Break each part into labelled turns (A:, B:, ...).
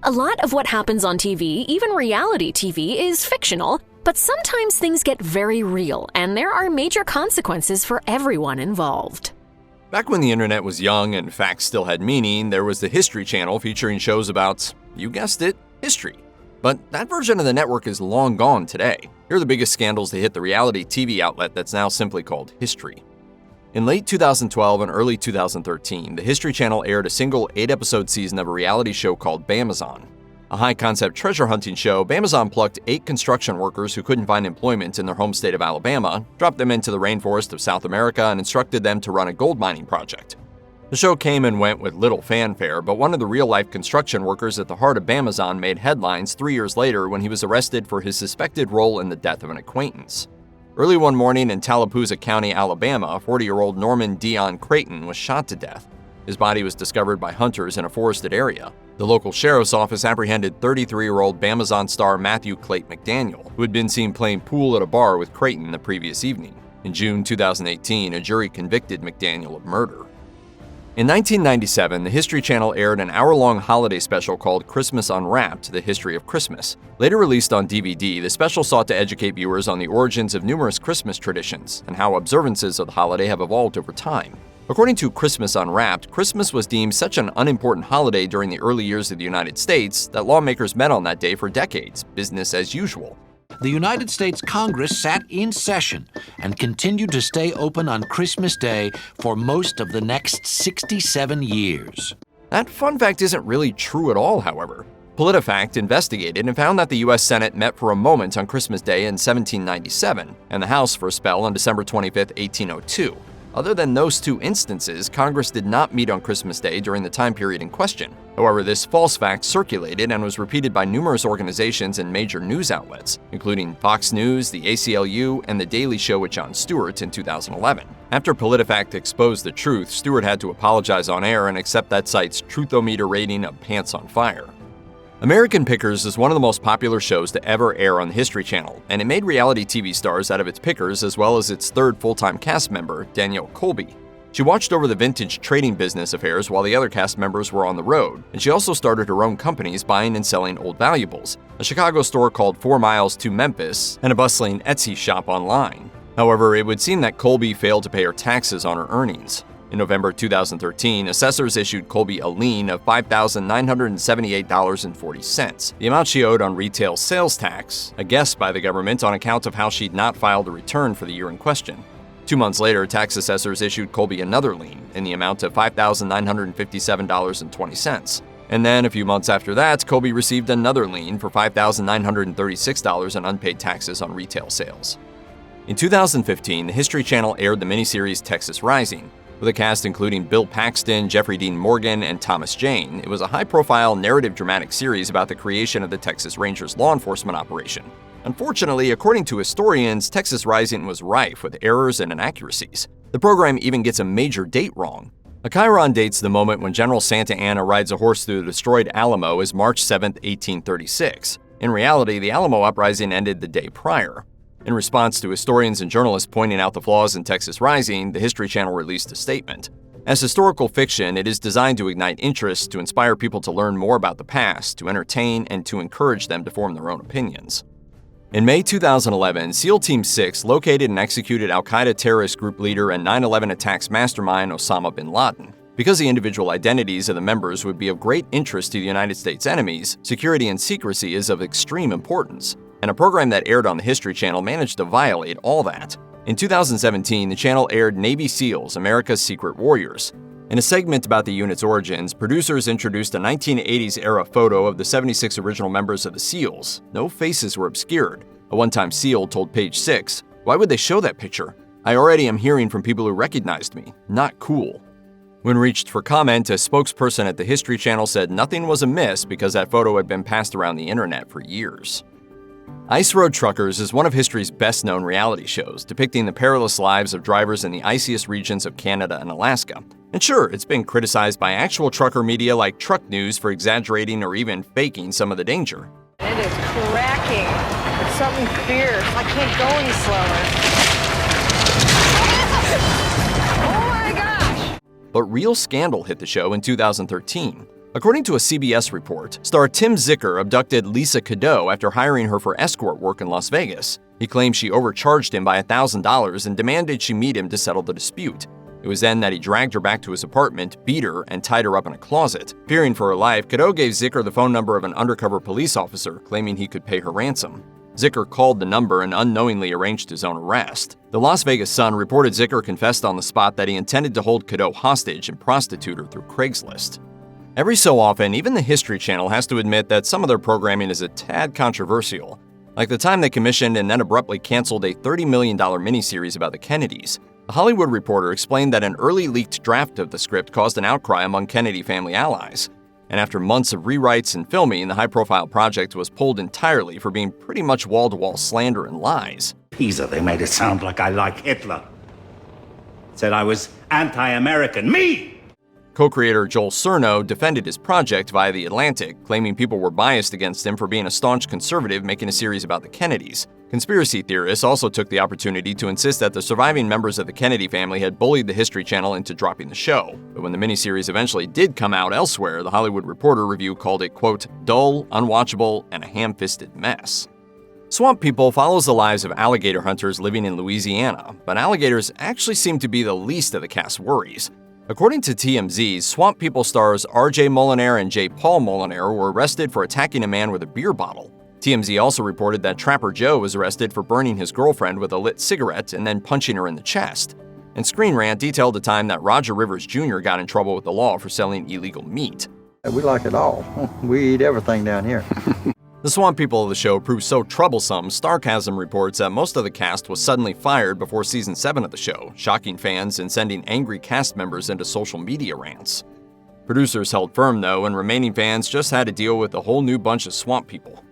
A: A lot of what happens on TV, even reality TV, is fictional, but sometimes things get very real, and there are major consequences for everyone involved.
B: Back when the internet was young and facts still had meaning, there was the History Channel featuring shows about, you guessed it, history. But that version of the network is long gone today. Here are the biggest scandals that hit the reality TV outlet that's now simply called History. In late 2012 and early 2013, the History Channel aired a single 8-episode season of a reality show called Bamazon. A high-concept treasure hunting show, Bamazon plucked 8 construction workers who couldn't find employment in their home state of Alabama, dropped them into the rainforest of South America, and instructed them to run a gold mining project. The show came and went with little fanfare, but one of the real-life construction workers at the heart of Bamazon made headlines 3 years later when he was arrested for his suspected role in the death of an acquaintance. Early one morning in Tallapoosa County, Alabama, 40-year-old Norman Dion Creighton was shot to death. His body was discovered by hunters in a forested area. The local sheriff's office apprehended 33-year-old Bamazon star Matthew Clayton McDaniel, who had been seen playing pool at a bar with Creighton the previous evening. In June 2018, a jury convicted McDaniel of murder. In 1997, the History Channel aired an hour-long holiday special called Christmas Unwrapped: The History of Christmas. Later released on DVD, the special sought to educate viewers on the origins of numerous Christmas traditions and how observances of the holiday have evolved over time. According to Christmas Unwrapped, Christmas was deemed such an unimportant holiday during the early years of the United States that lawmakers met on that day for decades, business as usual.
C: The United States Congress sat in session and continued to stay open on Christmas Day for most of the next 67 years.
B: That fun fact isn't really true at all, however. PolitiFact investigated and found that the U.S. Senate met for a moment on Christmas Day in 1797, and the House for a spell on December 25, 1802. Other than those 2 instances, Congress did not meet on Christmas Day during the time period in question. However, this false fact circulated and was repeated by numerous organizations and major news outlets, including Fox News, the ACLU, and The Daily Show with Jon Stewart in 2011. After PolitiFact exposed the truth, Stewart had to apologize on air and accept that site's Truthometer rating of pants on fire. American Pickers is one of the most popular shows to ever air on the History Channel, and it made reality TV stars out of its pickers as well as its 3rd full-time cast member, Danielle Colby. She watched over the vintage trading business affairs while the other cast members were on the road, and she also started her own companies buying and selling old valuables, a Chicago store called 4 Miles to Memphis, and a bustling Etsy shop online. However, it would seem that Colby failed to pay her taxes on her earnings. In November 2013, assessors issued Colby a lien of $5,978.40, the amount she owed on retail sales tax, a guess by the government on account of how she'd not filed a return for the year in question. 2 months later, tax assessors issued Colby another lien in the amount of $5,957.20. And then, a few months after that, Colby received another lien for $5,936 in unpaid taxes on retail sales. In 2015, the History Channel aired the miniseries Texas Rising. With a cast including Bill Paxton, Jeffrey Dean Morgan, and Thomas Jane, it was a high-profile narrative dramatic series about the creation of the Texas Rangers law enforcement operation. Unfortunately, according to historians, Texas Rising was rife with errors and inaccuracies. The program even gets a major date wrong. A chyron dates the moment when General Santa Anna rides a horse through the destroyed Alamo as March 7, 1836. In reality, the Alamo uprising ended the day prior. In response to historians and journalists pointing out the flaws in Texas Rising, the History Channel released a statement. As historical fiction, it is designed to ignite interest, to inspire people to learn more about the past, to entertain, and to encourage them to form their own opinions. In May 2011, SEAL Team 6 located and executed al-Qaeda terrorist group leader and 9/11 attacks mastermind Osama bin Laden. Because the individual identities of the members would be of great interest to the United States enemies, security and secrecy is of extreme importance. And a program that aired on the History Channel managed to violate all that. In 2017, the channel aired Navy SEALs, America's Secret Warriors. In a segment about the unit's origins, producers introduced a 1980s-era photo of the 76 original members of the SEALs. No faces were obscured. A one-time SEAL told Page 6, "Why would they show that picture? I already am hearing from people who recognized me. Not cool." When reached for comment, a spokesperson at the History Channel said nothing was amiss because that photo had been passed around the internet for years. Ice Road Truckers is one of history's best-known reality shows, depicting the perilous lives of drivers in the iciest regions of Canada and Alaska. And sure, it's been criticized by actual trucker media like Truck News for exaggerating or even faking some of the danger.
D: It is cracking. It's something fierce. I can't go any slower. Oh my gosh!
B: But real scandal hit the show in 2013. According to a CBS report, star Tim Zicker abducted Lisa Cadeau after hiring her for escort work in Las Vegas. He claimed she overcharged him by $1,000 and demanded she meet him to settle the dispute. It was then that he dragged her back to his apartment, beat her, and tied her up in a closet. Fearing for her life, Cadeau gave Zicker the phone number of an undercover police officer, claiming he could pay her ransom. Zicker called the number and unknowingly arranged his own arrest. The Las Vegas Sun reported Zicker confessed on the spot that he intended to hold Cadeau hostage and prostitute her through Craigslist. Every so often, even the History Channel has to admit that some of their programming is a tad controversial, like the time they commissioned and then abruptly canceled a $30 million miniseries about the Kennedys. The Hollywood Reporter explained that an early leaked draft of the script caused an outcry among Kennedy family allies. And after months of rewrites and filming, the high-profile project was pulled entirely for being pretty much wall-to-wall slander and lies.
E: Pisa, they made it sound like I like Hitler. Said I was anti-American. Me!
B: Co-creator Joel Cerno defended his project via The Atlantic, claiming people were biased against him for being a staunch conservative making a series about the Kennedys. Conspiracy theorists also took the opportunity to insist that the surviving members of the Kennedy family had bullied the History Channel into dropping the show. But when the miniseries eventually did come out elsewhere, the Hollywood Reporter review called it, quote, dull, unwatchable, and a ham-fisted mess. Swamp People follows the lives of alligator hunters living in Louisiana, but alligators actually seem to be the least of the cast's worries. According to TMZ, Swamp People stars R.J. Molinaire and J. Paul Molinaire were arrested for attacking a man with a beer bottle. TMZ also reported that Trapper Joe was arrested for burning his girlfriend with a lit cigarette and then punching her in the chest. And Screen Rant detailed the time that Roger Rivers Jr. got in trouble with the law for selling illegal meat.
F: We like it all. We eat everything down here.
B: The Swamp People of the show proved so troublesome, Starcasm reports that most of the cast was suddenly fired before season 7 of the show, shocking fans and sending angry cast members into social media rants. Producers held firm, though, and remaining fans just had to deal with a whole new bunch of Swamp People.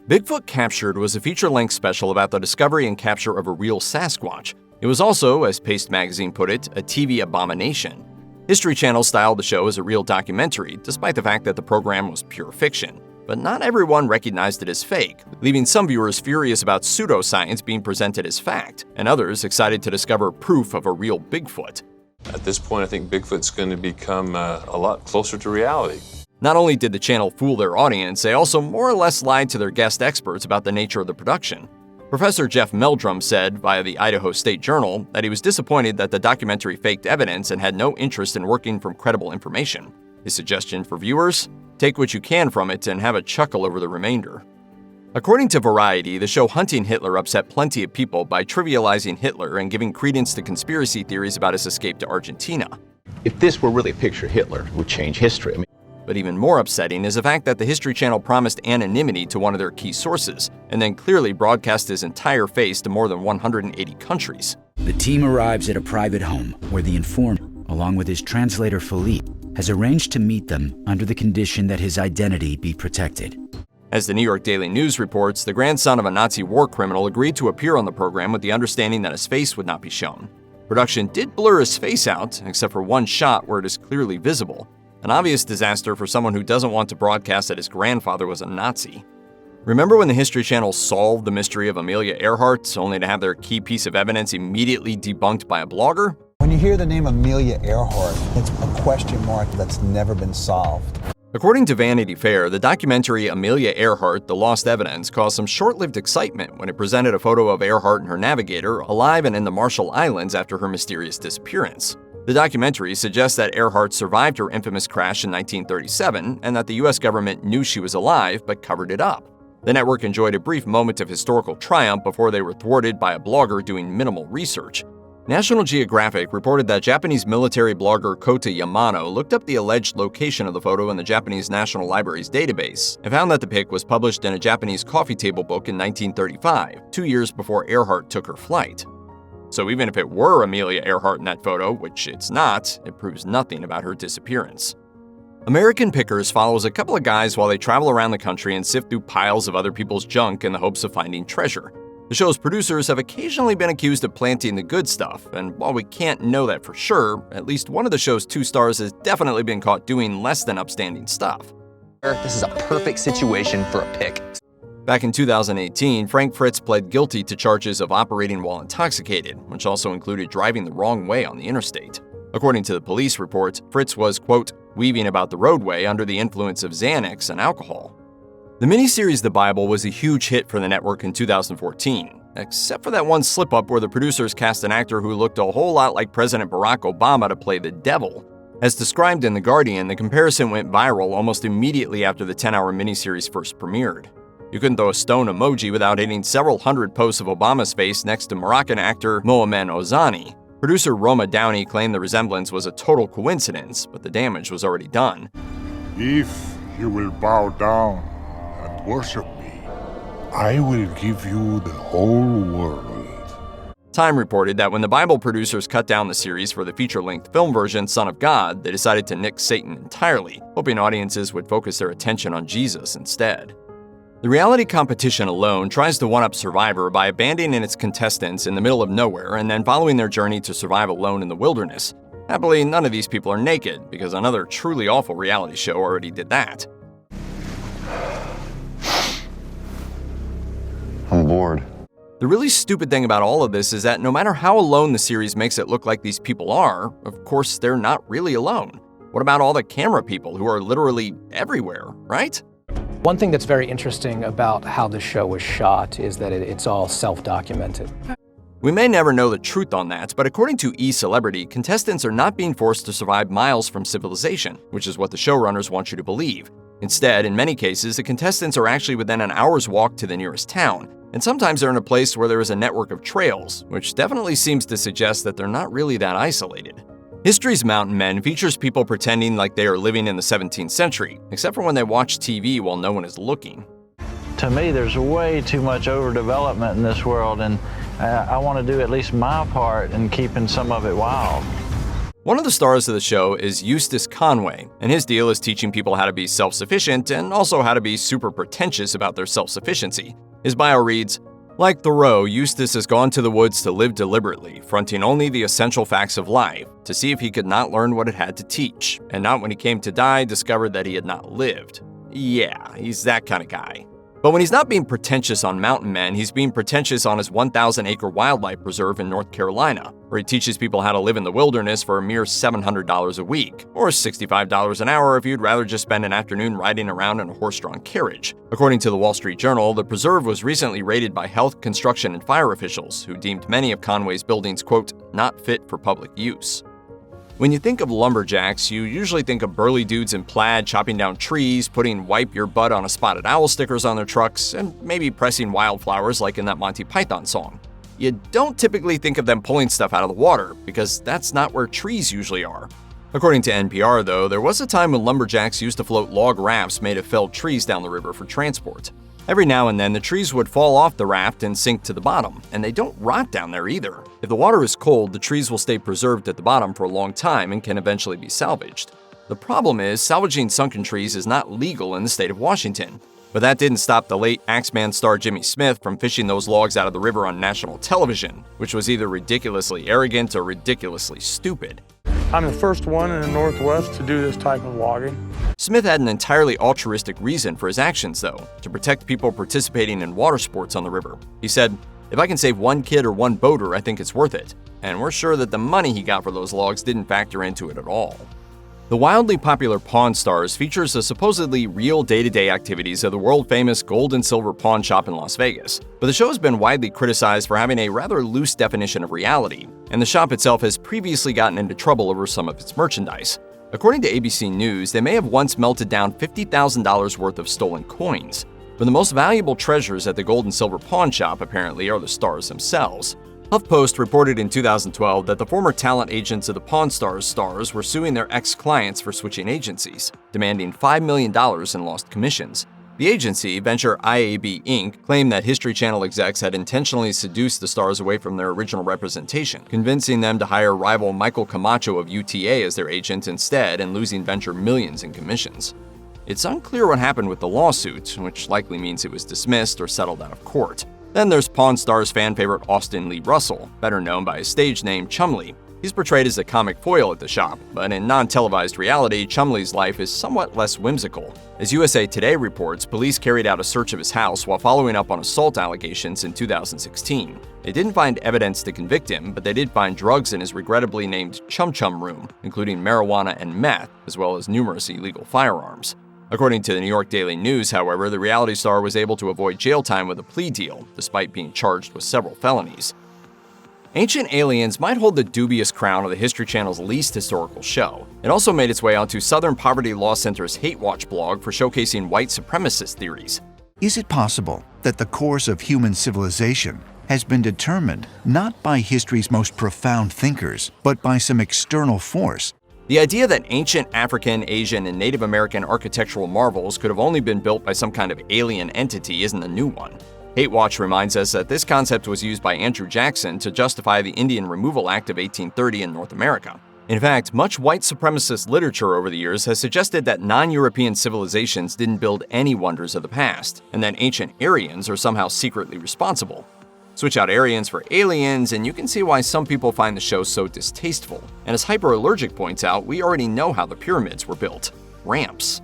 B: Bigfoot Captured was a feature-length special about the discovery and capture of a real Sasquatch. It was also, as Paste Magazine put it, a TV abomination. History Channel styled the show as a real documentary, despite the fact that the program was pure fiction. But not everyone recognized it as fake, leaving some viewers furious about pseudoscience being presented as fact, and others excited to discover proof of a real Bigfoot.
G: At this point, I think Bigfoot's going to become a lot closer to reality.
B: Not only did the channel fool their audience, they also more or less lied to their guest experts about the nature of the production. Professor Jeff Meldrum said via the Idaho State Journal that he was disappointed that the documentary faked evidence and had no interest in working from credible information. His suggestion for viewers? Take what you can from it and have a chuckle over the remainder. According to Variety, the show Hunting Hitler upset plenty of people by trivializing Hitler and giving credence to conspiracy theories about his escape to Argentina.
H: If this were really a picture, Hitler would change history.
B: But even more upsetting is the fact that the History Channel promised anonymity to one of their key sources, and then clearly broadcast his entire face to more than 180 countries.
I: The team arrives at a private home where the informant, along with his translator Philippe, has arranged to meet them under the condition that his identity be protected.
B: As the New York Daily News reports, the grandson of a Nazi war criminal agreed to appear on the program with the understanding that his face would not be shown. Production did blur his face out, except for one shot where it is clearly visible. An obvious disaster for someone who doesn't want to broadcast that his grandfather was a Nazi. Remember when the History Channel solved the mystery of Amelia Earhart, only to have their key piece of evidence immediately debunked by a blogger?
J: When you hear the name Amelia Earhart, it's a question mark that's never been solved.
B: According to Vanity Fair, the documentary Amelia Earhart, The Lost Evidence caused some short-lived excitement when it presented a photo of Earhart and her navigator alive and in the Marshall Islands after her mysterious disappearance. The documentary suggests that Earhart survived her infamous crash in 1937 and that the US government knew she was alive but covered it up. The network enjoyed a brief moment of historical triumph before they were thwarted by a blogger doing minimal research. National Geographic reported that Japanese military blogger Kota Yamano looked up the alleged location of the photo in the Japanese National Library's database and found that the pic was published in a Japanese coffee table book in 1935, 2 years before Earhart took her flight. So even if it were Amelia Earhart in that photo, which it's not, it proves nothing about her disappearance. American Pickers follows a couple of guys while they travel around the country and sift through piles of other people's junk in the hopes of finding treasure. The show's producers have occasionally been accused of planting the good stuff, and while we can't know that for sure, at least one of the show's 2 stars has definitely been caught doing less than upstanding stuff.
K: This is a perfect situation for a pick.
B: Back in 2018, Frank Fritz pled guilty to charges of operating while intoxicated, which also included driving the wrong way on the interstate. According to the police report, Fritz was, quote, weaving about the roadway under the influence of Xanax and alcohol. The miniseries The Bible was a huge hit for the network in 2014, except for that one slip-up where the producers cast an actor who looked a whole lot like President Barack Obama to play the devil. As described in The Guardian, the comparison went viral almost immediately after the 10-hour miniseries first premiered. You couldn't throw a stone emoji without hitting several hundred posts of Obama's face next to Moroccan actor Mohamed Ozani. Producer Roma Downey claimed the resemblance was a total coincidence, but the damage was already done.
L: If you will bow down and worship me, I will give you the whole world.
B: Time reported that when the Bible producers cut down the series for the feature-length film version Son of God, they decided to nix Satan entirely, hoping audiences would focus their attention on Jesus instead. The reality competition alone tries to one-up Survivor by abandoning its contestants in the middle of nowhere and then following their journey to survive alone in the wilderness. Happily, none of these people are naked, because another truly awful reality show already did that.
K: I'm bored.
B: The really stupid thing about all of this is that no matter how alone the series makes it look like these people are, of course they're not really alone. What about all the camera people who are literally everywhere, right?
M: One thing that's very interesting about how the show was shot is that it's all self-documented.
B: We may never know the truth on that, but according to E-Celebrity, contestants are not being forced to survive miles from civilization, which is what the showrunners want you to believe. Instead, in many cases, the contestants are actually within an hour's walk to the nearest town, and sometimes they're in a place where there is a network of trails, which definitely seems to suggest that they're not really that isolated. History's Mountain Men features people pretending like they are living in the 17th century, except for when they watch TV while no one is looking.
N: To me, there's way too much overdevelopment in this world, and I want to do at least my part in keeping some of it wild.
B: One of the stars of the show is Eustace Conway, and his deal is teaching people how to be self-sufficient and also how to be super pretentious about their self-sufficiency. His bio reads, "Like Thoreau, Eustace has gone to the woods to live deliberately, fronting only the essential facts of life, to see if he could not learn what it had to teach, and not when he came to die discovered that he had not lived." Yeah, he's that kind of guy. But when he's not being pretentious on Mountain Men, he's being pretentious on his 1,000-acre wildlife preserve in North Carolina, where he teaches people how to live in the wilderness for a mere $700 a week, or $65 an hour if you'd rather just spend an afternoon riding around in a horse-drawn carriage. According to the Wall Street Journal, the preserve was recently raided by health, construction, and fire officials, who deemed many of Conway's buildings, quote, not fit for public use. When you think of lumberjacks, you usually think of burly dudes in plaid chopping down trees, putting "wipe your butt on a spotted owl" stickers on their trucks, and maybe pressing wildflowers like in that Monty Python song. You don't typically think of them pulling stuff out of the water, because that's not where trees usually are. According to NPR, though, there was a time when lumberjacks used to float log rafts made of felled trees down the river for transport. Every now and then, the trees would fall off the raft and sink to the bottom, and they don't rot down there either. If the water is cold, the trees will stay preserved at the bottom for a long time and can eventually be salvaged. The problem is, salvaging sunken trees is not legal in the state of Washington. But that didn't stop the late Axeman star Jimmy Smith from fishing those logs out of the river on national television, which was either ridiculously arrogant or ridiculously stupid.
O: I'm the first one in the Northwest to do this type of logging.
B: Smith had an entirely altruistic reason for his actions, though, to protect people participating in water sports on the river. He said, "If I can save one kid or one boater, I think it's worth it." And we're sure that the money he got for those logs didn't factor into it at all. The wildly popular Pawn Stars features the supposedly real day-to-day activities of the world-famous gold and silver pawn shop in Las Vegas, but the show has been widely criticized for having a rather loose definition of reality, and the shop itself has previously gotten into trouble over some of its merchandise. According to ABC News, they may have once melted down $50,000 worth of stolen coins, but the most valuable treasures at the gold and silver pawn shop apparently are the stars themselves. HuffPost reported in 2012 that the former talent agents of the Pawn Stars stars were suing their ex-clients for switching agencies, demanding $5 million in lost commissions. The agency, Venture IAB Inc., claimed that History Channel execs had intentionally seduced the stars away from their original representation, convincing them to hire rival Michael Camacho of UTA as their agent instead and losing Venture millions in commissions. It's unclear what happened with the lawsuit, which likely means it was dismissed or settled out of court. Then there's Pawn Stars fan favorite Austin Lee Russell, better known by his stage name Chumlee. He's portrayed as a comic foil at the shop, but in non-televised reality, Chumley's life is somewhat less whimsical. As USA Today reports, police carried out a search of his house while following up on assault allegations in 2016. They didn't find evidence to convict him, but they did find drugs in his regrettably named Chum Chum room, including marijuana and meth, as well as numerous illegal firearms. According to the New York Daily News, however, the reality star was able to avoid jail time with a plea deal, despite being charged with several felonies. Ancient Aliens might hold the dubious crown of the History Channel's least historical show. It also made its way onto Southern Poverty Law Center's Hate Watch blog for showcasing white supremacist theories.
P: Is it possible that the course of human civilization has been determined not by history's most profound thinkers, but by some external force?
B: The idea that ancient African, Asian, and Native American architectural marvels could have only been built by some kind of alien entity isn't a new one. Hate Watch reminds us that this concept was used by Andrew Jackson to justify the Indian Removal Act of 1830 in North America. In fact, much white supremacist literature over the years has suggested that non-European civilizations didn't build any wonders of the past, and that ancient Aryans are somehow secretly responsible. Switch out Aryans for aliens, and you can see why some people find the show so distasteful. And as Hyperallergic points out, we already know how the pyramids were built. Ramps.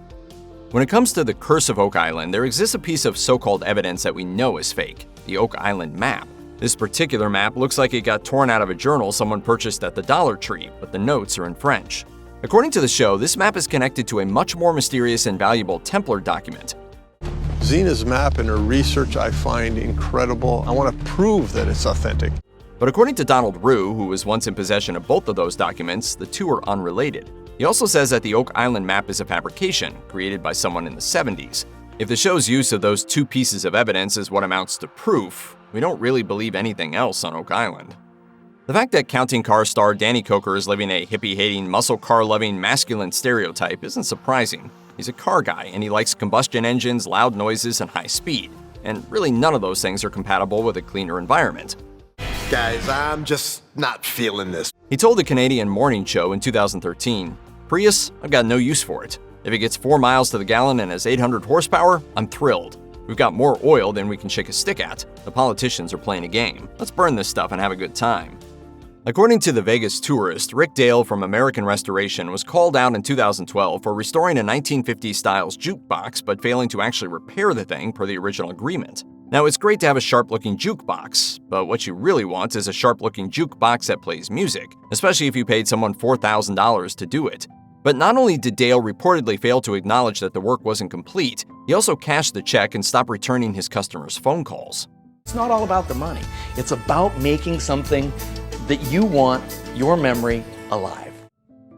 B: When it comes to the Curse of Oak Island, there exists a piece of so-called evidence that we know is fake, the Oak Island map. This particular map looks like it got torn out of a journal someone purchased at the Dollar Tree, but the notes are in French. According to the show, this map is connected to a much more mysterious and valuable Templar document.
Q: Zena's map and her research I find incredible. I want to prove that it's authentic.
B: But according to Donald Rue, who was once in possession of both of those documents, the two are unrelated. He also says that the Oak Island map is a fabrication, created by someone in the 70s. If the show's use of those two pieces of evidence is what amounts to proof, we don't really believe anything else on Oak Island. The fact that Counting Cars star Danny Koker is living a hippie-hating, muscle car-loving, masculine stereotype isn't surprising. He's a car guy, and he likes combustion engines, loud noises, and high speed. And really none of those things are compatible with a cleaner environment.
R: Guys, I'm just not feeling this.
B: He told the Canadian Morning Show in 2013, "Prius, I've got no use for it. If it gets 4 miles to the gallon and has 800 horsepower, I'm thrilled. We've got more oil than we can shake a stick at. The politicians are playing a game. Let's burn this stuff and have a good time." According to the Vegas tourist, Rick Dale from American Restoration was called out in 2012 for restoring a 1950s styles jukebox but failing to actually repair the thing per the original agreement. Now, it's great to have a sharp-looking jukebox, but what you really want is a sharp-looking jukebox that plays music, especially if you paid someone $4,000 to do it. But not only did Dale reportedly fail to acknowledge that the work wasn't complete, he also cashed the check and stopped returning his customers' phone calls.
S: It's not all about the money. It's about making something that you want, your memory, alive.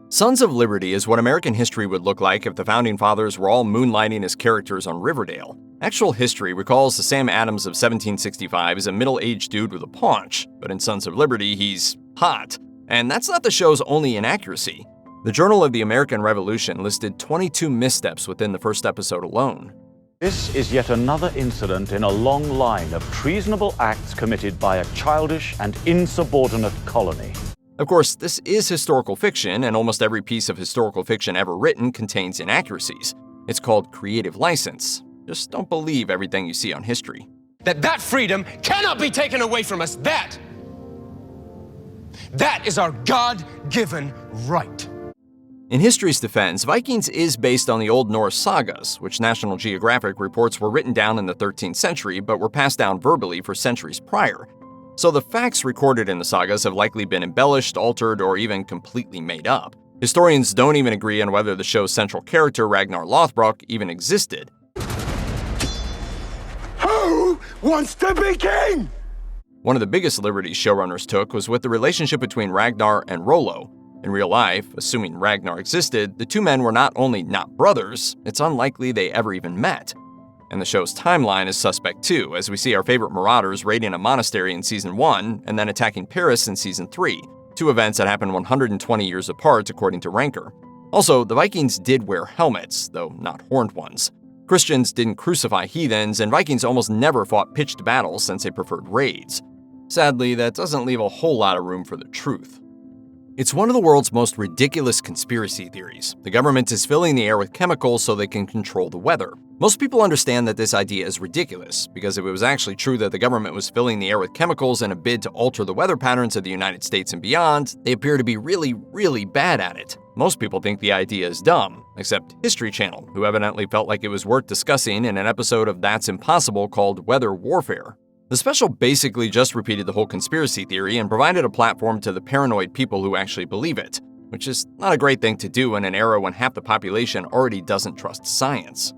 B: Sons of Liberty is what American history would look like if the Founding Fathers were all moonlighting as characters on Riverdale. Actual history recalls the Sam Adams of 1765 as a middle-aged dude with a paunch, but in Sons of Liberty, he's hot. And that's not the show's only inaccuracy. The Journal of the American Revolution listed 22 missteps within the first episode alone.
T: This is yet another incident in a long line of treasonable acts committed by a childish and insubordinate colony.
B: Of course, this is historical fiction, and almost every piece of historical fiction ever written contains inaccuracies. It's called creative license. Just don't believe everything you see on history.
U: That freedom cannot be taken away from us. That is our God-given right.
B: In history's defense, Vikings is based on the Old Norse sagas, which National Geographic reports were written down in the 13th century but were passed down verbally for centuries prior. So the facts recorded in the sagas have likely been embellished, altered, or even completely made up. Historians don't even agree on whether the show's central character, Ragnar Lothbrok, even existed.
R: Who wants to be king?
B: One of the biggest liberties showrunners took was with the relationship between Ragnar and Rollo. In real life, assuming Ragnar existed, the two men were not only not brothers, it's unlikely they ever even met. And the show's timeline is suspect too, as we see our favorite marauders raiding a monastery in Season 1 and then attacking Paris in Season 3, two events that happened 120 years apart according to Ranker. Also, the Vikings did wear helmets, though not horned ones. Christians didn't crucify heathens, and Vikings almost never fought pitched battles since they preferred raids. Sadly, that doesn't leave a whole lot of room for the truth. It's one of the world's most ridiculous conspiracy theories. The government is filling the air with chemicals so they can control the weather. Most people understand that this idea is ridiculous, because if it was actually true that the government was filling the air with chemicals in a bid to alter the weather patterns of the United States and beyond, they appear to be really, really bad at it. Most people think the idea is dumb, except History Channel, who evidently felt like it was worth discussing in an episode of That's Impossible called Weather Warfare. The special basically just repeated the whole conspiracy theory and provided a platform to the paranoid people who actually believe it, which is not a great thing to do in an era when half the population already doesn't trust science.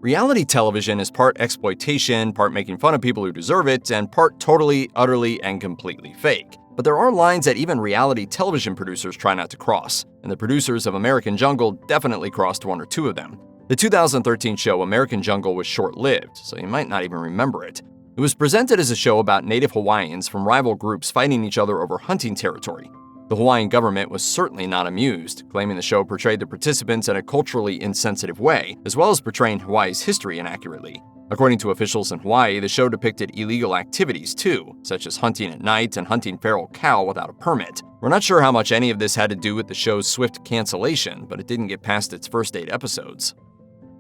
B: Reality television is part exploitation, part making fun of people who deserve it, and part totally, utterly, and completely fake. But there are lines that even reality television producers try not to cross, and the producers of American Jungle definitely crossed one or two of them. The 2013 show American Jungle was short-lived, so you might not even remember it. It was presented as a show about native Hawaiians from rival groups fighting each other over hunting territory. The Hawaiian government was certainly not amused, claiming the show portrayed the participants in a culturally insensitive way, as well as portraying Hawaii's history inaccurately. According to officials in Hawaii, the show depicted illegal activities too, such as hunting at night and hunting feral cow without a permit. We're not sure how much any of this had to do with the show's swift cancellation, but it didn't get past its first 8 episodes.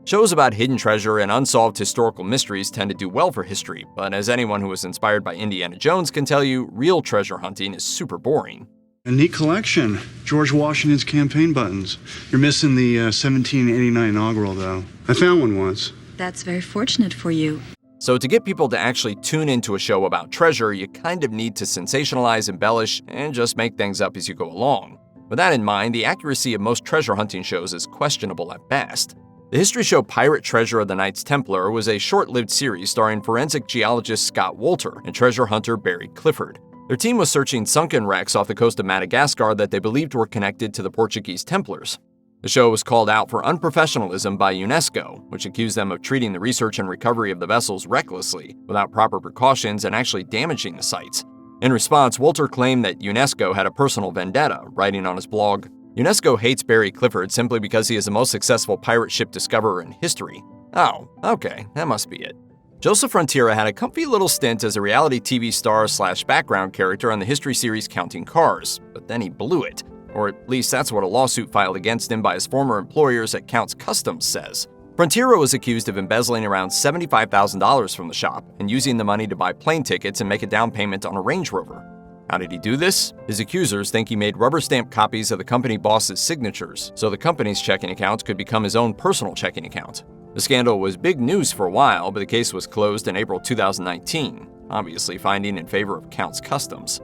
B: Shows about hidden treasure and unsolved historical mysteries tend to do well for history, but as anyone who was inspired by Indiana Jones can tell you, real treasure hunting is super boring.
A: A neat collection. George Washington's campaign buttons. You're missing the 1789 inaugural, though. I found one once.
V: That's very fortunate for you.
B: So to get people to actually tune into a show about treasure, you kind of need to sensationalize, embellish, and just make things up as you go along. With that in mind, the accuracy of most treasure hunting shows is questionable at best. The history show Pirate Treasure of the Knights Templar was a short-lived series starring forensic geologist Scott Wolter and treasure hunter Barry Clifford. Their team was searching sunken wrecks off the coast of Madagascar that they believed were connected to the Portuguese Templars. The show was called out for unprofessionalism by UNESCO, which accused them of treating the research and recovery of the vessels recklessly, without proper precautions and actually damaging the sites. In response, Wolter claimed that UNESCO had a personal vendetta, writing on his blog, UNESCO hates Barry Clifford simply because he is the most successful pirate ship discoverer in history. Oh, okay, that must be it. Joseph Frontiera had a comfy little stint as a reality TV star / background character on the history series Counting Cars, but then he blew it. Or at least that's what a lawsuit filed against him by his former employers at Counts Customs says. Frontiera was accused of embezzling around $75,000 from the shop and using the money to buy plane tickets and make a down payment on a Range Rover. How did he do this? His accusers think he made rubber-stamped copies of the company boss's signatures, so the company's checking account could become his own personal checking account. The scandal was big news for a while, but the case was closed in April 2019, obviously finding in favor of Counts Customs.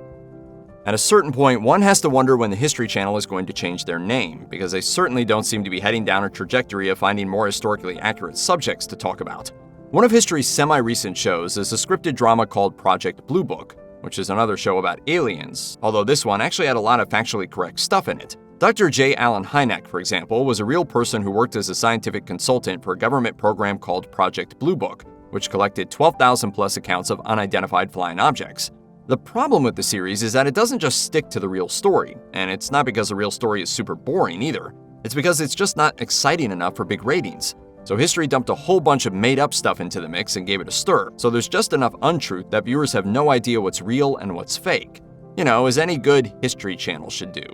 B: At a certain point, one has to wonder when the History Channel is going to change their name, because they certainly don't seem to be heading down a trajectory of finding more historically accurate subjects to talk about. One of history's semi-recent shows is a scripted drama called Project Blue Book, which is another show about aliens, although this one actually had a lot of factually correct stuff in it. Dr. J. Allen Hynek, for example, was a real person who worked as a scientific consultant for a government program called Project Blue Book, which collected 12,000 plus accounts of unidentified flying objects. The problem with the series is that it doesn't just stick to the real story, and it's not because the real story is super boring either. It's because it's just not exciting enough for big ratings. So history dumped a whole bunch of made-up stuff into the mix and gave it a stir, so there's just enough untruth that viewers have no idea what's real and what's fake. You know, as any good History Channel should do.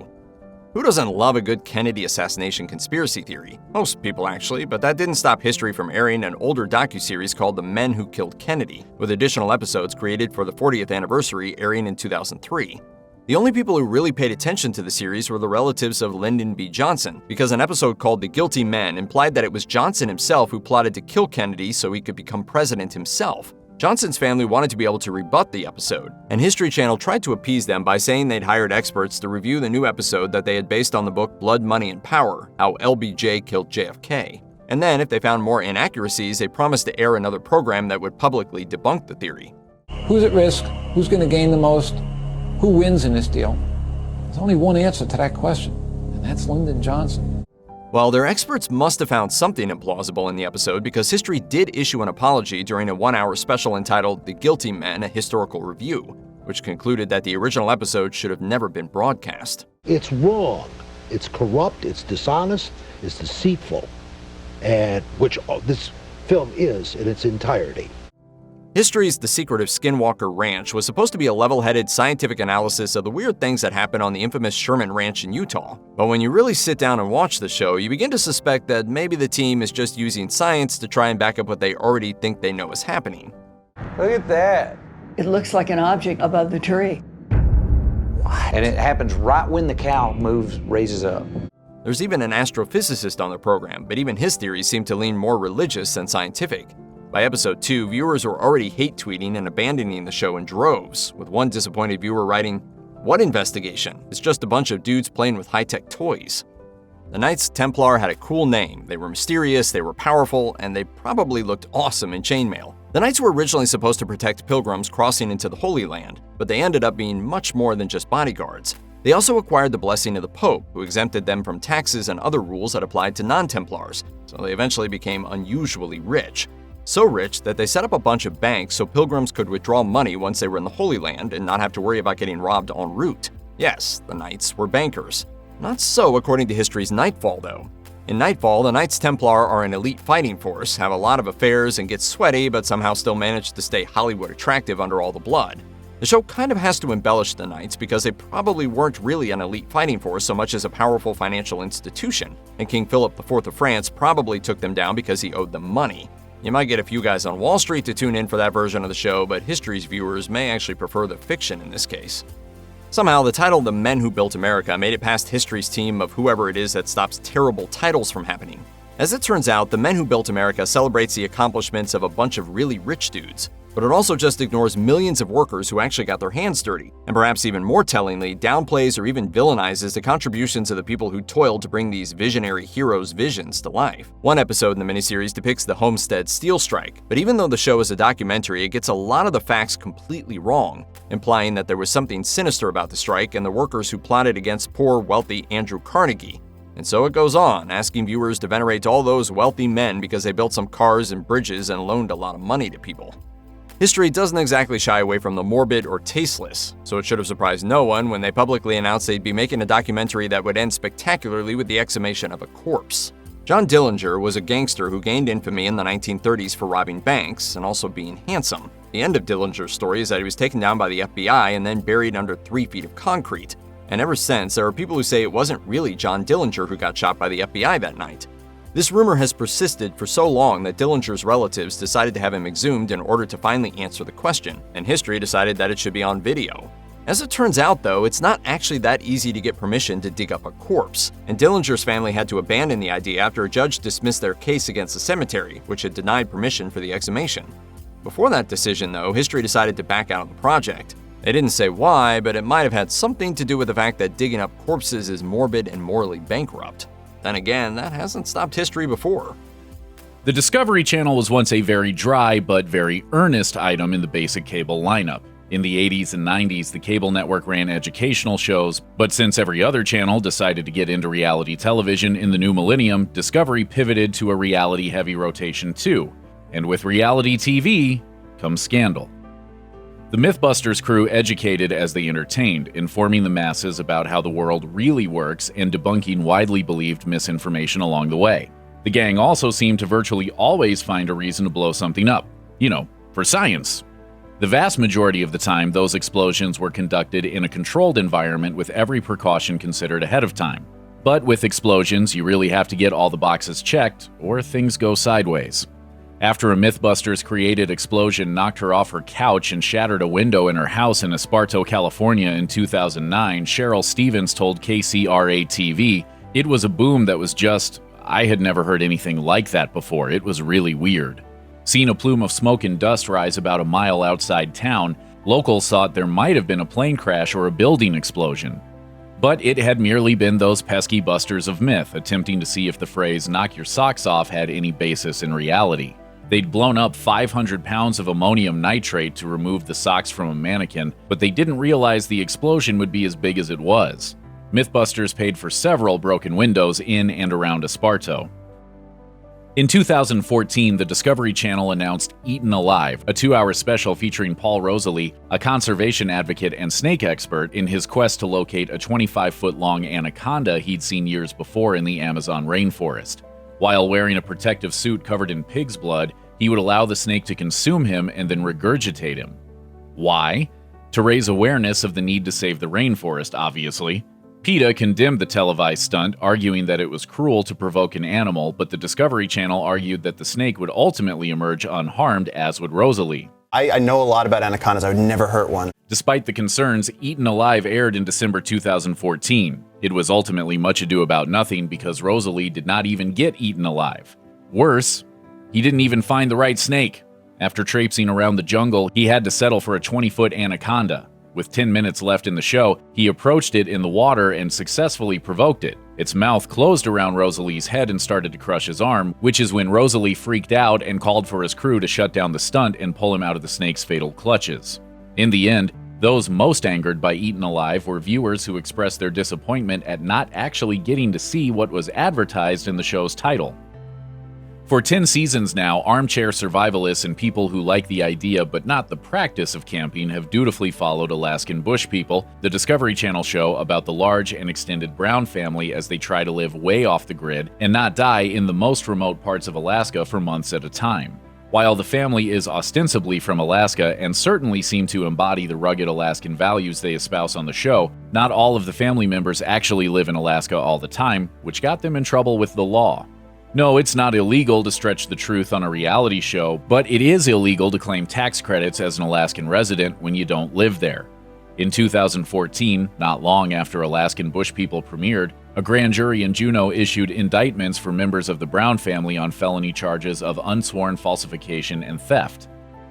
B: Who doesn't love a good Kennedy assassination conspiracy theory? Most people actually, but that didn't stop history from airing an older docuseries called The Men Who Killed Kennedy, with additional episodes created for the 40th anniversary airing in 2003. The only people who really paid attention to the series were the relatives of Lyndon B. Johnson, because an episode called The Guilty Men implied that it was Johnson himself who plotted to kill Kennedy so he could become president himself. Johnson's family wanted to be able to rebut the episode, and History Channel tried to appease them by saying they'd hired experts to review the new episode that they had based on the book Blood, Money, and Power, How LBJ Killed JFK. And then, if they found more inaccuracies, they promised to air another program that would publicly debunk the theory.
W: Who's at risk? Who's going to gain the most? Who wins in this deal? There's only one answer to that question, and that's Lyndon Johnson.
B: Well, their experts must have found something implausible in the episode because History did issue an apology during a 1-hour special entitled The Guilty Men, A Historical Review, which concluded that the original episode should have never been broadcast.
X: It's wrong. It's corrupt. It's dishonest. It's deceitful. And which this film is in its entirety.
B: History's The Secret of Skinwalker Ranch was supposed to be a level-headed scientific analysis of the weird things that happened on the infamous Sherman Ranch in Utah. But when you really sit down and watch the show, you begin to suspect that maybe the team is just using science to try and back up what they already think they know is happening.
C: Look at that.
D: It looks like an object above the tree.
C: And it happens right when the cow moves, raises up.
B: There's even an astrophysicist on the program, but even his theories seem to lean more religious than scientific. By episode 2, viewers were already hate tweeting and abandoning the show in droves, with one disappointed viewer writing, "What investigation? It's just a bunch of dudes playing with high-tech toys." The Knights Templar had a cool name. They were mysterious, they were powerful, and they probably looked awesome in chainmail. The Knights were originally supposed to protect pilgrims crossing into the Holy Land, but they ended up being much more than just bodyguards. They also acquired the blessing of the Pope, who exempted them from taxes and other rules that applied to non-Templars, so they eventually became unusually rich. So rich that they set up a bunch of banks so pilgrims could withdraw money once they were in the Holy Land and not have to worry about getting robbed en route. Yes, the Knights were bankers. Not so according to history's Nightfall, though. In Nightfall, the Knights Templar are an elite fighting force, have a lot of affairs, and get sweaty but somehow still manage to stay Hollywood attractive under all the blood. The show kind of has to embellish the Knights because they probably weren't really an elite fighting force so much as a powerful financial institution, and King Philip IV of France probably took them down because he owed them money. You might get a few guys on Wall Street to tune in for that version of the show, but history's viewers may actually prefer the fiction in this case. Somehow, the title The Men Who Built America made it past history's team of whoever it is that stops terrible titles from happening. As it turns out, The Men Who Built America celebrates the accomplishments of a bunch of really rich dudes, but it also just ignores millions of workers who actually got their hands dirty, and perhaps even more tellingly, downplays or even villainizes the contributions of the people who toiled to bring these visionary heroes' visions to life. One episode in the miniseries depicts the Homestead Steel Strike, but even though the show is a documentary, it gets a lot of the facts completely wrong, implying that there was something sinister about the strike and the workers who plotted against poor, wealthy Andrew Carnegie. And so it goes on, asking viewers to venerate all those wealthy men because they built some cars and bridges and loaned a lot of money to people. History doesn't exactly shy away from the morbid or tasteless, so it should have surprised no one when they publicly announced they'd be making a documentary that would end spectacularly with the exhumation of a corpse. John Dillinger was a gangster who gained infamy in the 1930s for robbing banks and also being handsome. The end of Dillinger's story is that he was taken down by the FBI and then buried under 3 feet of concrete. And ever since, there are people who say it wasn't really John Dillinger who got shot by the FBI that night. This rumor has persisted for so long that Dillinger's relatives decided to have him exhumed in order to finally answer the question, and history decided that it should be on video. As it turns out, though, it's not actually that easy to get permission to dig up a corpse, and Dillinger's family had to abandon the idea after a judge dismissed their case against the cemetery, which had denied permission for the exhumation. Before that decision, though, history decided to back out of the project. They didn't say why, but it might have had something to do with the fact that digging up corpses is morbid and morally bankrupt. Then again, that hasn't stopped history before.
E: The Discovery Channel was once a very dry but very earnest item in the basic cable lineup. In the 80s and 90s, the cable network ran educational shows, but since every other channel decided to get into reality television in the new millennium, Discovery pivoted to a reality-heavy rotation too. And with reality TV comes scandal. The MythBusters crew educated as they entertained, informing the masses about how the world really works and debunking widely believed misinformation along the way. The gang also seemed to virtually always find a reason to blow something up. For science. The vast majority of the time, those explosions were conducted in a controlled environment with every precaution considered ahead of time. But with explosions, you really have to get all the boxes checked, or things go sideways. After a MythBusters-created explosion knocked her off her couch and shattered a window in her house in Esparto, California in 2009, Cheryl Stevens told KCRA-TV, "It was a boom that was just, I had never heard anything like that before. It was really weird." Seeing a plume of smoke and dust rise about a mile outside town, locals thought there might have been a plane crash or a building explosion. But it had merely been those pesky busters of myth attempting to see if the phrase "knock your socks off" had any basis in reality. They'd blown up 500 pounds of ammonium nitrate to remove the socks from a mannequin, but they didn't realize the explosion would be as big as it was. MythBusters paid for several broken windows in and around Esparto. In 2014, the Discovery Channel announced Eaten Alive, a 2-hour special featuring Paul Rosalie, a conservation advocate and snake expert, in his quest to locate a 25-foot-long anaconda he'd seen years before in the Amazon rainforest. While wearing a protective suit covered in pig's blood, He would allow the snake to consume him and then regurgitate him. Why? To raise awareness of the need to save the rainforest, obviously. PETA condemned the televised stunt, arguing that it was cruel to provoke an animal, but the Discovery Channel argued that the snake would ultimately emerge unharmed, as would Rosalie.
F: I know a lot about anacondas. I would never hurt one.
E: Despite the concerns, Eaten Alive aired in December 2014. It was ultimately much ado about nothing because Rosalie did not even get eaten alive. Worse, he didn't even find the right snake. After traipsing around the jungle, he had to settle for a 20-foot anaconda. With 10 minutes left in the show, he approached it in the water and successfully provoked it. Its mouth closed around Rosalie's head and started to crush his arm, which is when Rosalie freaked out and called for his crew to shut down the stunt and pull him out of the snake's fatal clutches. In the end, those most angered by Eaten Alive were viewers who expressed their disappointment at not actually getting to see what was advertised in the show's title. For 10 seasons now, armchair survivalists and people who like the idea but not the practice of camping have dutifully followed Alaskan Bush People, the Discovery Channel show about the large and extended Brown family as they try to live way off the grid and not die in the most remote parts of Alaska for months at a time. While the family is ostensibly from Alaska and certainly seem to embody the rugged Alaskan values they espouse on the show, not all of the family members actually live in Alaska all the time, which got them in trouble with the law. No, it's not illegal to stretch the truth on a reality show, but it is illegal to claim tax credits as an Alaskan resident when you don't live there. In 2014, not long after Alaskan Bush People premiered, a grand jury in Juneau issued indictments for members of the Brown family on felony charges of unsworn falsification and theft.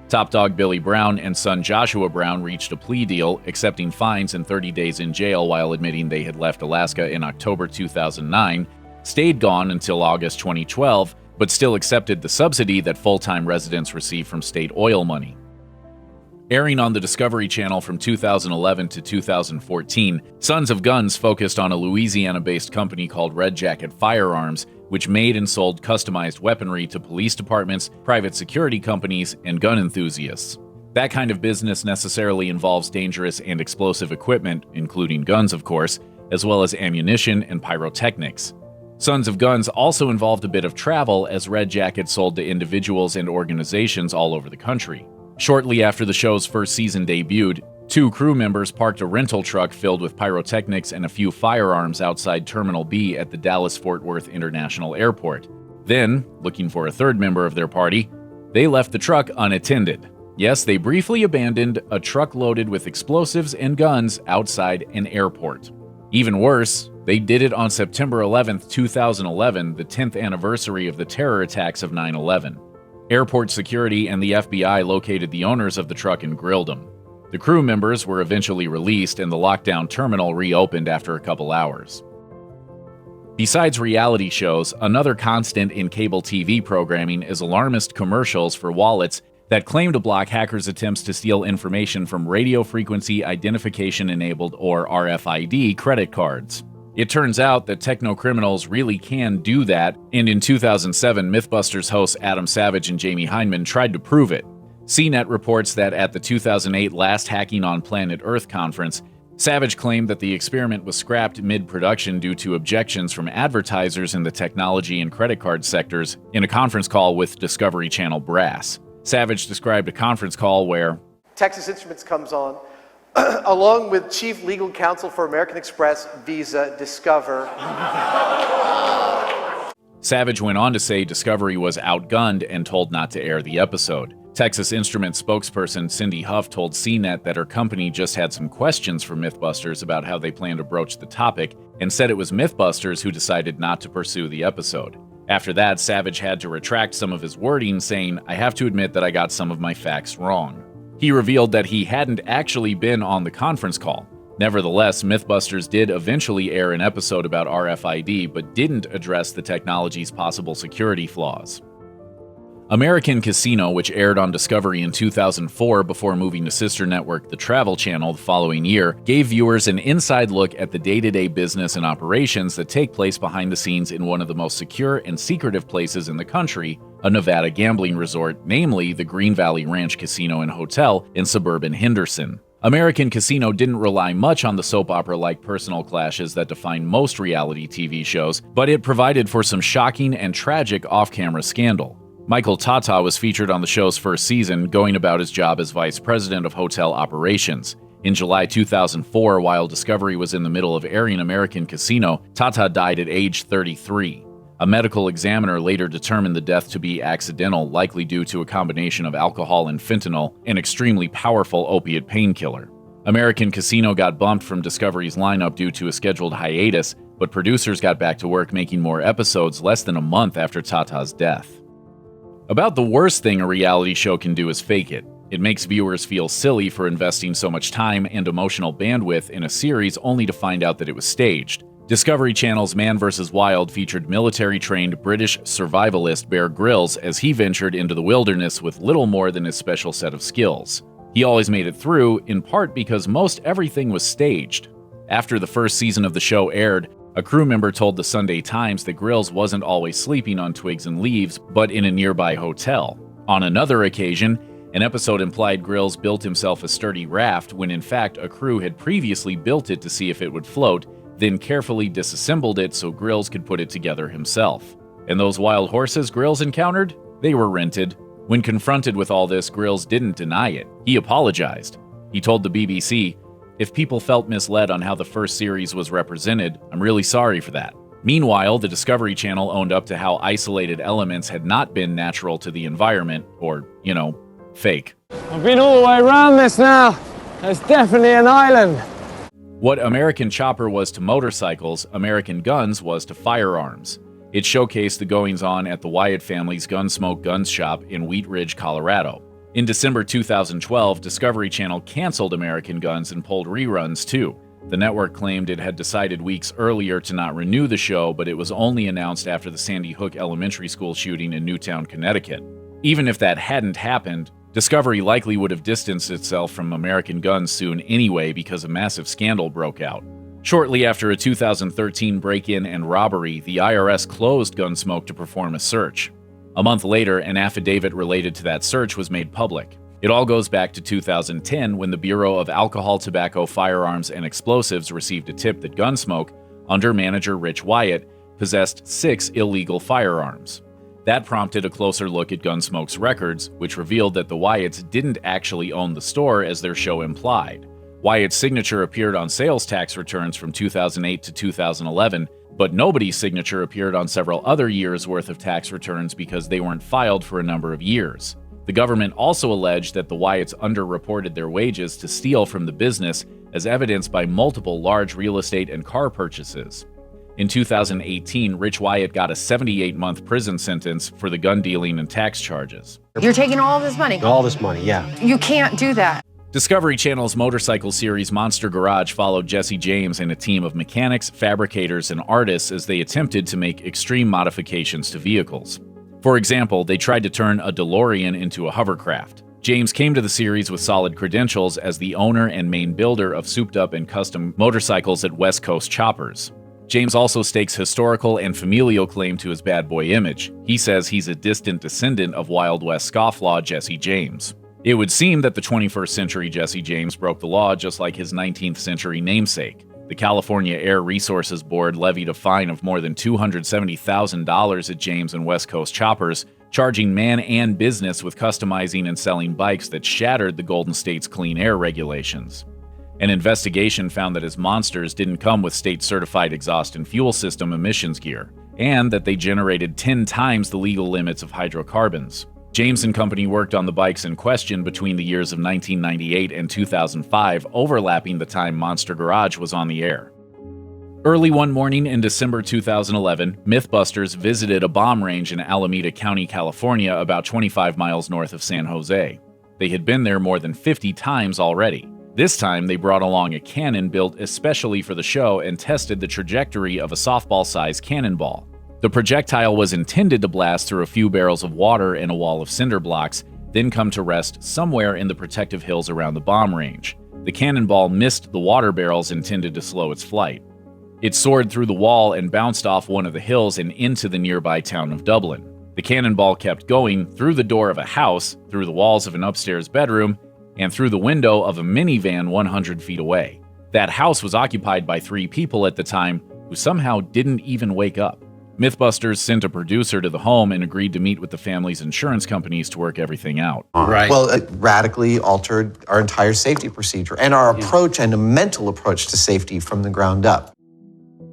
E: Top dog Billy Brown and son Joshua Brown reached a plea deal, accepting fines and 30 days in jail while admitting they had left Alaska in October 2009, stayed gone until August 2012, but still accepted the subsidy that full-time residents receive from state oil money. Airing on the Discovery Channel from 2011 to 2014, Sons of Guns focused on a Louisiana-based company called Red Jacket Firearms, which made and sold customized weaponry to police departments, private security companies, and gun enthusiasts. That kind of business necessarily involves dangerous and explosive equipment, including guns, of course, as well as ammunition and pyrotechnics. Sons of Guns also involved a bit of travel, as Red Jacket sold to individuals and organizations all over the country. Shortly after the show's first season debuted, 2 crew members parked a rental truck filled with pyrotechnics and a few firearms outside Terminal B at the Dallas-Fort Worth International Airport. Then, looking for a third member of their party, they left the truck unattended. Yes, they briefly abandoned a truck loaded with explosives and guns outside an airport. Even worse, they did it on September 11, 2011, the 10th anniversary of the terror attacks of 9/11. Airport security and the FBI located the owners of the truck and grilled them. The crew members were eventually released and the lockdown terminal reopened after a couple hours. Besides reality shows, another constant in cable TV programming is alarmist commercials for wallets that claim to block hackers' attempts to steal information from radio frequency identification-enabled or RFID credit cards. It turns out that techno-criminals really can do that, and in 2007, MythBusters hosts Adam Savage and Jamie Hyneman tried to prove it. CNET reports that at the 2008 Last Hacking on Planet Earth conference, Savage claimed that the experiment was scrapped mid-production due to objections from advertisers in the technology and credit card sectors in a conference call with Discovery Channel brass. Savage described a conference call where
G: Texas Instruments comes on, along with Chief Legal Counsel for American Express, Visa, Discover.
E: Savage went on to say Discovery was outgunned and told not to air the episode. Texas Instruments spokesperson Cindy Huff told CNET that her company just had some questions for MythBusters about how they plan to broach the topic, and said it was MythBusters who decided not to pursue the episode. After that, Savage had to retract some of his wording, saying, "I have to admit that I got some of my facts wrong." He revealed that he hadn't actually been on the conference call. Nevertheless, MythBusters did eventually air an episode about RFID, but didn't address the technology's possible security flaws. American Casino, which aired on Discovery in 2004 before moving to sister network The Travel Channel the following year, gave viewers an inside look at the day-to-day business and operations that take place behind the scenes in one of the most secure and secretive places in the country, a Nevada gambling resort, namely the Green Valley Ranch Casino and Hotel in suburban Henderson. American Casino didn't rely much on the soap opera-like personal clashes that define most reality TV shows, but it provided for some shocking and tragic off-camera scandal. Michael Tata was featured on the show's first season, going about his job as vice president of hotel operations. In July 2004, while Discovery was in the middle of airing American Casino, Tata died at age 33. A medical examiner later determined the death to be accidental, likely due to a combination of alcohol and fentanyl, an extremely powerful opiate painkiller. American Casino got bumped from Discovery's lineup due to a scheduled hiatus, but producers got back to work making more episodes less than a month after Tata's death. About the worst thing a reality show can do is fake it. It makes viewers feel silly for investing so much time and emotional bandwidth in a series only to find out that it was staged. Discovery Channel's Man vs. Wild featured military-trained British survivalist Bear Grylls as he ventured into the wilderness with little more than his special set of skills. He always made it through, in part because most everything was staged. After the first season of the show aired, a crew member told the Sunday Times that Grylls wasn't always sleeping on twigs and leaves, but in a nearby hotel. On another occasion, an episode implied Grylls built himself a sturdy raft when in fact a crew had previously built it to see if it would float, then carefully disassembled it so Grylls could put it together himself. And those wild horses Grylls encountered? They were rented. When confronted with all this, Grylls didn't deny it. He apologized. He told the BBC, "If people felt misled on how the first series was represented, I'm really sorry for that." Meanwhile, the Discovery Channel owned up to how isolated elements had not been natural to the environment, or, fake.
O: I've been all the way around this now. There's definitely an island.
E: What American Chopper was to motorcycles, American Guns was to firearms. It showcased the goings-on at the Wyatt family's Gunsmoke Guns shop in Wheat Ridge, Colorado. In December 2012, Discovery Channel canceled American Guns and pulled reruns too. The network claimed it had decided weeks earlier to not renew the show, but it was only announced after the Sandy Hook Elementary School shooting in Newtown, Connecticut. Even if that hadn't happened, Discovery likely would have distanced itself from American Guns soon anyway because a massive scandal broke out. Shortly after a 2013 break-in and robbery, the IRS closed Gunsmoke to perform a search. A month later, an affidavit related to that search was made public. It all goes back to 2010 when the Bureau of Alcohol, Tobacco, Firearms, and Explosives received a tip that Gunsmoke, under manager Rich Wyatt, possessed 6 illegal firearms. That prompted a closer look at Gunsmoke's records, which revealed that the Wyatts didn't actually own the store as their show implied. Wyatt's signature appeared on sales tax returns from 2008 to 2011, but nobody's signature appeared on several other years' worth of tax returns because they weren't filed for a number of years. The government also alleged that the Wyatts underreported their wages to steal from the business, as evidenced by multiple large real estate and car purchases. In 2018, Rich Wyatt got a 78-month prison sentence for the gun dealing and tax charges.
H: You're taking all this money.
X: All this money, yeah.
H: You can't do that.
E: Discovery Channel's motorcycle series Monster Garage followed Jesse James and a team of mechanics, fabricators, and artists as they attempted to make extreme modifications to vehicles. For example, they tried to turn a DeLorean into a hovercraft. James came to the series with solid credentials as the owner and main builder of souped-up and custom motorcycles at West Coast Choppers. James also stakes historical and familial claim to his bad boy image. He says he's a distant descendant of Wild West scofflaw Jesse James. It would seem that the 21st century Jesse James broke the law just like his 19th century namesake. The California Air Resources Board levied a fine of more than $270,000 at James and West Coast Choppers, charging man and business with customizing and selling bikes that shattered the Golden State's clean air regulations. An investigation found that his monsters didn't come with state-certified exhaust and fuel system emissions gear, and that they generated 10 times the legal limits of hydrocarbons. James and company worked on the bikes in question between the years of 1998 and 2005, overlapping the time Monster Garage was on the air. Early one morning in December 2011, MythBusters visited a bomb range in Alameda County, California, about 25 miles north of San Jose. They had been there more than 50 times already. This time, they brought along a cannon built especially for the show and tested the trajectory of a softball-sized cannonball. The projectile was intended to blast through a few barrels of water and a wall of cinder blocks, then come to rest somewhere in the protective hills around the bomb range. The cannonball missed the water barrels intended to slow its flight. It soared through the wall and bounced off one of the hills and into the nearby town of Dublin. The cannonball kept going through the door of a house, through the walls of an upstairs bedroom, and through the window of a minivan 100 feet away. That house was occupied by 3 people at the time who somehow didn't even wake up. MythBusters sent a producer to the home and agreed to meet with the family's insurance companies to work everything out.
I: Right. Well, it radically altered our entire safety procedure and our approach and a mental approach to safety from the ground up.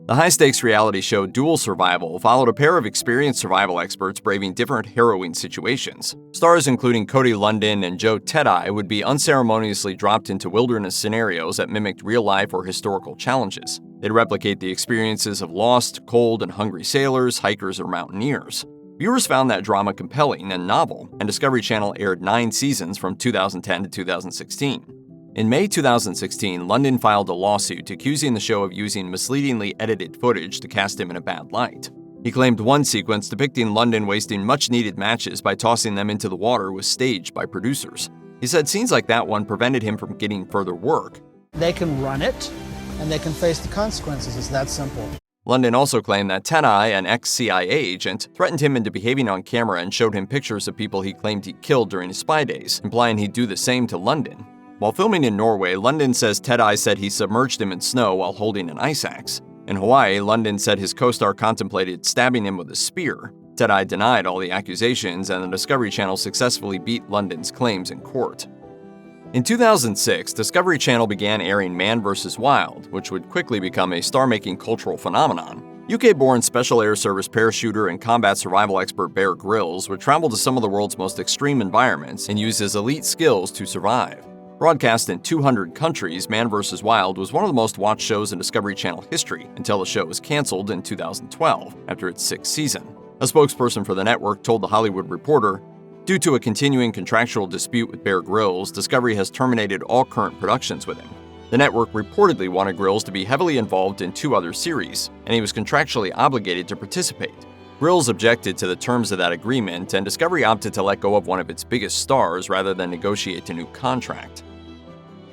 B: The high-stakes reality show Dual Survival followed a pair of experienced survival experts braving different harrowing situations. Stars including Cody London and Joe Ted-Eye would be unceremoniously dropped into wilderness scenarios that mimicked real-life or historical challenges. They'd replicate the experiences of lost, cold, and hungry sailors, hikers, or mountaineers. Viewers found that drama compelling and novel, and Discovery Channel aired 9 seasons from 2010 to 2016. In May 2016, London filed a lawsuit accusing the show of using misleadingly edited footage to cast him in a bad light. He claimed one sequence depicting London wasting much-needed matches by tossing them into the water was staged by producers. He said scenes like that one prevented him from getting further work.
J: They can run it, and they can face the consequences. It's that simple.
B: London also claimed that Ted-Eye, an ex-CIA agent, threatened him into behaving on camera and showed him pictures of people he claimed he killed during his spy days, implying he'd do the same to London. While filming in Norway, London says Ted-Eye said he submerged him in snow while holding an ice axe. In Hawaii, London said his co-star contemplated stabbing him with a spear. Ted-Eye denied all the accusations, and the Discovery Channel successfully beat London's claims in court. In 2006, Discovery Channel began airing Man vs. Wild, which would quickly become a star-making cultural phenomenon. UK-born Special Air Service parachuter and combat survival expert Bear Grylls would travel to some of the world's most extreme environments and use his elite skills to survive. Broadcast in 200 countries, Man vs. Wild was one of the most watched shows in Discovery Channel history until the show was canceled in 2012 after its 6th season. A spokesperson for the network told The Hollywood Reporter, "Due to a continuing contractual dispute with Bear Grylls, Discovery has terminated all current productions with him. The network reportedly wanted Grylls to be heavily involved in 2 other series, and he was contractually obligated to participate. Grylls objected to the terms of that agreement, and Discovery opted to let go of one of its biggest stars rather than negotiate a new contract."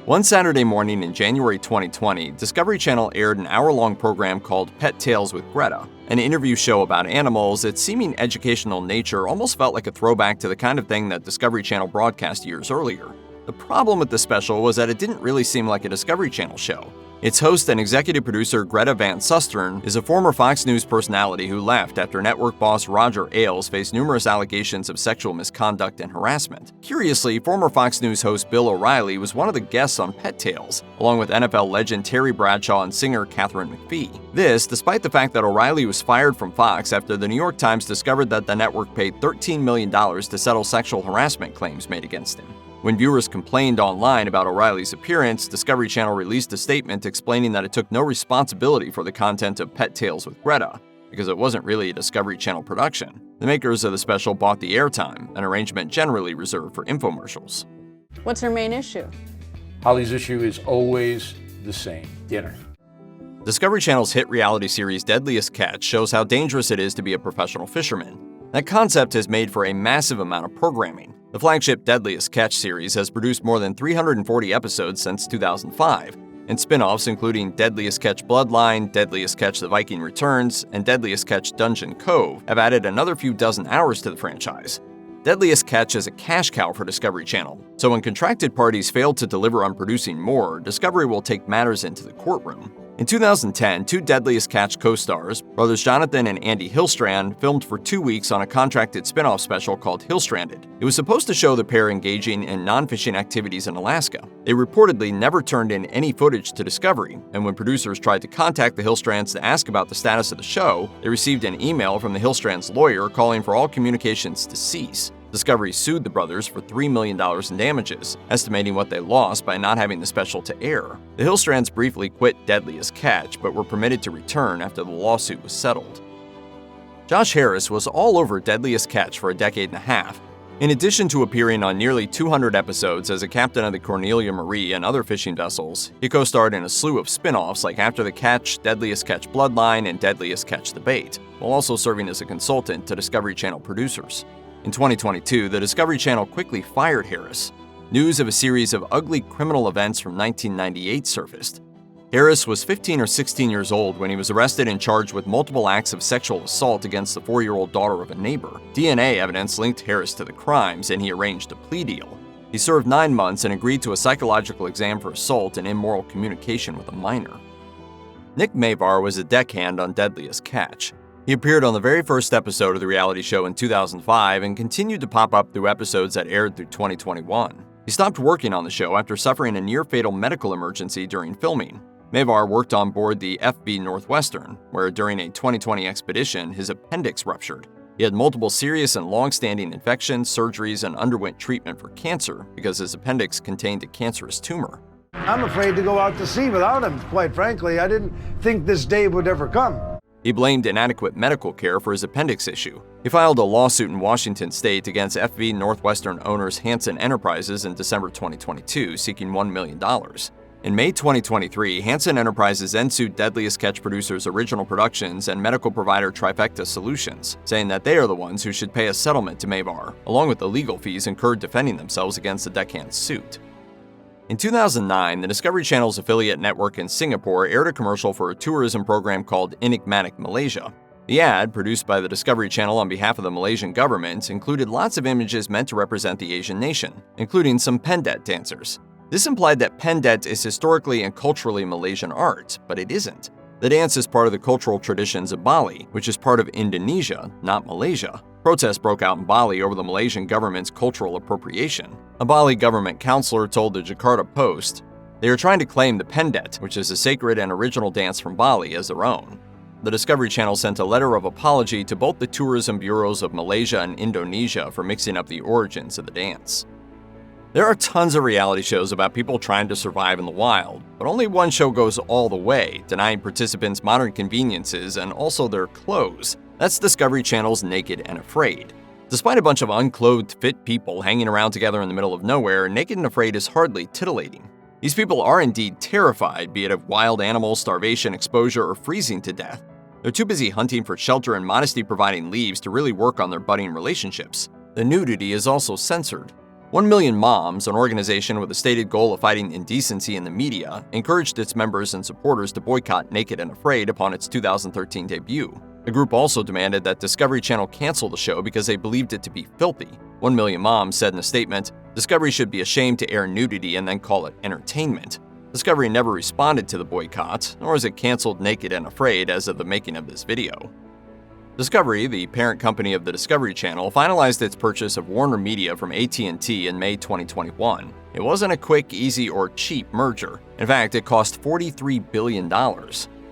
B: One Saturday morning in January 2020, Discovery Channel aired an hour-long program called Pet Tales with Greta, an interview show about animals. Its seeming educational nature almost felt like a throwback to the kind of thing that Discovery Channel broadcast years earlier. The problem with the special was that it didn't really seem like a Discovery Channel show. Its host and executive producer Greta Van Susteren is a former Fox News personality who left after network boss Roger Ailes faced numerous allegations of sexual misconduct and harassment. Curiously, former Fox News host Bill O'Reilly was one of the guests on Pet Tales, along with NFL legend Terry Bradshaw and singer Katharine McPhee. This, despite the fact that O'Reilly was fired from Fox after the New York Times discovered that the network paid $13 million to settle sexual harassment claims made against him. When viewers complained online about O'Reilly's appearance, Discovery Channel released a statement explaining that it took no responsibility for the content of Pet Tales with Greta, because it wasn't really a Discovery Channel production. The makers of the special bought the airtime, an arrangement generally reserved for infomercials.
K: What's her main issue?
L: Holly's issue is always the same: dinner.
B: Discovery Channel's hit reality series Deadliest Catch shows how dangerous it is to be a professional fisherman. That concept has made for a massive amount of programming. The flagship Deadliest Catch series has produced more than 340 episodes since 2005, and spin-offs including Deadliest Catch Bloodline, Deadliest Catch The Viking Returns, and Deadliest Catch Dungeon Cove have added another few dozen hours to the franchise. Deadliest Catch is a cash cow for Discovery Channel, so when contracted parties fail to deliver on producing more, Discovery will take matters into the courtroom. In 2010, 2 Deadliest Catch co-stars, brothers Jonathan and Andy Hillstrand, filmed for 2 weeks on a contracted spin-off special called Hillstranded. It was supposed to show the pair engaging in non-fishing activities in Alaska. They reportedly never turned in any footage to Discovery, and when producers tried to contact the Hillstrands to ask about the status of the show, they received an email from the Hillstrands' lawyer calling for all communications to cease. Discovery sued the brothers for $3 million in damages, estimating what they lost by not having the special to air. The Hillstrands briefly quit Deadliest Catch, but were permitted to return after the lawsuit was settled. Josh Harris was all over Deadliest Catch for a decade and a half. In addition to appearing on nearly 200 episodes as a captain of the Cornelia Marie and other fishing vessels, he co-starred in a slew of spin-offs like After the Catch, Deadliest Catch Bloodline, and Deadliest Catch The Bait, while also serving as a consultant to Discovery Channel producers. In 2022, the Discovery Channel quickly fired Harris. News of a series of ugly criminal events from 1998 surfaced. Harris was 15 or 16 years old when he was arrested and charged with multiple acts of sexual assault against the 4-year-old daughter of a neighbor. DNA evidence linked Harris to the crimes, and he arranged a plea deal. He served 9 months and agreed to a psychological exam for assault and immoral communication with a minor. Nick Mavar was a deckhand on Deadliest Catch. He appeared on the very first episode of the reality show in 2005 and continued to pop up through episodes that aired through 2021. He stopped working on the show after suffering a near-fatal medical emergency during filming. Mayvar worked on board the FB Northwestern, where during a 2020 expedition, his appendix ruptured. He had multiple serious and long-standing infections, surgeries, and underwent treatment for cancer because his appendix contained a cancerous tumor.
M: I'm afraid to go out to sea without him, quite frankly. I didn't think this day would ever come.
B: He blamed inadequate medical care for his appendix issue. He filed a lawsuit in Washington state against FB Northwestern owners Hansen Enterprises in December 2022, seeking $1 million. In May 2023, Hansen Enterprises then sued Deadliest Catch producers Original Productions and medical provider Trifecta Solutions, saying that they are the ones who should pay a settlement to Mayvar, along with the legal fees incurred defending themselves against the deckhand's suit. In 2009, the Discovery Channel's affiliate network in Singapore aired a commercial for a tourism program called Enigmatic Malaysia. The ad, produced by the Discovery Channel on behalf of the Malaysian government, included lots of images meant to represent the Asian nation, including some pendet dancers. This implied that pendet is historically and culturally Malaysian art, but it isn't. The dance is part of the cultural traditions of Bali, which is part of Indonesia, not Malaysia. Protests broke out in Bali over the Malaysian government's cultural appropriation. A Bali government counselor told the Jakarta Post, "They are trying to claim the pendet, which is a sacred and original dance from Bali, as their own." The Discovery Channel sent a letter of apology to both the tourism bureaus of Malaysia and Indonesia for mixing up the origins of the dance. There are tons of reality shows about people trying to survive in the wild, but only one show goes all the way, denying participants modern conveniences and also their clothes. That's Discovery Channel's Naked and Afraid. Despite a bunch of unclothed, fit people hanging around together in the middle of nowhere, Naked and Afraid is hardly titillating. These people are indeed terrified, be it of wild animals, starvation, exposure, or freezing to death. They're too busy hunting for shelter and modesty-providing leaves to really work on their budding relationships. The nudity is also censored. 1 Million Moms, an organization with a stated goal of fighting indecency in the media, encouraged its members and supporters to boycott Naked and Afraid upon its 2013 debut. The group also demanded that Discovery Channel cancel the show because they believed it to be filthy. 1 Million Moms said in a statement, "Discovery should be ashamed to air nudity and then call it entertainment." Discovery never responded to the boycott, nor has it canceled Naked and Afraid as of the making of this video. Discovery, the parent company of the Discovery Channel, finalized its purchase of Warner Media from AT&T in May 2021. It wasn't a quick, easy, or cheap merger. In fact, it cost $43 billion.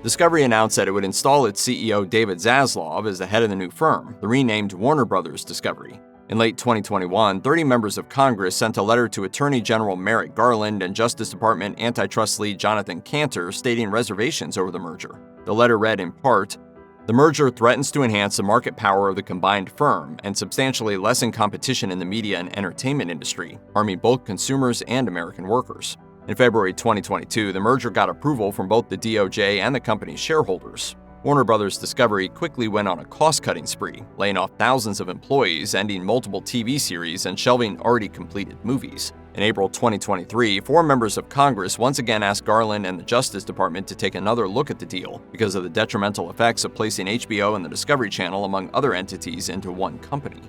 B: Discovery announced that it would install its CEO David Zaslav as the head of the new firm, the renamed Warner Brothers Discovery. In late 2021, 30 members of Congress sent a letter to Attorney General Merrick Garland and Justice Department antitrust lead Jonathan Cantor stating reservations over the merger. The letter read in part, "The merger threatens to enhance the market power of the combined firm and substantially lessen competition in the media and entertainment industry, harming both consumers and American workers." In February 2022, the merger got approval from both the DOJ and the company's shareholders. Warner Brothers Discovery quickly went on a cost-cutting spree, laying off thousands of employees, ending multiple TV series, and shelving already completed movies. In April 2023, 4 members of Congress once again asked Garland and the Justice Department to take another look at the deal because of the detrimental effects of placing HBO and the Discovery Channel, among other entities, into one company.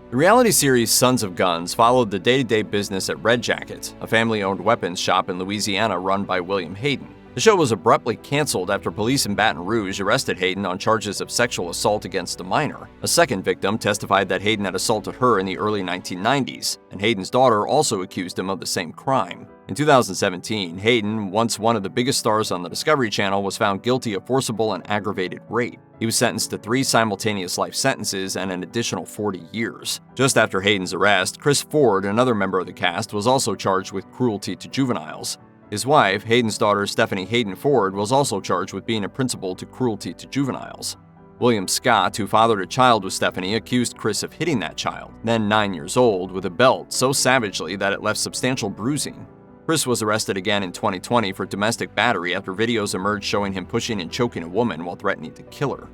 B: The reality series Sons of Guns followed the day-to-day business at Red Jacket, a family-owned weapons shop in Louisiana run by William Hayden. The show was abruptly canceled after police in Baton Rouge arrested Hayden on charges of sexual assault against a minor. A second victim testified that Hayden had assaulted her in the early 1990s, and Hayden's daughter also accused him of the same crime. In 2017, Hayden, once one of the biggest stars on the Discovery Channel, was found guilty of forcible and aggravated rape. He was sentenced to 3 simultaneous life sentences and an additional 40 years. Just after Hayden's arrest, Chris Ford, another member of the cast, was also charged with cruelty to juveniles. His wife, Hayden's daughter Stephanie Hayden Ford, was also charged with being a principal to cruelty to juveniles. William Scott, who fathered a child with Stephanie, accused Chris of hitting that child, then 9 years old, with a belt so savagely that it left substantial bruising. Chris was arrested again in 2020 for domestic battery after videos emerged showing him pushing and choking a woman while threatening to kill her.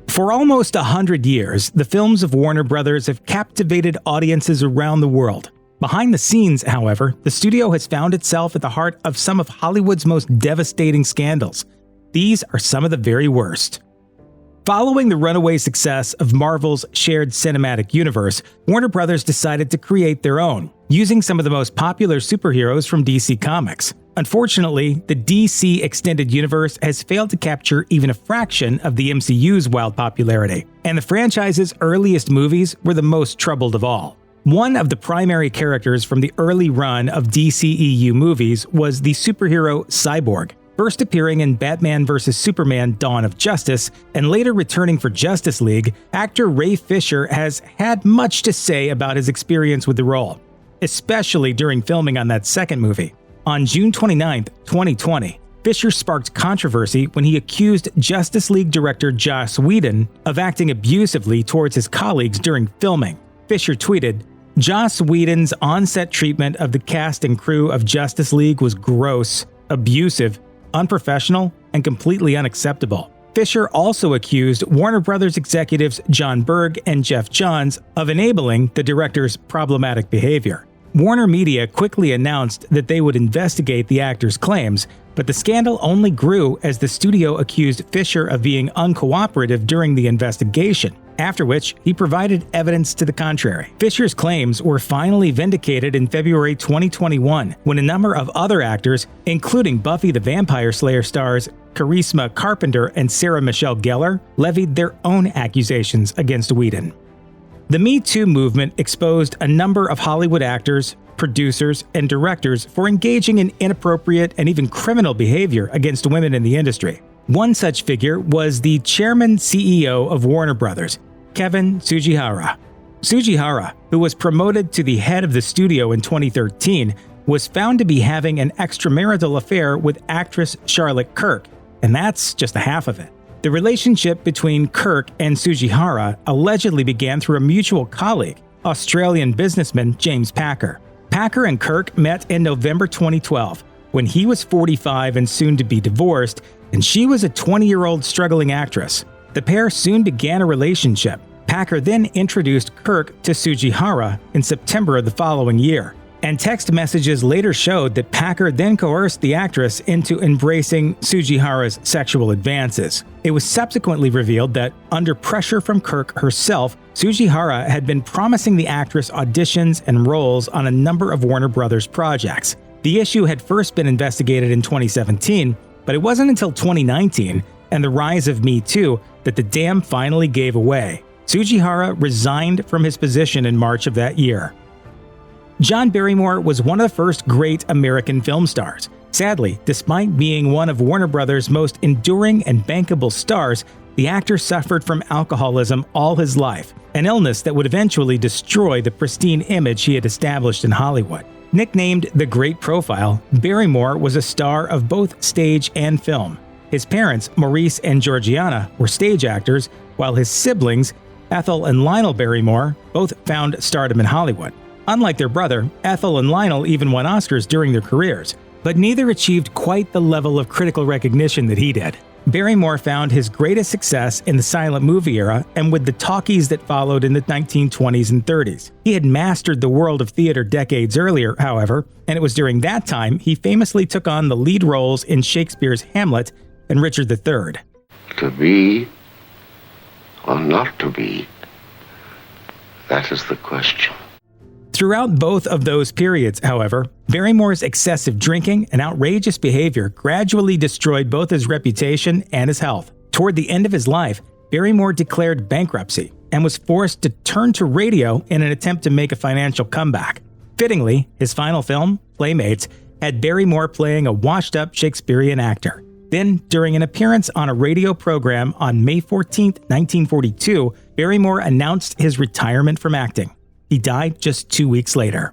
N: For almost 100 years, the films of Warner Brothers have captivated audiences around the world. Behind the scenes, however, the studio has found itself at the heart of some of Hollywood's most devastating scandals. These are some of the very worst. Following the runaway success of Marvel's shared cinematic universe, Warner Brothers decided to create their own, using some of the most popular superheroes from DC Comics. Unfortunately, the DC Extended Universe has failed to capture even a fraction of the MCU's wild popularity, and the franchise's earliest movies were the most troubled of all. One of the primary characters from the early run of DCEU movies was the superhero Cyborg, first appearing in Batman vs. Superman: Dawn of Justice and later returning for Justice League. Actor Ray Fisher has had much to say about his experience with the role, especially during filming on that second movie. On June 29, 2020, Fisher sparked controversy when he accused Justice League director Joss Whedon of acting abusively towards his colleagues during filming. Fisher tweeted, "Joss Whedon's on-set treatment of the cast and crew of Justice League was gross, abusive, unprofessional, and completely unacceptable." Fisher also accused Warner Brothers executives John Berg and Jeff Johns of enabling the director's problematic behavior. Warner Media quickly announced that they would investigate the actor's claims, but the scandal only grew as the studio accused Fisher of being uncooperative during the investigation, after which he provided evidence to the contrary. Fisher's claims were finally vindicated in February 2021 when a number of other actors, including Buffy the Vampire Slayer stars Charisma Carpenter and Sarah Michelle Gellar, levied their own accusations against Whedon. The Me Too movement exposed a number of Hollywood actors, producers, and directors for engaging in inappropriate and even criminal behavior against women in the industry. One such figure was the chairman-CEO of Warner Brothers, Kevin Tsujihara. Tsujihara, who was promoted to the head of the studio in 2013, was found to be having an extramarital affair with actress Charlotte Kirk, and that's just the half of it. The relationship between Kirk and Tsujihara allegedly began through a mutual colleague, Australian businessman James Packer. Packer and Kirk met in November 2012, when he was 45 and soon to be divorced, and she was a 20-year-old struggling actress. The pair soon began a relationship. Packer then introduced Kirk to Tsujihara in September of the following year, and text messages later showed that Packer then coerced the actress into embracing Tsujihara's sexual advances. It was subsequently revealed that, under pressure from Kirk herself, Tsujihara had been promising the actress auditions and roles on a number of Warner Brothers projects. The issue had first been investigated in 2017, but it wasn't until 2019 and the rise of Me Too that the dam finally gave away. Tsujihara resigned from his position in March of that year. John Barrymore was one of the first great American film stars. Sadly, despite being one of Warner Brothers' most enduring and bankable stars, the actor suffered from alcoholism all his life, an illness that would eventually destroy the pristine image he had established in Hollywood. Nicknamed the Great Profile, Barrymore was a star of both stage and film. His parents, Maurice and Georgiana, were stage actors, while his siblings, Ethel and Lionel Barrymore, both found stardom in Hollywood. Unlike their brother, Ethel and Lionel even won Oscars during their careers, but neither achieved quite the level of critical recognition that he did. Barrymore found his greatest success in the silent movie era and with the talkies that followed in the 1920s and 30s. He had mastered the world of theater decades earlier, however, and it was during that time he famously took on the lead roles in Shakespeare's Hamlet and Richard III.
P: To be or not to be, that is the question.
N: Throughout both of those periods, however, Barrymore's excessive drinking and outrageous behavior gradually destroyed both his reputation and his health. Toward the end of his life, Barrymore declared bankruptcy and was forced to turn to radio in an attempt to make a financial comeback. Fittingly, his final film, Playmates, had Barrymore playing a washed-up Shakespearean actor. Then, during an appearance on a radio program on May 14, 1942, Barrymore announced his retirement from acting. He died just 2 weeks later.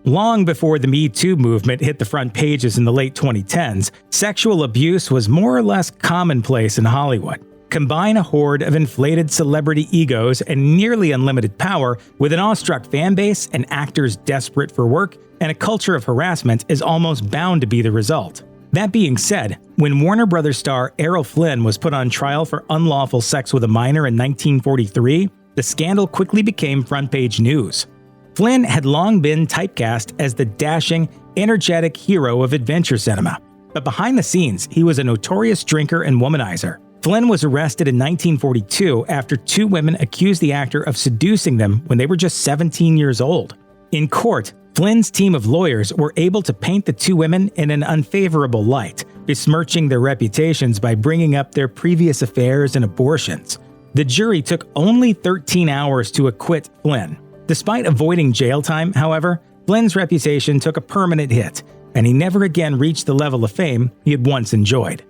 N: Long before the Me Too movement hit the front pages in the late 2010s, sexual abuse was more or less commonplace in Hollywood. Combine a horde of inflated celebrity egos and nearly unlimited power with an awestruck fan base and actors desperate for work, and a culture of harassment is almost bound to be the result. That being said, when Warner Brothers star Errol Flynn was put on trial for unlawful sex with a minor in 1943, the scandal quickly became front-page news. Flynn had long been typecast as the dashing, energetic hero of adventure cinema, but behind the scenes, he was a notorious drinker and womanizer. Flynn was arrested in 1942 after two women accused the actor of seducing them when they were just 17 years old. In court, Flynn's team of lawyers were able to paint the two women in an unfavorable light, besmirching their reputations by bringing up their previous affairs and abortions. The jury took only 13 hours to acquit Flynn. Despite avoiding jail time, however, Flynn's reputation took a permanent hit, and he never again reached the level of fame he had once enjoyed.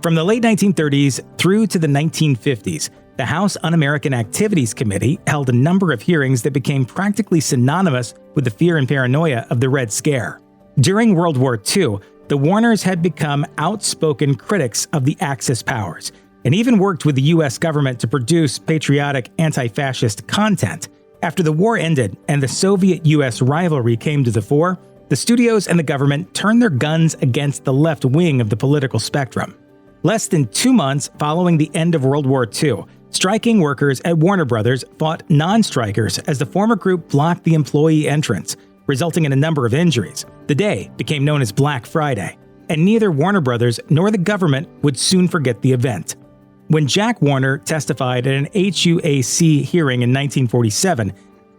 N: From the late 1930s through to the 1950s, the House Un-American Activities Committee held a number of hearings that became practically synonymous with the fear and paranoia of the Red Scare. During World War II, the Warners had become outspoken critics of the Axis powers, and even worked with the U.S. government to produce patriotic anti-fascist content. After the war ended and the Soviet-U.S. rivalry came to the fore, the studios and the government turned their guns against the left wing of the political spectrum. Less than 2 months following the end of World War II, striking workers at Warner Brothers fought non-strikers as the former group blocked the employee entrance, resulting in a number of injuries. The day became known as Black Friday, and neither Warner Brothers nor the government would soon forget the event. When Jack Warner testified at an HUAC hearing in 1947,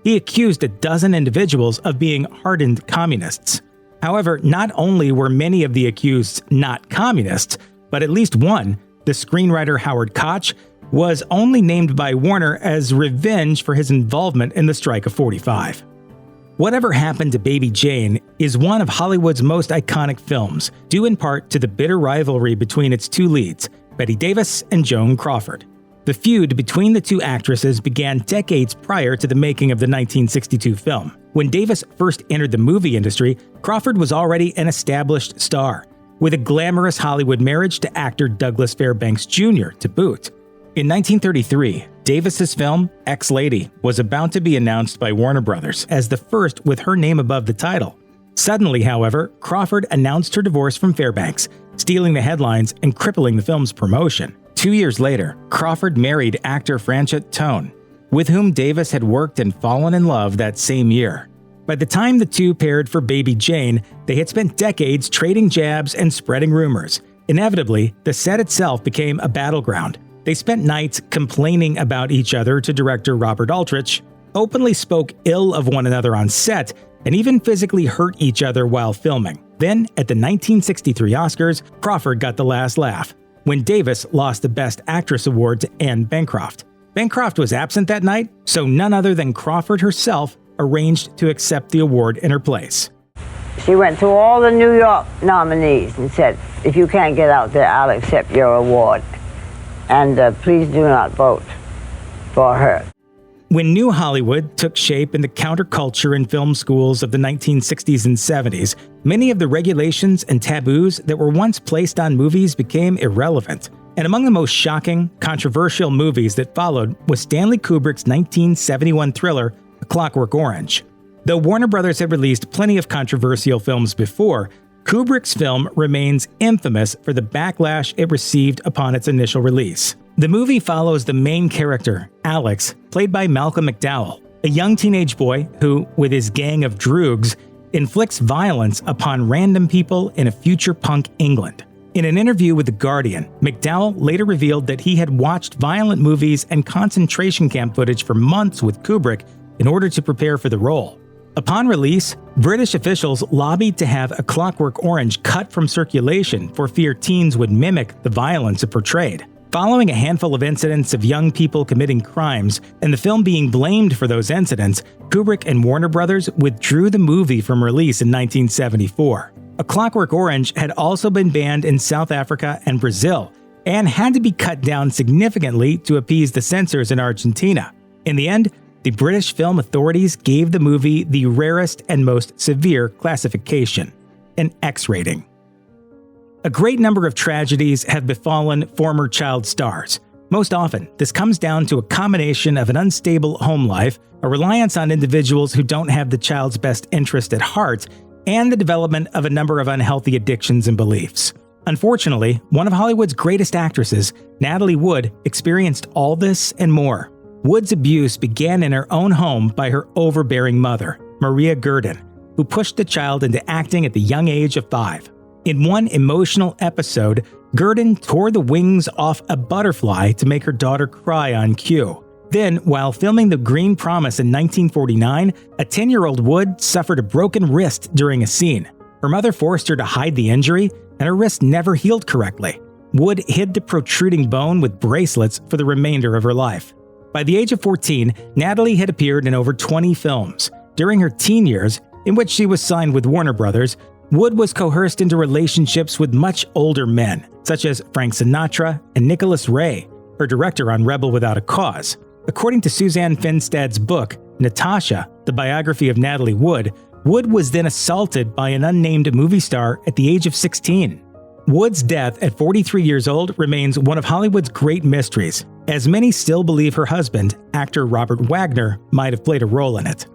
N: he accused a dozen individuals of being hardened communists. However, not only were many of the accused not communists, but at least one, the screenwriter Howard Koch, was only named by Warner as revenge for his involvement in the strike of '45. Whatever Happened to Baby Jane is one of Hollywood's most iconic films, due in part to the bitter rivalry between its two leads, Bette Davis and Joan Crawford. The feud between the two actresses began decades prior to the making of the 1962 film. When Davis first entered the movie industry, Crawford was already an established star, with a glamorous Hollywood marriage to actor Douglas Fairbanks Jr. to boot. In 1933, Davis's film, Ex-Lady, was about to be announced by Warner Brothers as the first with her name above the title. Suddenly, however, Crawford announced her divorce from Fairbanks, stealing the headlines and crippling the film's promotion. 2 years later, Crawford married actor Franchot Tone, with whom Davis had worked and fallen in love that same year. By the time the two paired for Baby Jane, they had spent decades trading jabs and spreading rumors. Inevitably, the set itself became a battleground. They spent nights complaining about each other to director Robert Aldrich, openly spoke ill of one another on set, and even physically hurt each other while filming. Then, at the 1963 Oscars, Crawford got the last laugh, when Davis lost the Best Actress award to Anne Bancroft. Bancroft was absent that night, so none other than Crawford herself arranged to accept the award in her place.
Q: She went to all the New York nominees and said, if you can't get out there, I'll accept your award. And please do not vote for her.
N: When New Hollywood took shape in the counterculture and film schools of the 1960s and 70s, many of the regulations and taboos that were once placed on movies became irrelevant. And among the most shocking, controversial movies that followed was Stanley Kubrick's 1971 thriller, A Clockwork Orange. Though Warner Brothers had released plenty of controversial films before, Kubrick's film remains infamous for the backlash it received upon its initial release. The movie follows the main character, Alex, played by Malcolm McDowell, a young teenage boy who, with his gang of droogs, inflicts violence upon random people in a future punk England. In an interview with The Guardian, McDowell later revealed that he had watched violent movies and concentration camp footage for months with Kubrick in order to prepare for the role. Upon release, British officials lobbied to have A Clockwork Orange cut from circulation for fear teens would mimic the violence it portrayed. Following a handful of incidents of young people committing crimes and the film being blamed for those incidents, Kubrick and Warner Brothers withdrew the movie from release in 1974. A Clockwork Orange had also been banned in South Africa and Brazil, and had to be cut down significantly to appease the censors in Argentina. In the end, the British film authorities gave the movie the rarest and most severe classification, an X rating. A great number of tragedies have befallen former child stars. Most often, this comes down to a combination of an unstable home life, a reliance on individuals who don't have the child's best interest at heart, and the development of a number of unhealthy addictions and beliefs. Unfortunately, one of Hollywood's greatest actresses, Natalie Wood, experienced all this and more. Wood's abuse began in her own home by her overbearing mother, Maria Gurdon, who pushed the child into acting at the young age of 5. In one emotional episode, Gurdon tore the wings off a butterfly to make her daughter cry on cue. Then, while filming The Green Promise in 1949, a 10-year-old Wood suffered a broken wrist during a scene. Her mother forced her to hide the injury, and her wrist never healed correctly. Wood hid the protruding bone with bracelets for the remainder of her life. By the age of 14, Natalie had appeared in over 20 films. During her teen years, in which she was signed with Warner Brothers, Wood was coerced into relationships with much older men, such as Frank Sinatra and Nicholas Ray, her director on Rebel Without a Cause. According to Suzanne Finstad's book, Natasha, the biography of Natalie Wood, Wood was then assaulted by an unnamed movie star at the age of 16. Wood's death at 43 years old remains one of Hollywood's great mysteries, as many still believe her husband, actor Robert Wagner, might have played a role in it.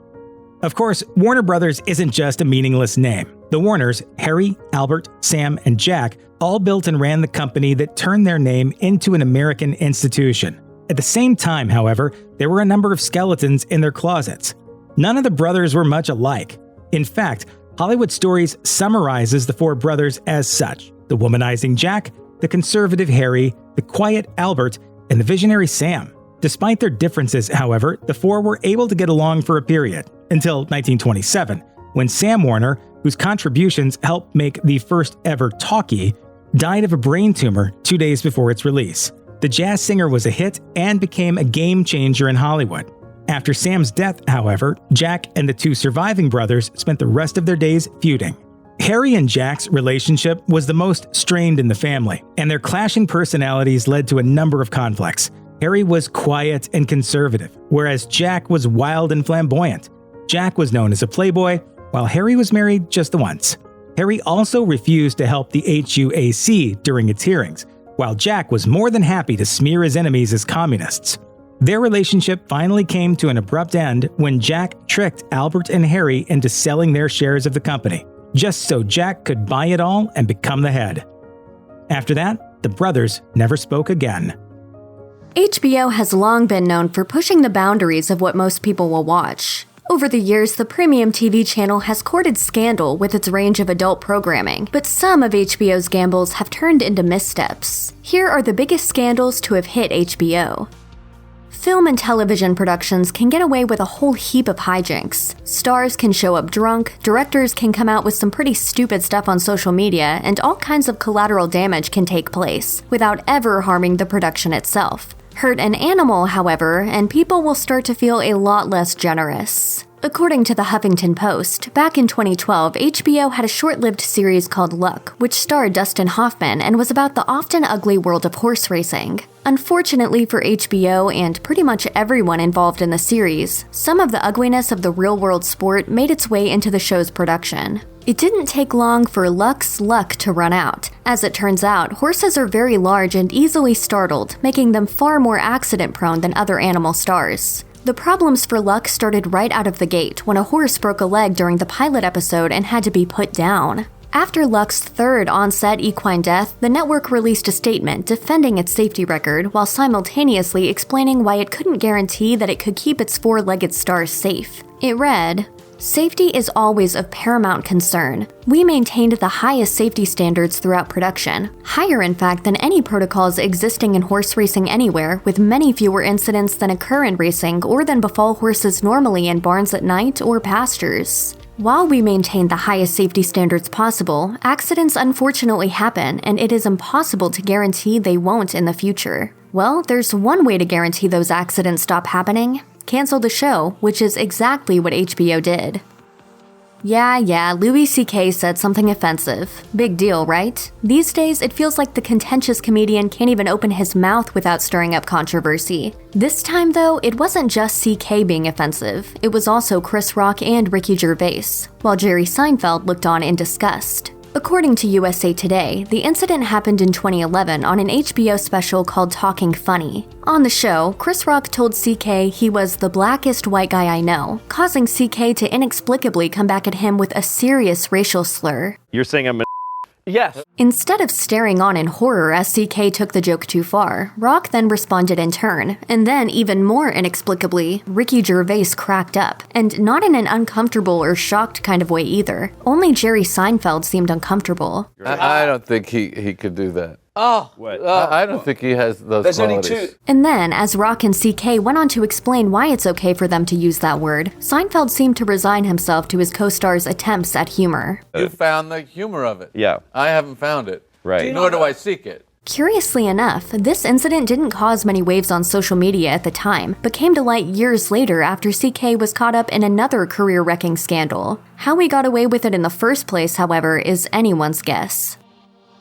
N: Of course, Warner Brothers isn't just a meaningless name. The Warners, Harry, Albert, Sam, and Jack, all built and ran the company that turned their name into an American institution. At the same time, however, there were a number of skeletons in their closets. None of the brothers were much alike. In fact, Hollywood Stories summarizes the four brothers as such: the womanizing Jack, the conservative Harry, the quiet Albert, and the visionary Sam. Despite their differences, however, the four were able to get along for a period, until 1927, when Sam Warner, whose contributions helped make the first ever talkie, died of a brain tumor 2 days before its release. The jazz singer was a hit and became a game changer in Hollywood. After Sam's death, however, Jack and the two surviving brothers spent the rest of their days feuding. Harry and Jack's relationship was the most strained in the family, and their clashing personalities led to a number of conflicts. Harry was quiet and conservative, whereas Jack was wild and flamboyant. Jack was known as a playboy, while Harry was married just the once. Harry also refused to help the HUAC during its hearings, while Jack was more than happy to smear his enemies as communists. Their relationship finally came to an abrupt end when Jack tricked Albert and Harry into selling their shares of the company, just so Jack could buy it all and become the head. After that, the brothers never spoke again.
R: HBO has long been known for pushing the boundaries of what most people will watch. Over the years, the premium TV channel has courted scandal with its range of adult programming, but some of HBO's gambles have turned into missteps. Here are the biggest scandals to have hit HBO. Film and television productions can get away with a whole heap of hijinks. Stars can show up drunk, directors can come out with some pretty stupid stuff on social media, and all kinds of collateral damage can take place, without ever harming the production itself. Hurt an animal, however, and people will start to feel a lot less generous. According to the Huffington Post, back in 2012, HBO had a short-lived series called Luck, which starred Dustin Hoffman and was about the often ugly world of horse racing. Unfortunately for HBO and pretty much everyone involved in the series, some of the ugliness of the real-world sport made its way into the show's production. It didn't take long for Luck's luck to run out. As it turns out, horses are very large and easily startled, making them far more accident-prone than other animal stars. The problems for Luck started right out of the gate when a horse broke a leg during the pilot episode and had to be put down. After Luck's third on-set equine death, the network released a statement defending its safety record while simultaneously explaining why it couldn't guarantee that it could keep its four-legged stars safe. It read, "Safety is always of paramount concern. We maintained the highest safety standards throughout production, higher in fact than any protocols existing in horse racing anywhere, with many fewer incidents than occur in racing or than befall horses normally in barns at night or pastures. While we maintain the highest safety standards possible, accidents unfortunately happen, and it is impossible to guarantee they won't in the future. Well, there's one way to guarantee those accidents stop happening. Cancel the show, which is exactly what HBO did." Yeah, Louis C.K. said something offensive. Big deal, right? These days, it feels like the contentious comedian can't even open his mouth without stirring up controversy. This time, though, it wasn't just C.K. being offensive. It was also Chris Rock and Ricky Gervais, while Jerry Seinfeld looked on in disgust. According to USA Today, the incident happened in 2011 on an HBO special called Talking Funny. On the show, Chris Rock told CK he was the blackest white guy I know, causing CK to inexplicably come back at him with a serious racial slur.
S: You're saying I'm a Yes.
R: Instead of staring on in horror as CK took the joke too far, Rock then responded in turn, and then even more inexplicably, Ricky Gervais cracked up, and not in an uncomfortable or shocked kind of way either. Only Jerry Seinfeld seemed uncomfortable.
T: I don't think he could do that.
A: What? I don't think he has those
C: There's
A: qualities.
C: only two.
R: And then, as Rock and CK went on to explain why it's okay for them to use that word, Seinfeld seemed to resign himself to his co-star's attempts at humor.
A: You found the humor of it.
T: Yeah.
A: I haven't found it.
T: Right.
A: Nor do I seek it.
R: Curiously enough, this incident didn't cause many waves on social media at the time, but came to light years later after CK was caught up in another career-wrecking scandal. How he got away with it in the first place, however, is anyone's guess.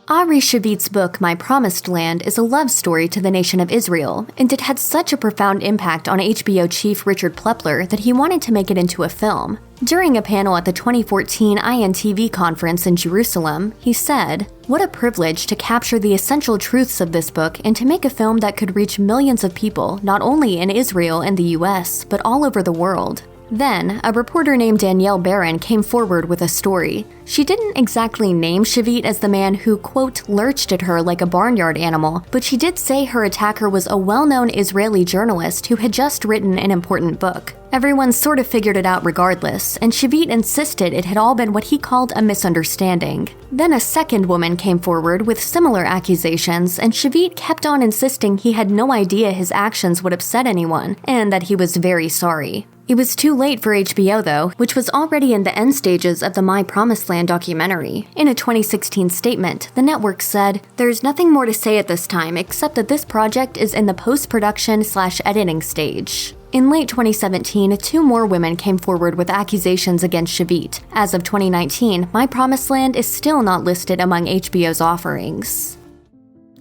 R: Ari Shavit's book, My Promised Land, is a love story to the nation of Israel, and it had such a profound impact on HBO chief Richard Plepler that he wanted to make it into a film. During a panel at the 2014 INTV conference in Jerusalem, he said, "What a privilege to capture the essential truths of this book and to make a film that could reach millions of people, not only in Israel and the US, but all over the world." Then, a reporter named Danielle Barron came forward with a story. She didn't exactly name Shavit as the man who, quote, lurched at her like a barnyard animal, but she did say her attacker was a well-known Israeli journalist who had just written an important book. Everyone sort of figured it out regardless, and Shavit insisted it had all been what he called a misunderstanding. Then a second woman came forward with similar accusations, and Shavit kept on insisting he had no idea his actions would upset anyone, and that he was very sorry. It was too late for HBO though, which was already in the end stages of the My Promised Land documentary. In a 2016 statement, the network said, "There's nothing more to say at this time except that this project is in the post-production/editing stage." In late 2017, 2 more women came forward with accusations against Shavit. As of 2019, My Promised Land is still not listed among HBO's offerings.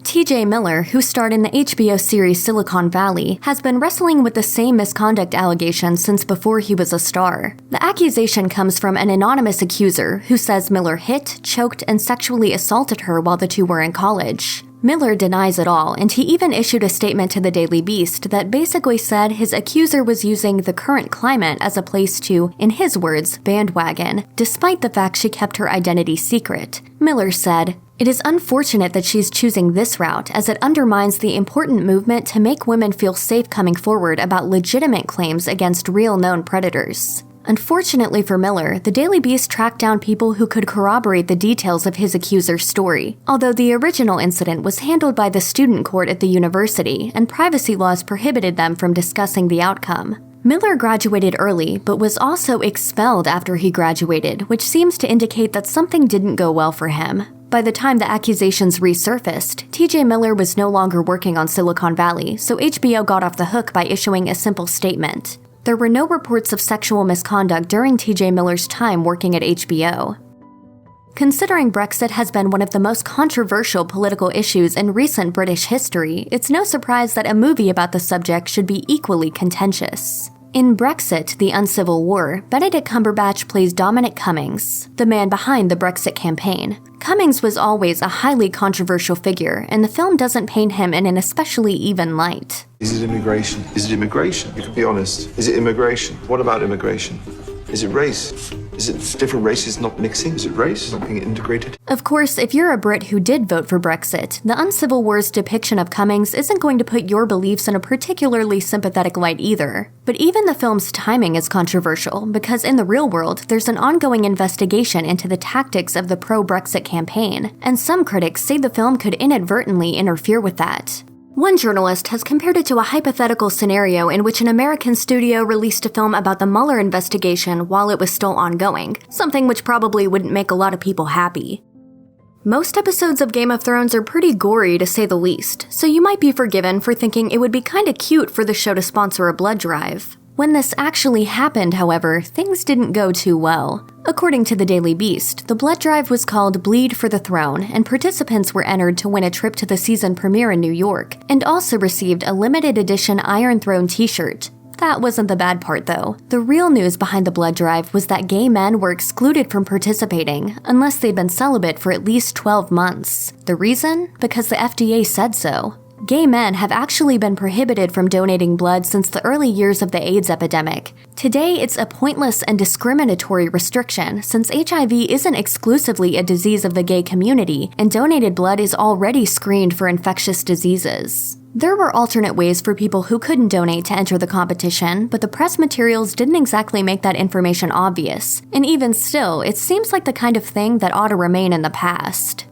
R: TJ Miller, who starred in the HBO series Silicon Valley, has been wrestling with the same misconduct allegations since before he was a star. The accusation comes from an anonymous accuser who says Miller hit, choked, and sexually assaulted her while the two were in college. Miller denies it all, and he even issued a statement to the Daily Beast that basically said his accuser was using the current climate as a place to, in his words, bandwagon, despite the fact she kept her identity secret. Miller said, "It is unfortunate that she's choosing this route as it undermines the important movement to make women feel safe coming forward about legitimate claims against real known predators." Unfortunately for Miller, the Daily Beast tracked down people who could corroborate the details of his accuser's story, although the original incident was handled by the student court at the university, and privacy laws prohibited them from discussing the outcome. Miller graduated early, but was also expelled after he graduated, which seems to indicate that something didn't go well for him. By the time the accusations resurfaced, TJ Miller was no longer working on Silicon Valley, so HBO got off the hook by issuing a simple statement. There were no reports of sexual misconduct during TJ Miller's time working at HBO. Considering Brexit has been one of the most controversial political issues in recent British history, it's no surprise that a movie about the subject should be equally contentious. In Brexit, the Uncivil War, Benedict Cumberbatch plays Dominic Cummings, the man behind the Brexit campaign. Cummings was always a highly controversial figure, and the film doesn't paint him in an especially even light.
U: Is it immigration? Is it immigration? You can be honest. Is it immigration? What about immigration? Is it race? Is it different races not mixing? Is it race not being integrated?
R: Of course, if you're a Brit who did vote for Brexit, the Uncivil War's depiction of Cummings isn't going to put your beliefs in a particularly sympathetic light either. But even the film's timing is controversial, because in the real world, there's an ongoing investigation into the tactics of the pro-Brexit campaign, and some critics say the film could inadvertently interfere with that. One journalist has compared it to a hypothetical scenario in which an American studio released a film about the Mueller investigation while it was still ongoing, something which probably wouldn't make a lot of people happy. Most episodes of Game of Thrones are pretty gory to say the least, so you might be forgiven for thinking it would be kinda cute for the show to sponsor a blood drive. When this actually happened, however, things didn't go too well. According to the Daily Beast, the blood drive was called Bleed for the Throne, and participants were entered to win a trip to the season premiere in New York, and also received a limited edition Iron Throne t-shirt. That wasn't the bad part though. The real news behind the blood drive was that gay men were excluded from participating, unless they'd been celibate for at least 12 months. The reason? Because the FDA said so. Gay men have actually been prohibited from donating blood since the early years of the AIDS epidemic. Today, it's a pointless and discriminatory restriction since HIV isn't exclusively a disease of the gay community, and donated blood is already screened for infectious diseases. There were alternate ways for people who couldn't donate to enter the competition, but the press materials didn't exactly make that information obvious, and even still, it seems like the kind of thing that ought to remain in the past.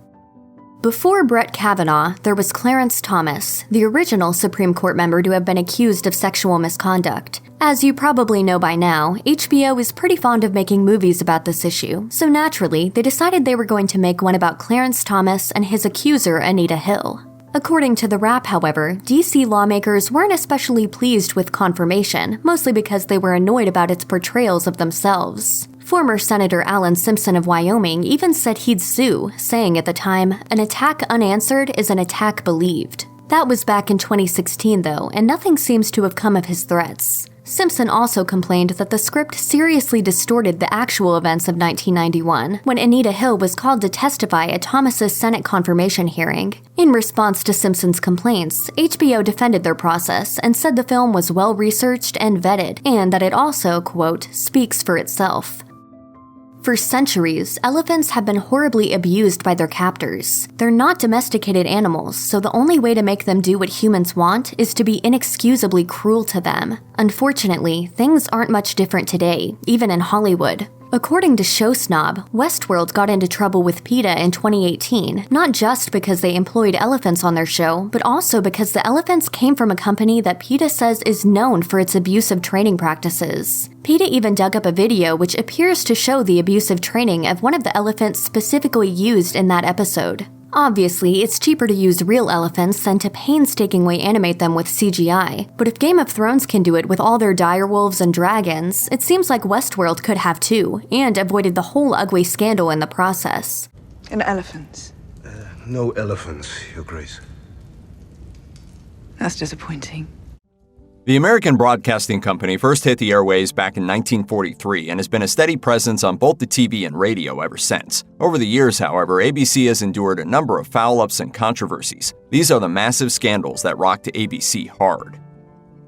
R: Before Brett Kavanaugh, there was Clarence Thomas, the original Supreme Court member to have been accused of sexual misconduct. As you probably know by now, HBO is pretty fond of making movies about this issue, so naturally, they decided they were going to make one about Clarence Thomas and his accuser, Anita Hill. According to The Wrap, however, DC lawmakers weren't especially pleased with Confirmation, mostly because they were annoyed about its portrayals of themselves. Former Senator Alan Simpson of Wyoming even said he'd sue, saying at the time, "An attack unanswered is an attack believed." That was back in 2016 though, and nothing seems to have come of his threats. Simpson also complained that the script seriously distorted the actual events of 1991, when Anita Hill was called to testify at Thomas's Senate confirmation hearing. In response to Simpson's complaints, HBO defended their process and said the film was well-researched and vetted, and that it also, quote, "speaks for itself." For centuries, elephants have been horribly abused by their captors. They're not domesticated animals, so the only way to make them do what humans want is to be inexcusably cruel to them. Unfortunately, things aren't much different today, even in Hollywood. According to Show Snob, Westworld got into trouble with PETA in 2018, not just because they employed elephants on their show, but also because the elephants came from a company that PETA says is known for its abusive training practices. PETA even dug up a video which appears to show the abusive training of one of the elephants specifically used in that episode. Obviously, it's cheaper to use real elephants than to painstakingly animate them with CGI, but if Game of Thrones can do it with all their direwolves and dragons, it seems like Westworld could have too, and avoided the whole ugly scandal in the process.
D: And elephants?
U: No elephants, Your Grace.
D: That's disappointing.
B: The American Broadcasting Company first hit the airwaves back in 1943 and has been a steady presence on both the TV and radio ever since. Over the years, however, ABC has endured a number of foul-ups and controversies. These are the massive scandals that rocked ABC hard.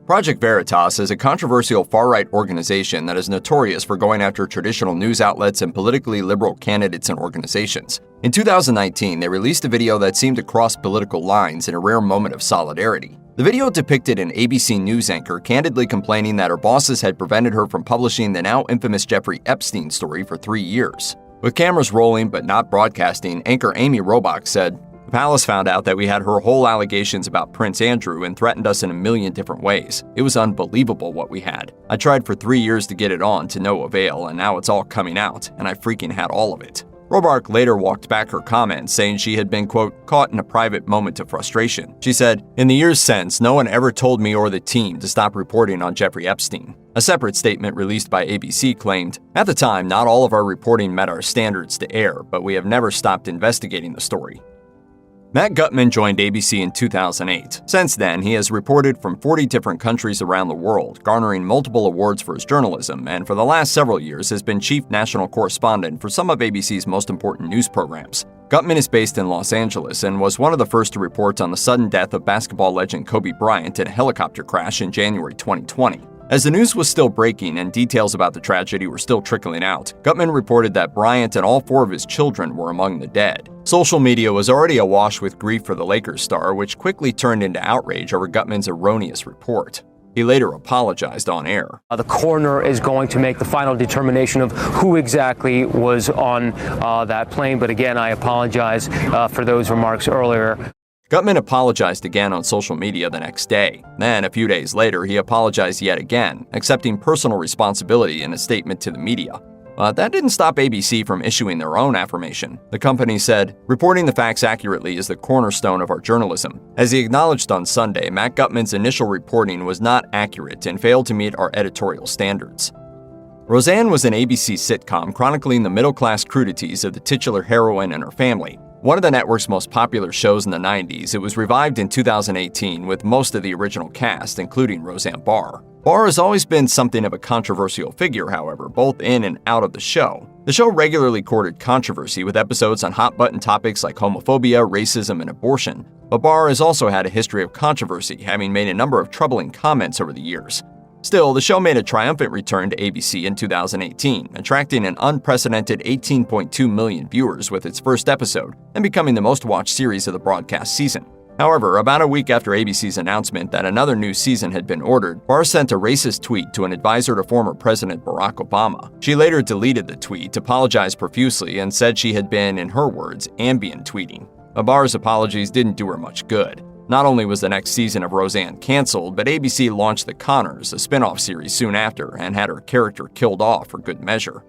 B: Project Veritas is a controversial far-right organization that is notorious for going after traditional news outlets and politically liberal candidates and organizations. In 2019, they released a video that seemed to cross political lines in a rare moment of solidarity. The video depicted an ABC News anchor candidly complaining that her bosses had prevented her from publishing the now infamous Jeffrey Epstein story for 3 years. With cameras rolling but not broadcasting, anchor Amy Robach said, "The palace found out that we had her whole allegations about Prince Andrew and threatened us in a million different ways. It was unbelievable what we had. I tried for 3 years to get it on to no avail, and now it's all coming out, and I freaking had all of it." Robach later walked back her comments, saying she had been, quote, "caught in a private moment of frustration." She said, "In the years since, no one ever told me or the team to stop reporting on Jeffrey Epstein." A separate statement released by ABC claimed, "At the time, not all of our reporting met our standards to air, but we have never stopped investigating the story." Matt Gutman joined ABC in 2008. Since then, he has reported from 40 different countries around the world, garnering multiple awards for his journalism, and for the last several years has been chief national correspondent for some of ABC's most important news programs. Gutman is based in Los Angeles and was one of the first to report on the sudden death of basketball legend Kobe Bryant in a helicopter crash in January 2020. As the news was still breaking and details about the tragedy were still trickling out, Gutman reported that Bryant and all 4 of his children were among the dead. Social media was already awash with grief for the Lakers star, which quickly turned into outrage over Gutman's erroneous report. He later apologized on air.
T: The coroner is going to make the final determination of who exactly was on that plane, but again, I apologize for those remarks earlier.
B: Gutman apologized again on social media the next day. Then, a few days later, he apologized yet again, accepting personal responsibility in a statement to the media. But that didn't stop ABC from issuing their own affirmation. The company said, "Reporting the facts accurately is the cornerstone of our journalism." As he acknowledged on Sunday, Matt Gutman's initial reporting was not accurate and failed to meet our editorial standards. Roseanne was an ABC sitcom chronicling the middle-class crudities of the titular heroine and her family. One of the network's most popular shows in the 90s, it was revived in 2018 with most of the original cast, including Roseanne Barr. Barr has always been something of a controversial figure, however, both in and out of the show. The show regularly courted controversy with episodes on hot-button topics like homophobia, racism, and abortion. But Barr has also had a history of controversy, having made a number of troubling comments over the years. Still, the show made a triumphant return to ABC in 2018, attracting an unprecedented 18.2 million viewers with its first episode and becoming the most-watched series of the broadcast season. However, about a week after ABC's announcement that another new season had been ordered, Barr sent a racist tweet to an advisor to former President Barack Obama. She later deleted the tweet, apologized profusely, and said she had been, in her words, ambient tweeting. Barr's apologies didn't do her much good. Not only was the next season of Roseanne canceled, but ABC launched The Conners, a spin-off series soon after, and had her character killed off for good measure.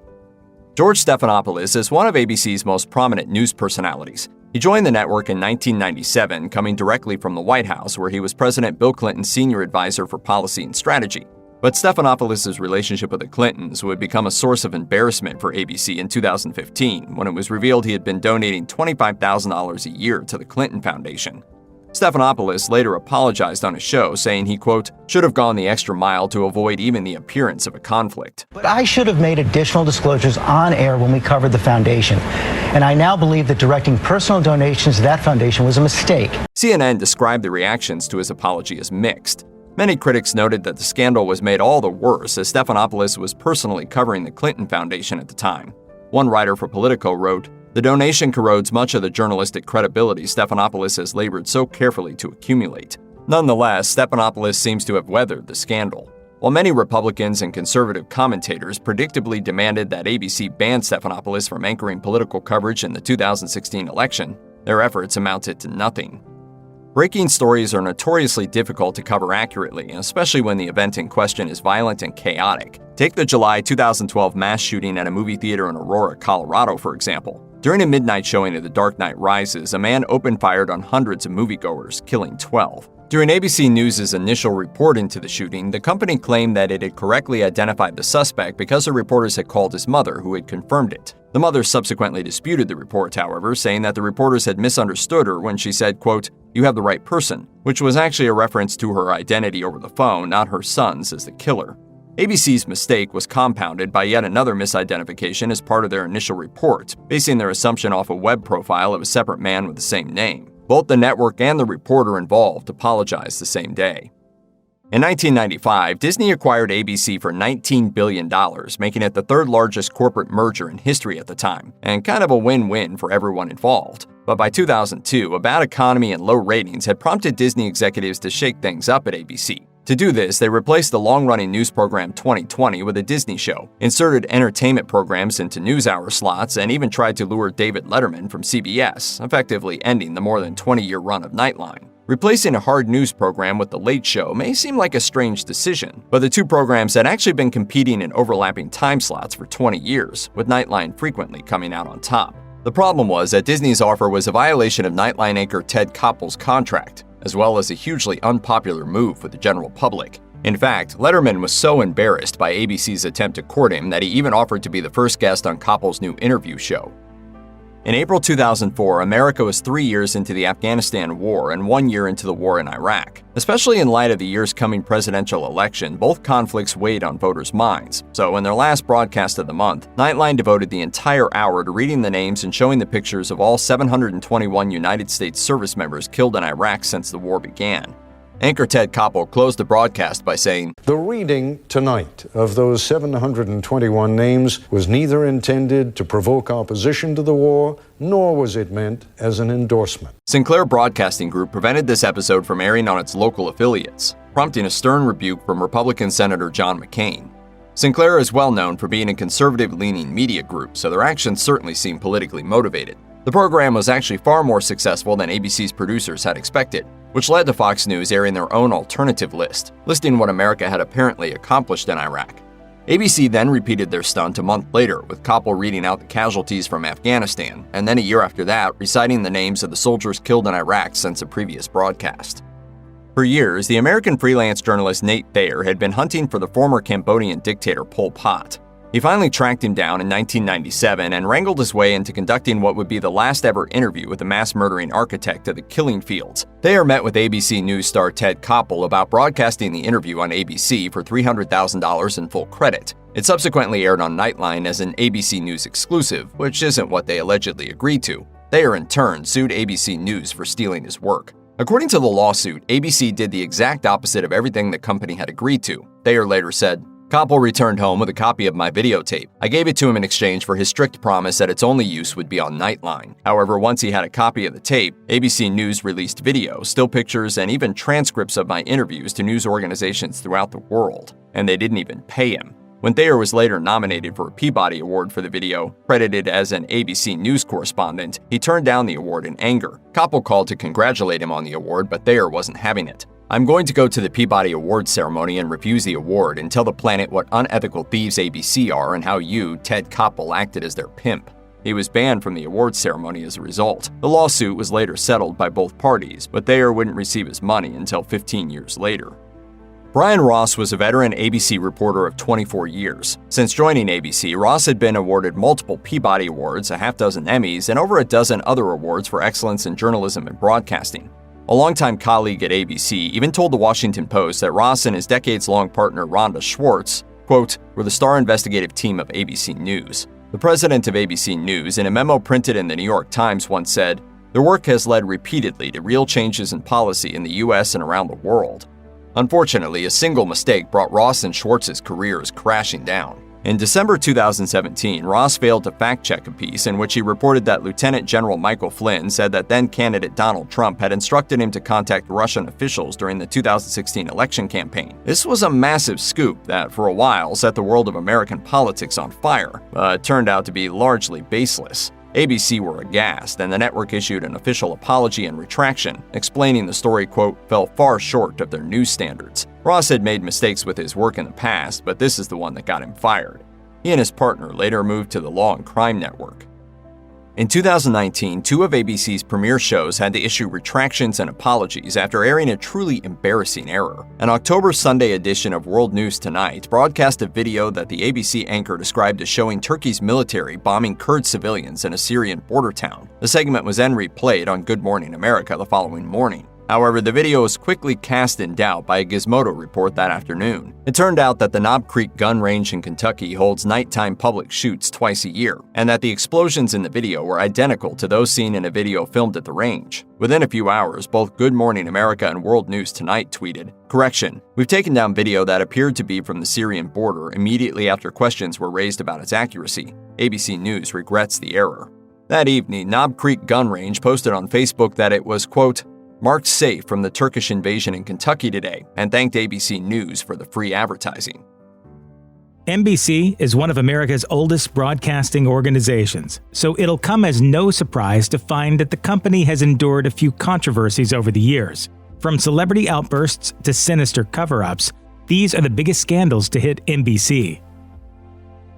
B: George Stephanopoulos is one of ABC's most prominent news personalities. He joined the network in 1997, coming directly from the White House, where he was President Bill Clinton's senior advisor for policy and strategy. But Stephanopoulos' relationship with the Clintons would become a source of embarrassment for ABC in 2015, when it was revealed he had been donating $25,000 a year to the Clinton Foundation. Stephanopoulos later apologized on his show, saying he, quote, should have gone the extra mile to avoid even the appearance of a conflict.
F: But I should have made additional disclosures on air when we covered the foundation, and I now believe that directing personal donations to that foundation was a mistake.
B: CNN described the reactions to his apology as mixed. Many critics noted that the scandal was made all the worse as Stephanopoulos was personally covering the Clinton Foundation at the time. One writer for Politico wrote, "The donation corrodes much of the journalistic credibility Stephanopoulos has labored so carefully to accumulate." Nonetheless, Stephanopoulos seems to have weathered the scandal. While many Republicans and conservative commentators predictably demanded that ABC ban Stephanopoulos from anchoring political coverage in the 2016 election, their efforts amounted to nothing. Breaking stories are notoriously difficult to cover accurately, especially when the event in question is violent and chaotic. Take the July 2012 mass shooting at a movie theater in Aurora, Colorado, for example. During a midnight showing of The Dark Knight Rises, a man opened fired on hundreds of moviegoers, killing 12. During ABC News' initial report into the shooting, the company claimed that it had correctly identified the suspect because the reporters had called his mother, who had confirmed it. The mother subsequently disputed the report, however, saying that the reporters had misunderstood her when she said, quote, "You have the right person," which was actually a reference to her identity over the phone, not her son's as the killer. ABC's mistake was compounded by yet another misidentification as part of their initial report, basing their assumption off a web profile of a separate man with the same name. Both the network and the reporter involved apologized the same day. In 1995, Disney acquired ABC for $19 billion, making it the third largest corporate merger in history at the time, and kind of a win-win for everyone involved. But by 2002, a bad economy and low ratings had prompted Disney executives to shake things up at ABC. To do this, they replaced the long-running news program 2020 with a Disney show, inserted entertainment programs into NewsHour slots, and even tried to lure David Letterman from CBS, effectively ending the more than 20-year run of Nightline. Replacing a hard news program with The Late Show may seem like a strange decision, but the two programs had actually been competing in overlapping time slots for 20 years, with Nightline frequently coming out on top. The problem was that Disney's offer was a violation of Nightline anchor Ted Koppel's contract, as well as a hugely unpopular move with the general public. In fact, Letterman was so embarrassed by ABC's attempt to court him that he even offered to be the first guest on Koppel's new interview show. In April 2004, America was 3 years into the Afghanistan war and 1 year into the war in Iraq. Especially in light of the year's coming presidential election, both conflicts weighed on voters' minds. So in their last broadcast of the month, Nightline devoted the entire hour to reading the names and showing the pictures of all 721 United States service members killed in Iraq since the war began. Anchor Ted Koppel closed the broadcast by saying,
G: "The reading tonight of those 721 names was neither intended to provoke opposition to the war, nor was it meant as an endorsement."
B: Sinclair Broadcasting Group prevented this episode from airing on its local affiliates, prompting a stern rebuke from Republican Senator John McCain. Sinclair is well known for being a conservative-leaning media group, so their actions certainly seem politically motivated. The program was actually far more successful than ABC's producers had expected, which led to Fox News airing their own alternative list, listing what America had apparently accomplished in Iraq. ABC then repeated their stunt a month later, with Koppel reading out the casualties from Afghanistan, and then a year after that, reciting the names of the soldiers killed in Iraq since a previous broadcast. For years, the American freelance journalist Nate Thayer had been hunting for the former Cambodian dictator Pol Pot. He finally tracked him down in 1997 and wrangled his way into conducting what would be the last ever interview with the mass-murdering architect of the killing fields. Thayer met with ABC News star Ted Koppel about broadcasting the interview on ABC for $300,000 in full credit. It subsequently aired on Nightline as an ABC News exclusive, which isn't what they allegedly agreed to. Thayer in turn sued ABC News for stealing his work. According to the lawsuit, ABC did the exact opposite of everything the company had agreed to. Thayer later said, "Koppel returned home with a copy of my videotape. I gave it to him in exchange for his strict promise that its only use would be on Nightline. However, once he had a copy of the tape, ABC News released video, still pictures, and even transcripts of my interviews to news organizations throughout the world. And they didn't even pay him." When Thayer was later nominated for a Peabody Award for the video, credited as an ABC News correspondent, he turned down the award in anger. Koppel called to congratulate him on the award, but Thayer wasn't having it. "I'm going to go to the Peabody Award ceremony and refuse the award and tell the planet what unethical thieves ABC are and how you, Ted Koppel, acted as their pimp." He was banned from the awards ceremony as a result. The lawsuit was later settled by both parties, but Thayer wouldn't receive his money until 15 years later. Brian Ross was a veteran ABC reporter of 24 years. Since joining ABC, Ross had been awarded multiple Peabody Awards, a half-dozen Emmys, and over a dozen other awards for excellence in journalism and broadcasting. A longtime colleague at ABC even told the Washington Post that Ross and his decades-long partner Rhonda Schwartz, quote, were the star investigative team of ABC News. The president of ABC News, in a memo printed in the New York Times, once said, "Their work has led repeatedly to real changes in policy in the U.S. and around the world." Unfortunately, a single mistake brought Ross and Schwartz's careers crashing down. In December 2017, Ross failed to fact-check a piece in which he reported that Lieutenant General Michael Flynn said that then-candidate Donald Trump had instructed him to contact Russian officials during the 2016 election campaign. This was a massive scoop that, for a while, set the world of American politics on fire, but turned out to be largely baseless. ABC were aghast, and the network issued an official apology and retraction, explaining the story, quote, fell far short of their news standards. Ross had made mistakes with his work in the past, but this is the one that got him fired. He and his partner later moved to the Law and Crime Network. In 2019, two of ABC's premiere shows had to issue retractions and apologies after airing a truly embarrassing error. An October Sunday edition of World News Tonight broadcast a video that the ABC anchor described as showing Turkey's military bombing Kurd civilians in a Syrian border town. The segment was then replayed on Good Morning America the following morning. However, the video was quickly cast in doubt by a Gizmodo report that afternoon. It turned out that the Knob Creek gun range in Kentucky holds nighttime public shoots twice a year, and that the explosions in the video were identical to those seen in a video filmed at the range. Within a few hours, both Good Morning America and World News Tonight tweeted, "Correction, we've taken down video that appeared to be from the Syrian border immediately after questions were raised about its accuracy. ABC News regrets the error." That evening, Knob Creek Gun Range posted on Facebook that it was, quote, marked safe from the Turkish invasion in Kentucky today, and thanked ABC News for the free advertising.
N: NBC is one of America's oldest broadcasting organizations, so it'll come as no surprise to find that the company has endured a few controversies over the years. From celebrity outbursts to sinister cover-ups, these are the biggest scandals to hit NBC.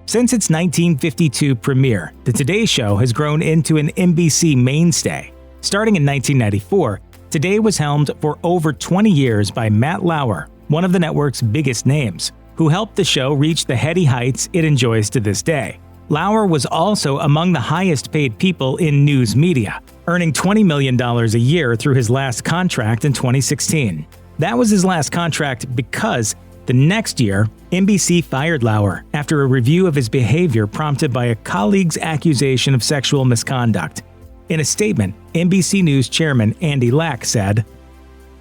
N: Since its 1952 premiere, The Today Show has grown into an NBC mainstay. Starting in 1994, Today was helmed for over 20 years by Matt Lauer, one of the network's biggest names, who helped the show reach the heady heights it enjoys to this day. Lauer was also among the highest-paid people in news media, earning $20 million a year through his last contract in 2016. That was his last contract because the next year, NBC fired Lauer after a review of his behavior prompted by a colleague's accusation of sexual misconduct. In a statement, NBC News chairman Andy Lack said,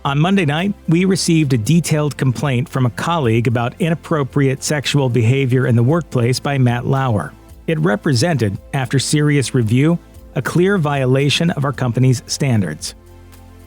N: "On Monday night, we received a detailed complaint from a colleague about inappropriate sexual behavior in the workplace by Matt Lauer. It represented, after serious review, a clear violation of our company's standards."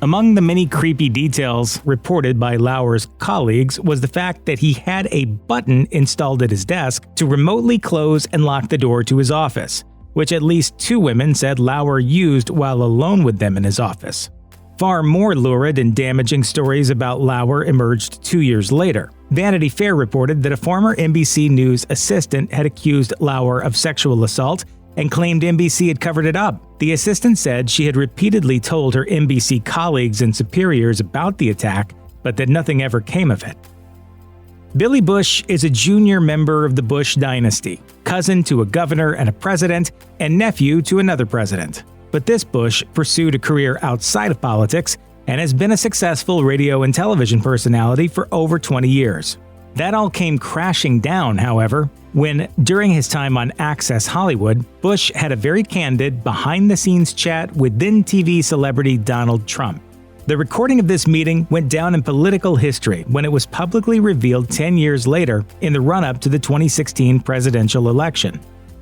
N: Among the many creepy details reported by Lauer's colleagues was the fact that he had a button installed at his desk to remotely close and lock the door to his office, which at least two women said Lauer used while alone with them in his office. Far more lurid and damaging stories about Lauer emerged 2 years later. Vanity Fair reported that a former NBC News assistant had accused Lauer of sexual assault and claimed NBC had covered it up. The assistant said she had repeatedly told her NBC colleagues and superiors about the attack, but that nothing ever came of it. Billy Bush is a junior member of the Bush dynasty, cousin to a governor and a president, and nephew to another president. But this Bush pursued a career outside of politics and has been a successful radio and television personality for over 20 years. That all came crashing down, however, when, during his time on Access Hollywood, Bush had a very candid, behind-the-scenes chat with then-TV celebrity Donald Trump. The recording of this meeting went down in political history when it was publicly revealed 10 years later in the run-up to the 2016 presidential election.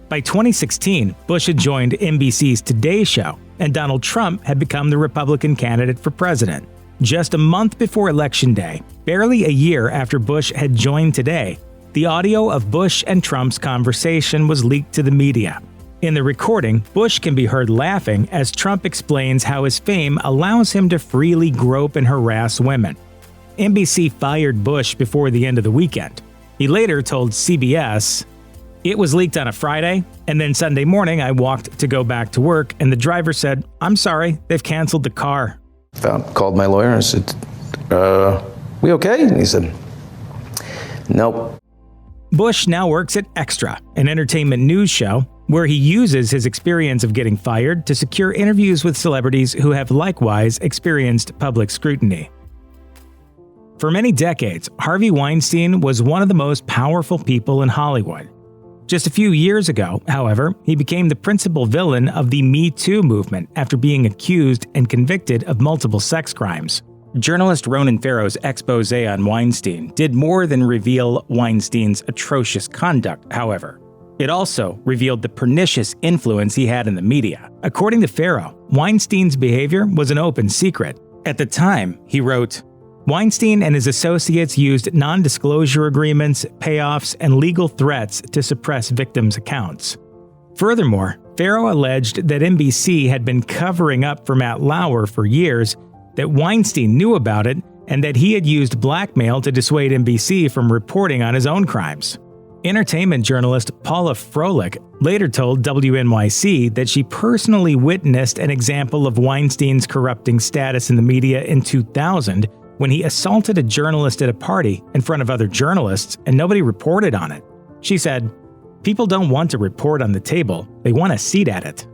N: By 2016, Bush had joined NBC's Today Show, and Donald Trump had become the Republican candidate for president. Just a month before Election Day, barely a year after Bush had joined Today, The audio of Bush and Trump's conversation was leaked to the media. In the recording, Bush can be heard laughing as Trump explains how his fame allows him to freely grope and harass women. NBC fired Bush before the end of the weekend. He later told CBS, "It was leaked on a Friday, and then Sunday morning I walked to go back to work, and the driver said, 'I'm sorry, they've canceled the car.'"
O: Called my lawyer and said, "We okay?" And he said, "Nope."
N: Bush now works at Extra, an entertainment news show, where he uses his experience of getting fired to secure interviews with celebrities who have likewise experienced public scrutiny. For many decades, Harvey Weinstein was one of the most powerful people in Hollywood. Just a few years ago, however, he became the principal villain of the Me Too movement after being accused and convicted of multiple sex crimes. Journalist Ronan Farrow's expose on Weinstein did more than reveal Weinstein's atrocious conduct, however. It also revealed the pernicious influence he had in the media. According to Farrow, Weinstein's behavior was an open secret. At the time, he wrote, "Weinstein and his associates used non-disclosure agreements, payoffs, and legal threats to suppress victims' accounts." Furthermore, Farrow alleged that NBC had been covering up for Matt Lauer for years, that Weinstein knew about it, and that he had used blackmail to dissuade NBC from reporting on his own crimes. Entertainment journalist Paula Froelich later told WNYC that she personally witnessed an example of Weinstein's corrupting status in the media in 2000 when he assaulted a journalist at a party in front of other journalists and nobody reported on it. She said, "People don't want to report on the table, they want a seat at it."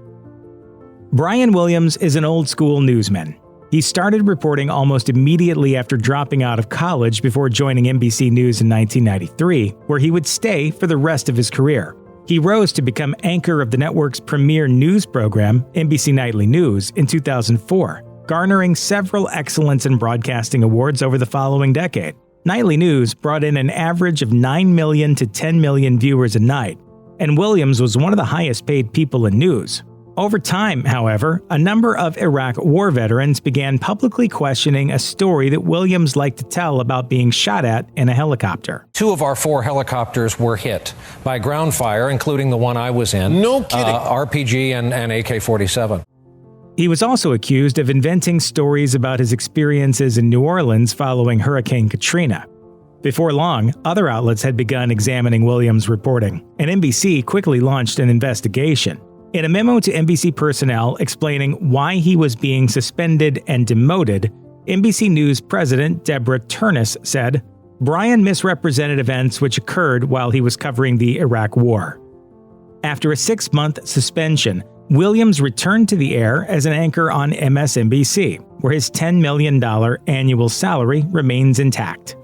N: Brian Williams is an old-school newsman. He started reporting almost immediately after dropping out of college before joining NBC News in 1993, where he would stay for the rest of his career. He rose to become anchor of the network's premier news program, NBC Nightly News, in 2004, garnering several Excellence in Broadcasting awards over the following decade. Nightly News brought in an average of 9 million to 10 million viewers a night, and Williams was one of the highest-paid people in news. Over time, however, a number of Iraq war veterans began publicly questioning a story that Williams liked to tell about being shot at in a helicopter.
V: 2 of our 4 helicopters were hit by ground fire, including the one I was in.
O: No kidding.
V: RPG and AK-47.
N: He was also accused of inventing stories about his experiences in New Orleans following Hurricane Katrina. Before long, other outlets had begun examining Williams' reporting, and NBC quickly launched an investigation. In a memo to NBC personnel explaining why he was being suspended and demoted, NBC News president Deborah Turnus said, "Brian misrepresented events which occurred while he was covering the Iraq War." After a 6-month suspension, Williams returned to the air as an anchor on MSNBC, where his $10 million annual salary remains intact.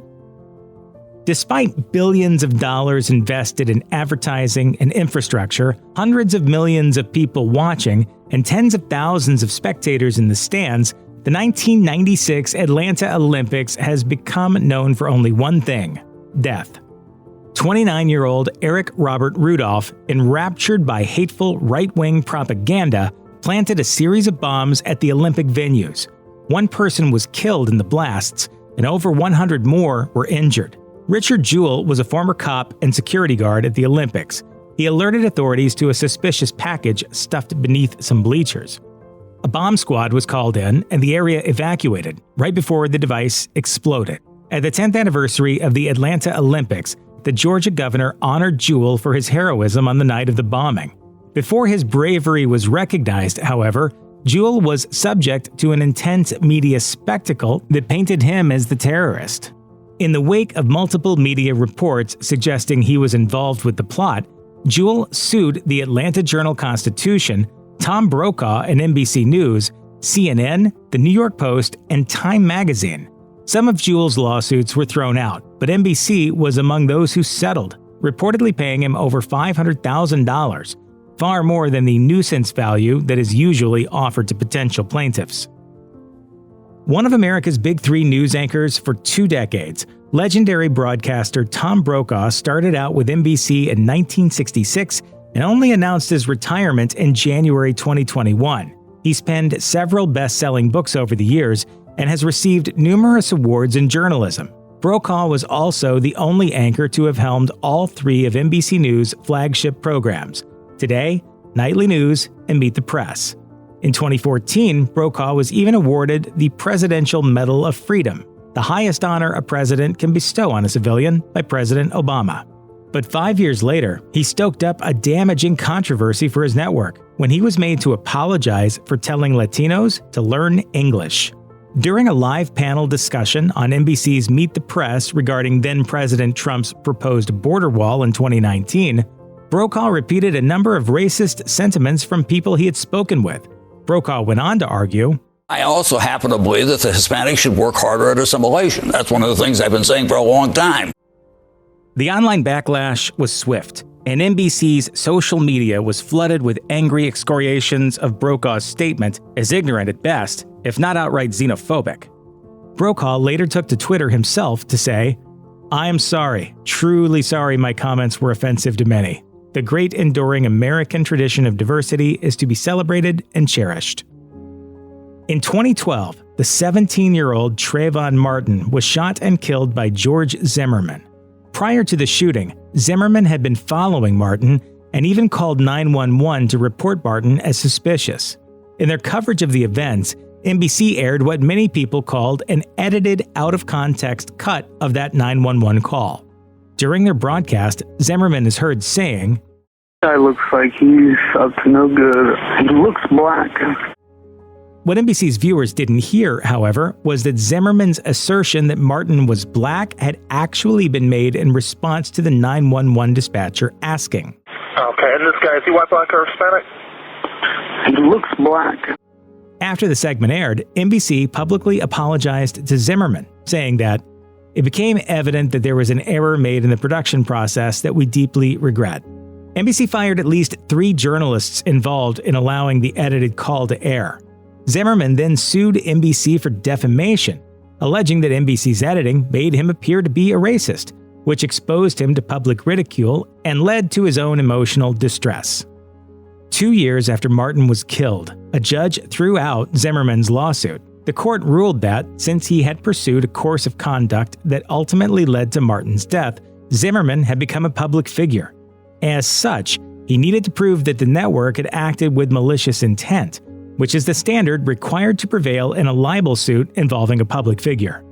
N: Despite billions of dollars invested in advertising and infrastructure, hundreds of millions of people watching, and tens of thousands of spectators in the stands, the 1996 Atlanta Olympics has become known for only one thing: death. 29-year-old Eric Robert Rudolph, enraptured by hateful right-wing propaganda, planted a series of bombs at the Olympic venues. One person was killed in the blasts, and over 100 more were injured. Richard Jewell was a former cop and security guard at the Olympics. He alerted authorities to a suspicious package stuffed beneath some bleachers. A bomb squad was called in and the area evacuated right before the device exploded. At the 10th anniversary of the Atlanta Olympics, the Georgia governor honored Jewell for his heroism on the night of the bombing. Before his bravery was recognized, however, Jewell was subject to an intense media spectacle that painted him as the terrorist. In the wake of multiple media reports suggesting he was involved with the plot, Jewell sued the Atlanta Journal-Constitution, Tom Brokaw and NBC News, CNN, The New York Post, and Time magazine. Some of Jewell's lawsuits were thrown out, but NBC was among those who settled, reportedly paying him over $500,000, far more than the nuisance value that is usually offered to potential plaintiffs. One of America's big 3 news anchors for 2 decades, legendary broadcaster Tom Brokaw started out with NBC in 1966 and only announced his retirement in January 2021. He's penned several best-selling books over the years and has received numerous awards in journalism. Brokaw was also the only anchor to have helmed all three of NBC News' flagship programs, Today, Nightly News, and Meet the Press. In 2014, Brokaw was even awarded the Presidential Medal of Freedom, the highest honor a president can bestow on a civilian, by President Obama. But 5 years later, he stoked up a damaging controversy for his network when he was made to apologize for telling Latinos to learn English. During a live panel discussion on NBC's Meet the Press regarding then-President Trump's proposed border wall in 2019, Brokaw repeated a number of racist sentiments from people he had spoken with. Brokaw went on to argue,
E: I also happen to believe that the Hispanics should work harder at assimilation. That's one of the things I've been saying for a long time.
N: The online backlash was swift, and NBC's social media was flooded with angry excoriations of Brokaw's statement as ignorant at best, if not outright xenophobic. Brokaw later took to Twitter himself to say, I am sorry, truly sorry my comments were offensive to many. The great enduring American tradition of diversity is to be celebrated and cherished. In 2012, the 17-year-old Trayvon Martin was shot and killed by George Zimmerman. Prior to the shooting, Zimmerman had been following Martin and even called 911 to report Martin as suspicious. In their coverage of the events, NBC aired what many people called an edited, out-of-context cut of that 911 call. During their broadcast, Zimmerman is heard saying,
H: "Guy looks like he's up to no good. He looks black."
N: What NBC's viewers didn't hear, however, was that Zimmerman's assertion that Martin was black had actually been made in response to the 911 dispatcher asking,
H: "Okay, and this guy, is he white, black, or Hispanic?" "He looks black."
N: After the segment aired, NBC publicly apologized to Zimmerman, saying that it became evident that there was an error made in the production process that we deeply regret. NBC fired at least 3 journalists involved in allowing the edited call to air. Zimmerman then sued NBC for defamation, alleging that NBC's editing made him appear to be a racist, which exposed him to public ridicule and led to his own emotional distress. 2 years after Martin was killed, a judge threw out Zimmerman's lawsuit. The court ruled that, since he had pursued a course of conduct that ultimately led to Martin's death, Zimmerman had become a public figure. As such, he needed to prove that the network had acted with malicious intent, which is the standard required to prevail in a libel suit involving a public figure.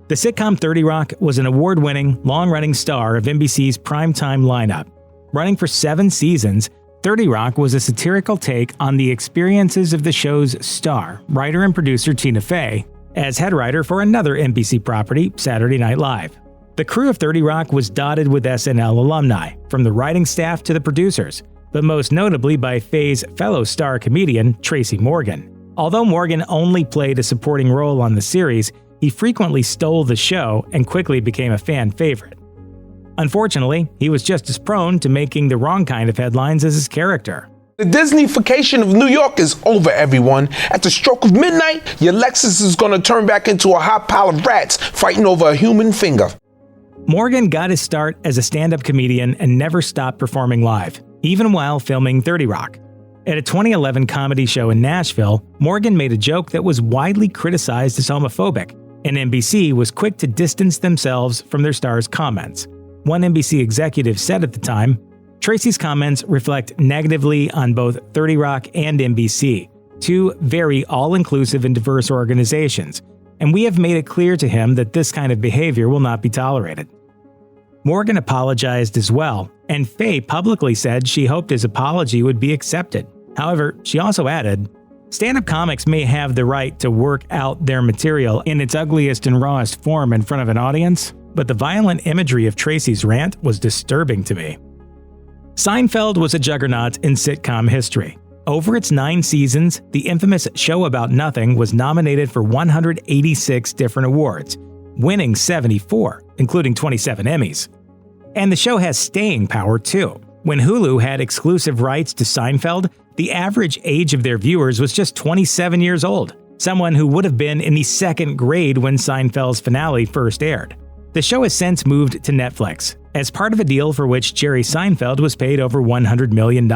N: The sitcom 30 Rock was an award-winning, long-running star of NBC's primetime lineup. Running for 7 seasons, 30 Rock was a satirical take on the experiences of the show's star, writer and producer Tina Fey, as head writer for another NBC property, Saturday Night Live. The crew of 30 Rock was dotted with SNL alumni, from the writing staff to the producers, but most notably by Fey's fellow star comedian, Tracy Morgan. Although Morgan only played a supporting role on the series, he frequently stole the show and quickly became a fan favorite. Unfortunately, he was just as prone to making the wrong kind of headlines as his character.
W: The Disneyfication of New York is over, everyone. At the stroke of midnight, your Lexus is going to turn back into a hot pile of rats fighting over a human finger.
N: Morgan got his start as a stand-up comedian and never stopped performing live, even while filming 30 Rock. At a 2011 comedy show in Nashville, Morgan made a joke that was widely criticized as homophobic, and NBC was quick to distance themselves from their star's comments. One NBC executive said at the time, "Tracy's comments reflect negatively on both 30 Rock and NBC, 2 very all-inclusive and diverse organizations, and we have made it clear to him that this kind of behavior will not be tolerated." Morgan apologized as well, and Fey publicly said she hoped his apology would be accepted. However, she also added, "Stand-up comics may have the right to work out their material in its ugliest and rawest form in front of an audience, but the violent imagery of Tracy's rant was disturbing to me." Seinfeld was a juggernaut in sitcom history. Over its 9 seasons, the infamous Show About Nothing was nominated for 186 different awards, winning 74, including 27 Emmys. And the show has staying power too. When Hulu had exclusive rights to Seinfeld, the average age of their viewers was just 27 years old, someone who would have been in the 2nd grade when Seinfeld's finale first aired. The show has since moved to Netflix, as part of a deal for which Jerry Seinfeld was paid over $100 million.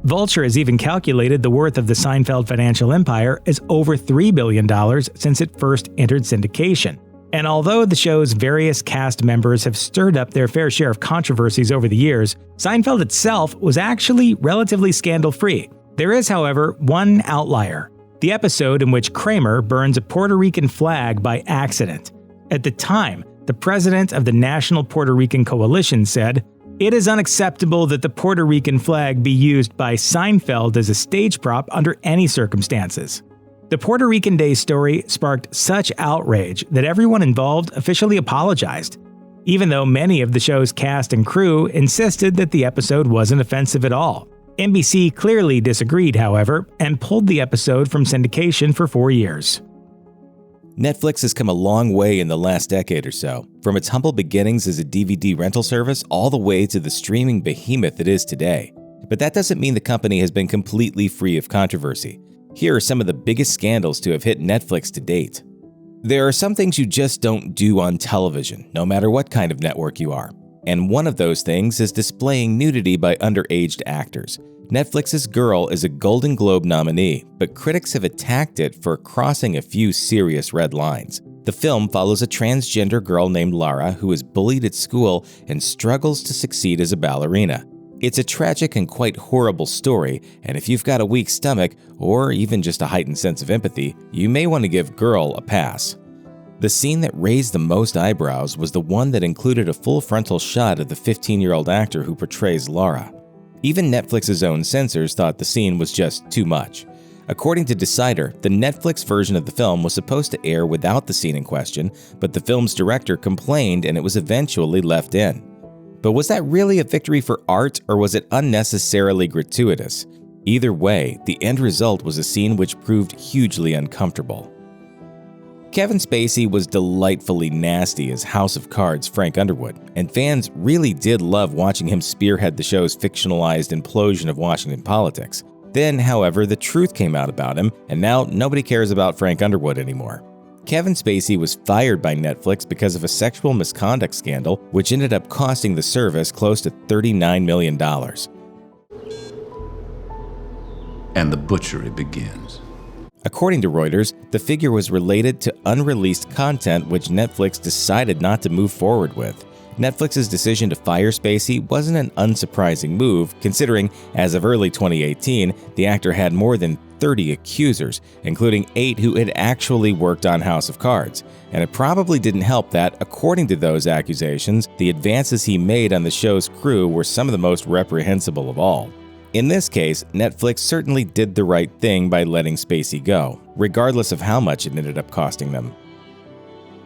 N: Vulture has even calculated the worth of the Seinfeld financial empire as over $3 billion since it first entered syndication. And although the show's various cast members have stirred up their fair share of controversies over the years, Seinfeld itself was actually relatively scandal-free. There is, however, one outlier: the episode in which Kramer burns a Puerto Rican flag by accident. At the time, the president of the National Puerto Rican Coalition said, "It is unacceptable that the Puerto Rican flag be used by Seinfeld as a stage prop under any circumstances." The Puerto Rican Day story sparked such outrage that everyone involved officially apologized, even though many of the show's cast and crew insisted that the episode wasn't offensive at all. NBC clearly disagreed, however, and pulled the episode from syndication for 4 years.
I: Netflix has come a long way in the last decade or so, from its humble beginnings as a DVD rental service all the way to the streaming behemoth it is today. But that doesn't mean the company has been completely free of controversy. Here are some of the biggest scandals to have hit Netflix to date. There are some things you just don't do on television, no matter what kind of network you are. And one of those things is displaying nudity by underage actors. Netflix's Girl is a Golden Globe nominee, but critics have attacked it for crossing a few serious red lines. The film follows a transgender girl named Lara who is bullied at school and struggles to succeed as a ballerina. It's a tragic and quite horrible story, and if you've got a weak stomach, or even just a heightened sense of empathy, you may want to give Girl a pass. The scene that raised the most eyebrows was the one that included a full frontal shot of the 15-year-old actor who portrays Lara. Even Netflix's own censors thought the scene was just too much. According to Decider, the Netflix version of the film was supposed to air without the scene in question, but the film's director complained and it was eventually left in. But was that really a victory for art, or was it unnecessarily gratuitous? Either way, the end result was a scene which proved hugely uncomfortable. Kevin Spacey was delightfully nasty as House of Cards' Frank Underwood, and fans really did love watching him spearhead the show's fictionalized implosion of Washington politics. Then, however, the truth came out about him, and now nobody cares about Frank Underwood anymore. Kevin Spacey was fired by Netflix because of a sexual misconduct scandal, which ended up costing the service close to $39 million.
J: And the butchery begins.
I: According to Reuters, the figure was related to unreleased content which Netflix decided not to move forward with. Netflix's decision to fire Spacey wasn't an unsurprising move, considering, as of early 2018, the actor had more than 30 accusers, including 8 who had actually worked on House of Cards. And it probably didn't help that, according to those accusations, the advances he made on the show's crew were some of the most reprehensible of all. In this case, Netflix certainly did the right thing by letting Spacey go, regardless of how much it ended up costing them.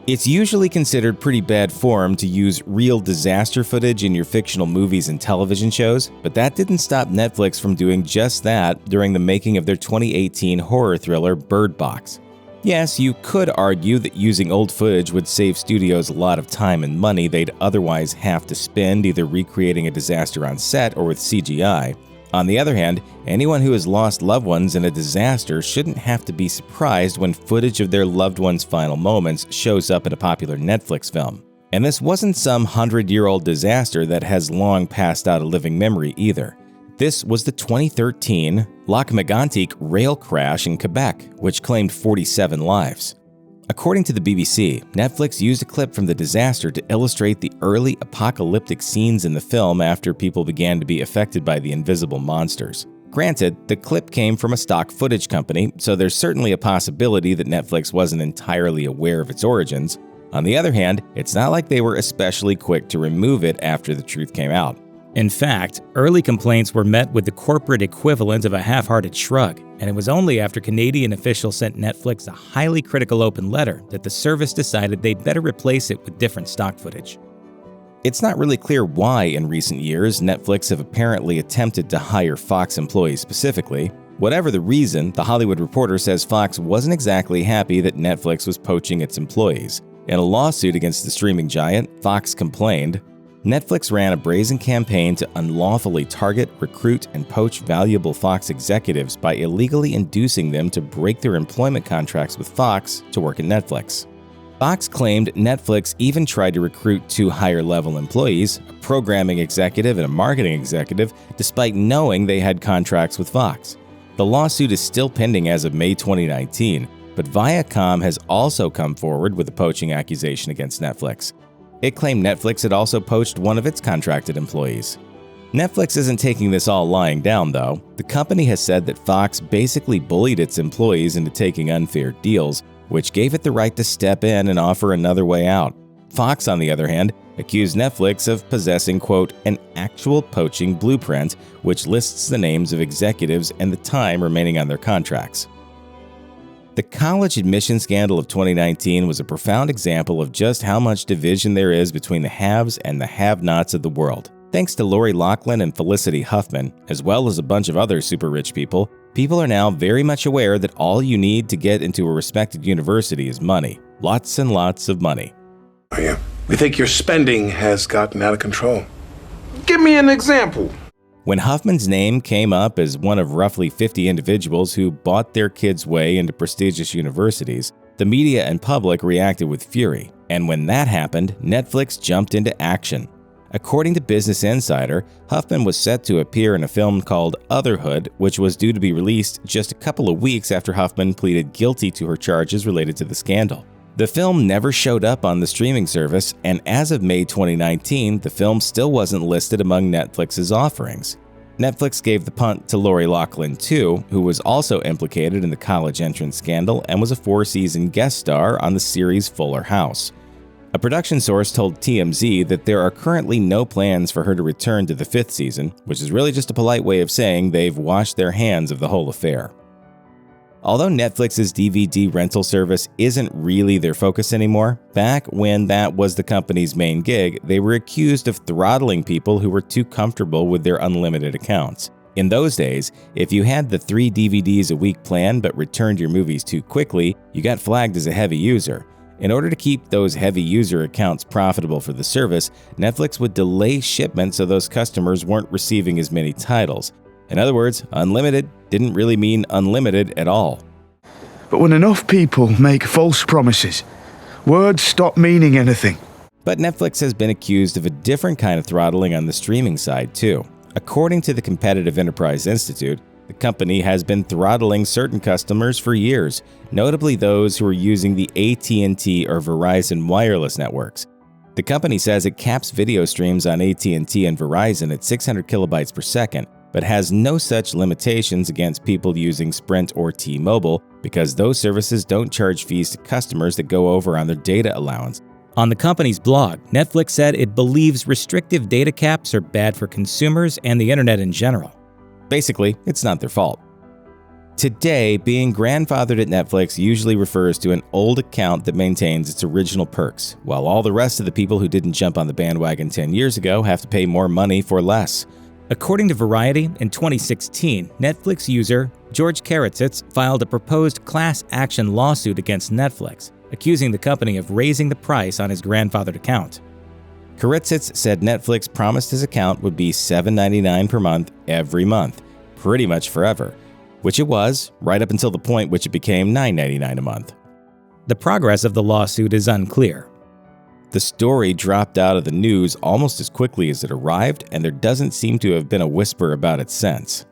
I: It's usually considered pretty bad form to use real disaster footage in your fictional movies and television shows, but that didn't stop Netflix from doing just that during the making of their 2018 horror thriller Bird Box. Yes, you could argue that using old footage would save studios a lot of time and money they'd otherwise have to spend either recreating a disaster on set or with CGI. On the other hand, anyone who has lost loved ones in a disaster shouldn't have to be surprised when footage of their loved ones' final moments shows up in a popular Netflix film. And this wasn't some 100-year-old disaster that has long passed out of living memory either. This was the 2013 Lac Mégantic rail crash in Quebec, which claimed 47 lives. According to the BBC, Netflix used a clip from the disaster to illustrate the early apocalyptic scenes in the film after people began to be affected by the invisible monsters. Granted, the clip came from a stock footage company, so there's certainly a possibility that Netflix wasn't entirely aware of its origins. On the other hand, it's not like they were especially quick to remove it after the truth came out. In fact, early complaints were met with the corporate equivalent of a half-hearted shrug, and it was only after Canadian officials sent Netflix a highly critical open letter that the service decided they'd better replace it with different stock footage. It's not really clear why in recent years Netflix have apparently attempted to hire Fox employees specifically. Whatever the reason, The Hollywood Reporter says Fox wasn't exactly happy that Netflix was poaching its employees. In a lawsuit against the streaming giant, Fox complained, Netflix ran a brazen campaign to unlawfully target, recruit, and poach valuable Fox executives by illegally inducing them to break their employment contracts with Fox to work at Netflix. Fox claimed Netflix even tried to recruit 2 higher-level employees, a programming executive and a marketing executive, despite knowing they had contracts with Fox. The lawsuit is still pending as of May 2019. but Viacom has also come forward with a poaching accusation against Netflix. It claimed Netflix had also poached one of its contracted employees. Netflix isn't taking this all lying down, though. The company has said that Fox basically bullied its employees into taking unfair deals, which gave it the right to step in and offer another way out. Fox, on the other hand, accused Netflix of possessing, quote, an actual poaching blueprint, which lists the names of executives and the time remaining on their contracts. The college admission scandal of 2019 was a profound example of just how much division there is between the haves and the have-nots of the world. Thanks to Lori Loughlin and Felicity Huffman, as well as a bunch of other super rich people are now very much aware that all you need to get into a respected university is money. Lots and lots of money.
K: Oh yeah, we think your spending has gotten out of control.
W: Give me an example.
I: When Huffman's name came up as one of roughly 50 individuals who bought their kids' way into prestigious universities, the media and public reacted with fury. And when that happened, Netflix jumped into action. According to Business Insider, Huffman was set to appear in a film called Otherhood, which was due to be released just a couple of weeks after Huffman pleaded guilty to her charges related to the scandal. The film never showed up on the streaming service, and as of May 2019, the film still wasn't listed among Netflix's offerings. Netflix gave the punt to Lori Loughlin too, who was also implicated in the college entrance scandal and was a 4-season guest star on the series Fuller House. A production source told TMZ that there are currently no plans for her to return to the 5th season, which is really just a polite way of saying they've washed their hands of the whole affair. Although Netflix's DVD rental service isn't really their focus anymore, back when that was the company's main gig, they were accused of throttling people who were too comfortable with their unlimited accounts. In those days, if you had the 3 DVDs a week plan but returned your movies too quickly, you got flagged as a heavy user. In order to keep those heavy user accounts profitable for the service, Netflix would delay shipment so those customers weren't receiving as many titles. In other words, unlimited didn't really mean unlimited at all.
L: But when enough people make false promises, words stop meaning anything.
I: But Netflix has been accused of a different kind of throttling on the streaming side too. According to the Competitive Enterprise Institute, the company has been throttling certain customers for years, notably those who are using the AT&T or Verizon wireless networks. The company says it caps video streams on AT&T and Verizon at 600 kilobytes per second, but has no such limitations against people using Sprint or T-Mobile because those services don't charge fees to customers that go over on their data allowance. On the company's blog, Netflix said it believes restrictive data caps are bad for consumers and the internet in general. Basically, it's not their fault. Today, being grandfathered at Netflix usually refers to an old account that maintains its original perks, while all the rest of the people who didn't jump on the bandwagon 10 years ago have to pay more money for less. According to Variety, in 2016, Netflix user George Karatzits filed a proposed class action lawsuit against Netflix, accusing the company of raising the price on his grandfathered account. Karatzits said Netflix promised his account would be $7.99 per month every month, pretty much forever, which it was, right up until the point which it became $9.99 a month. The progress of the lawsuit is unclear. The story dropped out of the news almost as quickly as it arrived, and there doesn't seem to have been a whisper about it since.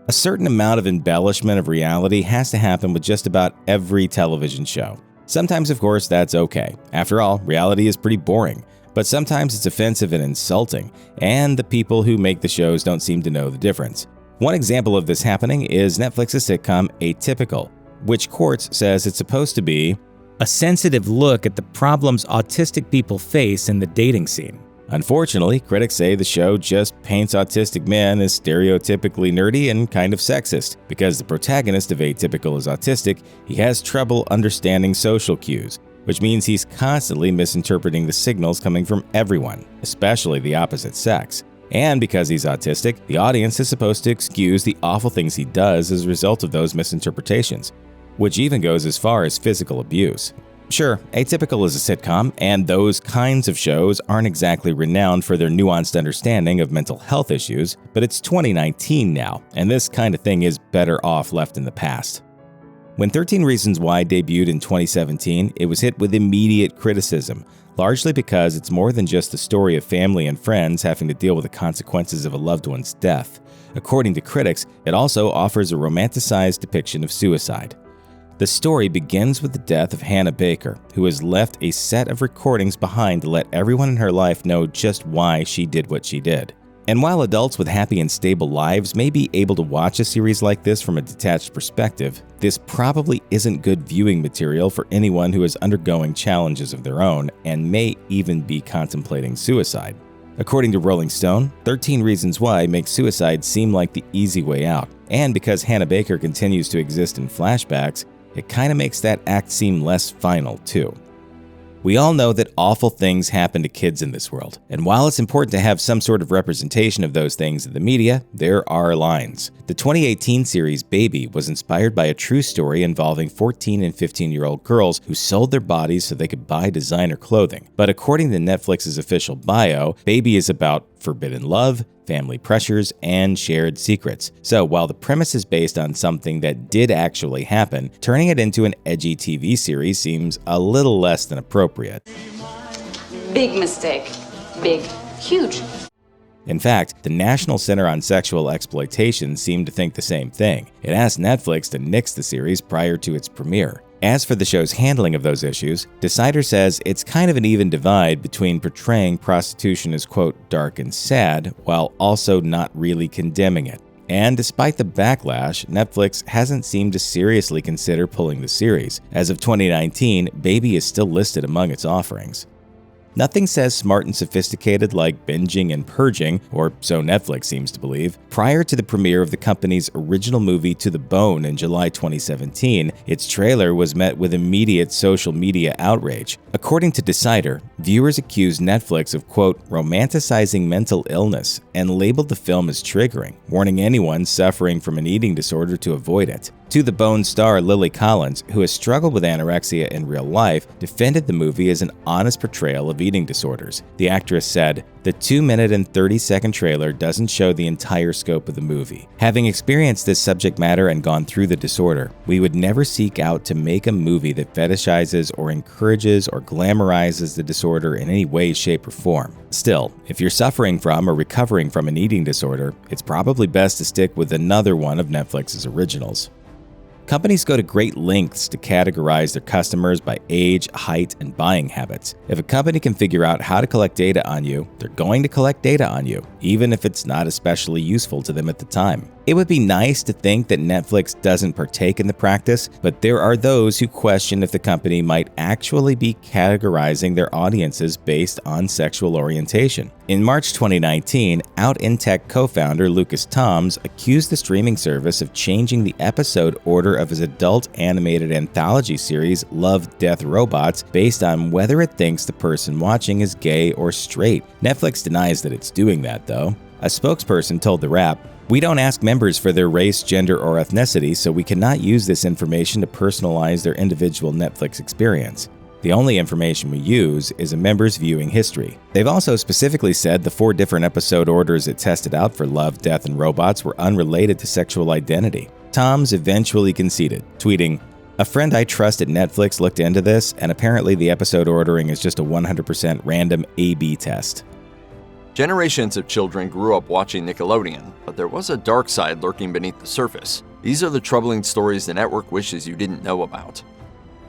I: A certain amount of embellishment of reality has to happen with just about every television show. Sometimes, of course, that's okay. After all, reality is pretty boring. But sometimes it's offensive and insulting, and the people who make the shows don't seem to know the difference. One example of this happening is Netflix's sitcom Atypical, which Quartz says it's supposed to be a sensitive look at the problems autistic people face in the dating scene. Unfortunately, critics say the show just paints autistic men as stereotypically nerdy and kind of sexist. Because the protagonist of Atypical is autistic, he has trouble understanding social cues, which means he's constantly misinterpreting the signals coming from everyone, especially the opposite sex. And because he's autistic, the audience is supposed to excuse the awful things he does as a result of those misinterpretations, which even goes as far as physical abuse. Sure, Atypical is a sitcom, and those kinds of shows aren't exactly renowned for their nuanced understanding of mental health issues, but it's 2019 now, and this kind of thing is better off left in the past. When 13 Reasons Why debuted in 2017, it was hit with immediate criticism, largely because it's more than just a story of family and friends having to deal with the consequences of a loved one's death. According to critics, it also offers a romanticized depiction of suicide. The story begins with the death of Hannah Baker, who has left a set of recordings behind to let everyone in her life know just why she did what she did. And while adults with happy and stable lives may be able to watch a series like this from a detached perspective, this probably isn't good viewing material for anyone who is undergoing challenges of their own and may even be contemplating suicide. According to Rolling Stone, 13 Reasons Why makes suicide seem like the easy way out, and because Hannah Baker continues to exist in flashbacks, it kinda makes that act seem less final too. We all know that awful things happen to kids in this world, and while it's important to have some sort of representation of those things in the media, there are lines. The 2018 series Baby was inspired by a true story involving 14 and 15-year-old girls who sold their bodies so they could buy designer clothing. But according to Netflix's official bio, Baby is about forbidden love, family pressures, and shared secrets. So while the premise is based on something that did actually happen, turning it into an edgy TV series seems a little less than appropriate.
M: Big mistake. Big. Huge.
I: In fact, the National Center on Sexual Exploitation seemed to think the same thing. It asked Netflix to nix the series prior to its premiere. As for the show's handling of those issues, Decider says it's kind of an even divide between portraying prostitution as, quote, dark and sad, while also not really condemning it. And despite the backlash, Netflix hasn't seemed to seriously consider pulling the series. As of 2019, Baby is still listed among its offerings. Nothing says smart and sophisticated like binging and purging, or so Netflix seems to believe. Prior to the premiere of the company's original movie To the Bone in July 2017, its trailer was met with immediate social media outrage. According to Decider, viewers accused Netflix of, quote, romanticizing mental illness and labeled the film as triggering, warning anyone suffering from an eating disorder to avoid it. To the Bone star Lily Collins, who has struggled with anorexia in real life, defended the movie as an honest portrayal of eating disorders. The actress said, "The 2-minute and 30-second trailer doesn't show the entire scope of the movie. Having experienced this subject matter and gone through the disorder, we would never seek out to make a movie that fetishizes or encourages or glamorizes the disorder in any way, shape, or form. Still, if you're suffering from or recovering from an eating disorder, it's probably best to stick with another one of Netflix's originals." Companies go to great lengths to categorize their customers by age, height, and buying habits. If a company can figure out how to collect data on you, they're going to collect data on you, even if it's not especially useful to them at the time. It would be nice to think that Netflix doesn't partake in the practice, but there are those who question if the company might actually be categorizing their audiences based on sexual orientation. In March 2019, Out in Tech co-founder Lucas Toms accused the streaming service of changing the episode order of his adult animated anthology series Love, Death, Robots based on whether it thinks the person watching is gay or straight. Netflix denies that it's doing that, though. A spokesperson told The Wrap, "We don't ask members for their race, gender, or ethnicity, so we cannot use this information to personalize their individual Netflix experience. The only information we use is a member's viewing history." They've also specifically said the 4 different episode orders it tested out for Love, Death, and Robots were unrelated to sexual identity. Toms eventually conceded, tweeting, "A friend I trust at Netflix looked into this, and apparently the episode ordering is just a 100% random A/B test."
B: Generations of children grew up watching Nickelodeon, but there was a dark side lurking beneath the surface. These are the troubling stories the network wishes you didn't know about.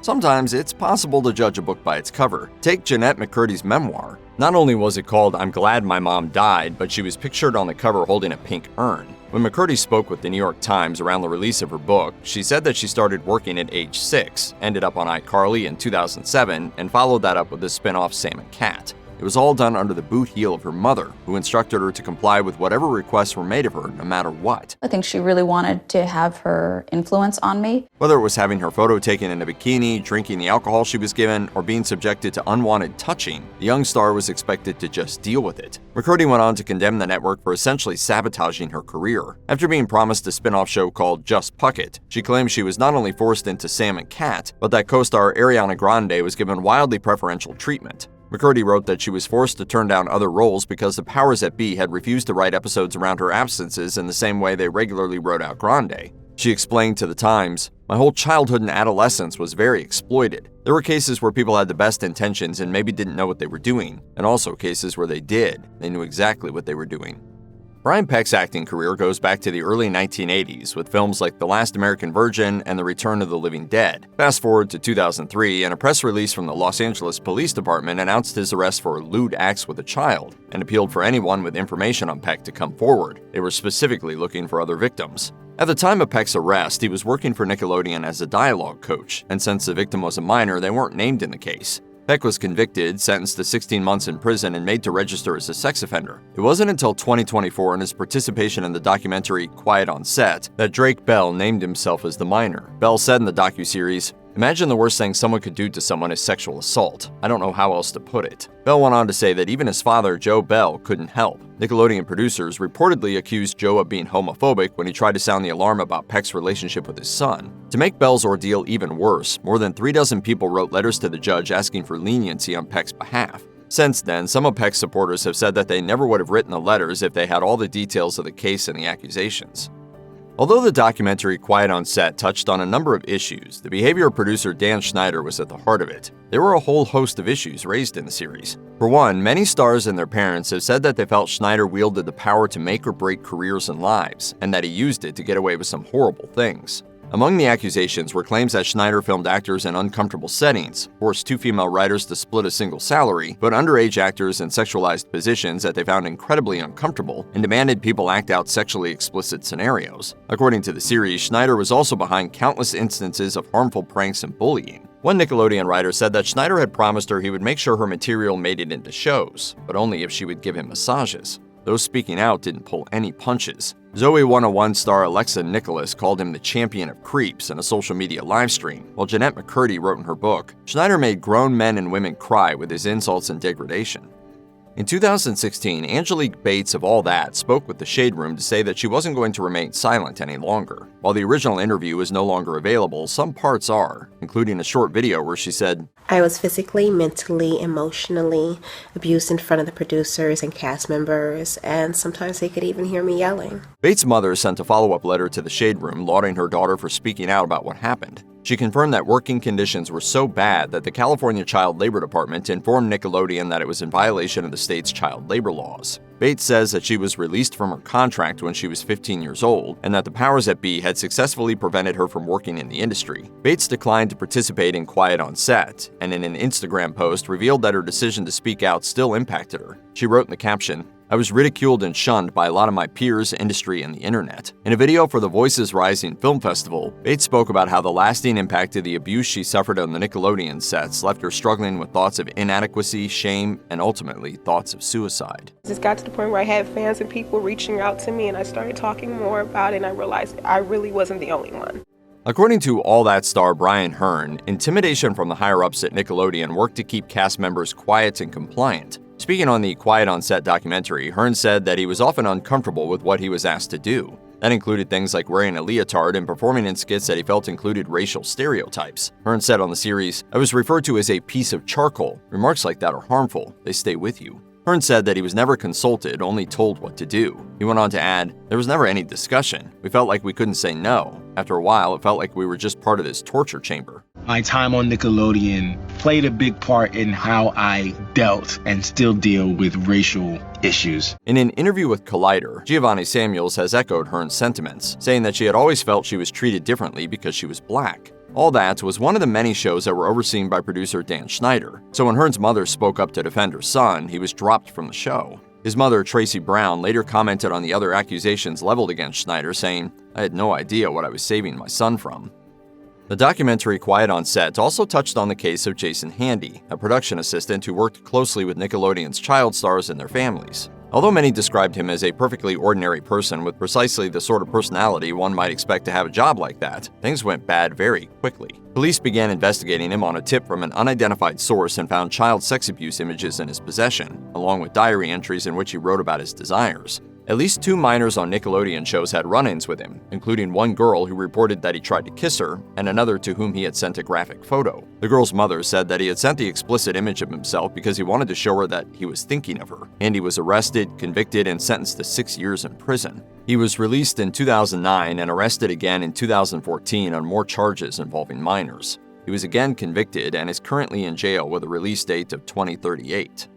B: Sometimes it's possible to judge a book by its cover. Take Jennette McCurdy's memoir. Not only was it called I'm Glad My Mom Died, but she was pictured on the cover holding a pink urn. When McCurdy spoke with the New York Times around the release of her book, she said that she started working at age 6, ended up on iCarly in 2007, and followed that up with the spinoff Sam and Cat. It was all done under the boot heel of her mother, who instructed her to comply with whatever requests were made of her, no matter what.
P: I think she really wanted to have her influence on me.
B: Whether it was having her photo taken in a bikini, drinking the alcohol she was given, or being subjected to unwanted touching, the young star was expected to just deal with it. McCurdy went on to condemn the network for essentially sabotaging her career. After being promised a spin-off show called Just Puckett, she claimed she was not only forced into Sam and Cat, but that co-star Ariana Grande was given wildly preferential treatment. McCurdy wrote that she was forced to turn down other roles because the powers that be had refused to write episodes around her absences in the same way they regularly wrote out Grande. She explained to The Times, "My whole childhood and adolescence was very exploited. There were cases where people had the best intentions and maybe didn't know what they were doing, and also cases where they did. They knew exactly what they were doing." Brian Peck's acting career goes back to the early 1980s with films like The Last American Virgin and The Return of the Living Dead. Fast forward to 2003, and a press release from the Los Angeles Police Department announced his arrest for lewd acts with a child and appealed for anyone with information on Peck to come forward. They were specifically looking for other victims. At the time of Peck's arrest, he was working for Nickelodeon as a dialogue coach, and since the victim was a minor, they weren't named in the case. Peck was convicted, sentenced to 16 months in prison, and made to register as a sex offender. It wasn't until 2024 and his participation in the documentary Quiet on Set that Drake Bell named himself as the minor. Bell said in the docuseries, "Imagine the worst thing someone could do to someone is sexual assault. I don't know how else to put it." Bell went on to say that even his father, Joe Bell, couldn't help. Nickelodeon producers reportedly accused Joe of being homophobic when he tried to sound the alarm about Peck's relationship with his son. To make Bell's ordeal even worse, more than 36 people wrote letters to the judge asking for leniency on Peck's behalf. Since then, some of Peck's supporters have said that they never would have written the letters if they had all the details of the case and the accusations. Although the documentary Quiet on Set touched on a number of issues, the behavior of producer Dan Schneider was at the heart of it. There were a whole host of issues raised in the series. For one, many stars and their parents have said that they felt Schneider wielded the power to make or break careers and lives, and that he used it to get away with some horrible things. Among the accusations were claims that Schneider filmed actors in uncomfortable settings, forced 2 female writers to split a single salary, put underage actors in sexualized positions that they found incredibly uncomfortable, and demanded people act out sexually explicit scenarios. According to the series, Schneider was also behind countless instances of harmful pranks and bullying. One Nickelodeon writer said that Schneider had promised her he would make sure her material made it into shows, but only if she would give him massages. Those speaking out didn't pull any punches. Zoe 101 star Alexa Nicholas called him the champion of creeps in a social media livestream, while Jennette McCurdy wrote in her book, Schneider made grown men and women cry with his insults and degradation. In 2016, Angelique Bates of All That spoke with the Shade Room to say that she wasn't going to remain silent any longer. While the original interview is no longer available, some parts are, including a short video where she said,
C: "I was physically, mentally, emotionally abused in front of the producers and cast members, and sometimes they could even hear me yelling."
B: Bates' mother sent a follow-up letter to the Shade Room lauding her daughter for speaking out about what happened. She confirmed that working conditions were so bad that the California Child Labor Department informed Nickelodeon that it was in violation of the state's child labor laws. Bates says that she was released from her contract when she was 15 years old, and that the powers that be had successfully prevented her from working in the industry. Bates declined to participate in Quiet on Set, and in an Instagram post revealed that her decision to speak out still impacted her. She wrote in the caption, "I was ridiculed and shunned by a lot of my peers, industry, and the internet." In a video for the Voices Rising Film Festival, Bates spoke about how the lasting impact of the abuse she suffered on the Nickelodeon sets left her struggling with thoughts of inadequacy, shame, and ultimately thoughts of suicide.
Q: It got to the point where I had fans and people reaching out to me, and I started talking more about it, and I realized I really wasn't the only one.
B: According to All That star Brian Hearn, intimidation from the higher-ups at Nickelodeon worked to keep cast members quiet and compliant. Speaking on the Quiet on Set documentary, Hearn said that he was often uncomfortable with what he was asked to do. That included things like wearing a leotard and performing in skits that he felt included racial stereotypes. Hearn said on the series, "I was referred to as a piece of charcoal. Remarks like that are harmful. They stay with you." Hearn said that he was never consulted, only told what to do. He went on to add, "There was never any discussion. We felt like we couldn't say no. After a while, it felt like we were just part of this torture chamber."
S: My time on Nickelodeon played a big part in how I dealt and still deal with racial issues.
B: In an interview with Collider, Giovanni Samuels has echoed Hearn's sentiments, saying that she had always felt she was treated differently because she was black. All That was one of the many shows that were overseen by producer Dan Schneider, so when Hearn's mother spoke up to defend her son, he was dropped from the show. His mother, Tracy Brown, later commented on the other accusations leveled against Schneider, saying, "I had no idea what I was saving my son from." The documentary Quiet on Set also touched on the case of Jason Handy, a production assistant who worked closely with Nickelodeon's child stars and their families. Although many described him as a perfectly ordinary person with precisely the sort of personality one might expect to have a job like that, things went bad very quickly. Police began investigating him on a tip from an unidentified source and found child sex abuse images in his possession, along with diary entries in which he wrote about his desires. At least 2 minors on Nickelodeon shows had run-ins with him, including one girl who reported that he tried to kiss her, and another to whom he had sent a graphic photo. The girl's mother said that he had sent the explicit image of himself because he wanted to show her that he was thinking of her. Andy was arrested, convicted, and sentenced to 6 years in prison. He was released in 2009 and arrested again in 2014 on more charges involving minors. He was again convicted and is currently in jail with a release date of 2038.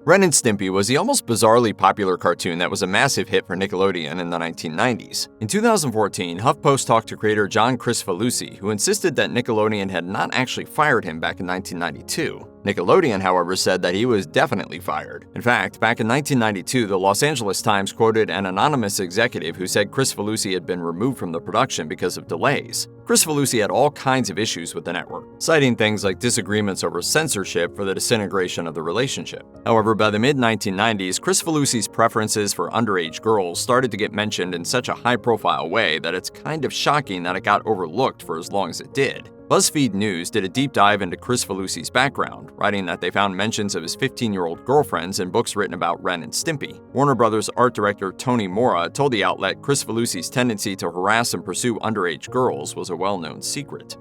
B: Ren and Stimpy was the almost bizarrely popular cartoon that was a massive hit for Nickelodeon in the 1990s. In 2014, HuffPost talked to creator John Kricfalusi, who insisted that Nickelodeon had not actually fired him back in 1992. Nickelodeon, however, said that he was definitely fired. In fact, back in 1992, the Los Angeles Times quoted an anonymous executive who said Kricfalusi had been removed from the production because of delays. Kricfalusi had all kinds of issues with the network, citing things like disagreements over censorship for the disintegration of the relationship. However, by the mid-1990s, Kricfalusi's preferences for underage girls started to get mentioned in such a high-profile way that it's kind of shocking that it got overlooked for as long as it did. BuzzFeed News did a deep dive into Kricfalusi's background, writing that they found mentions of his 15-year-old girlfriends in books written about Ren and Stimpy. Warner Brothers art director Tony Mora told the outlet Kricfalusi's tendency to harass and pursue underage girls was a well-known secret.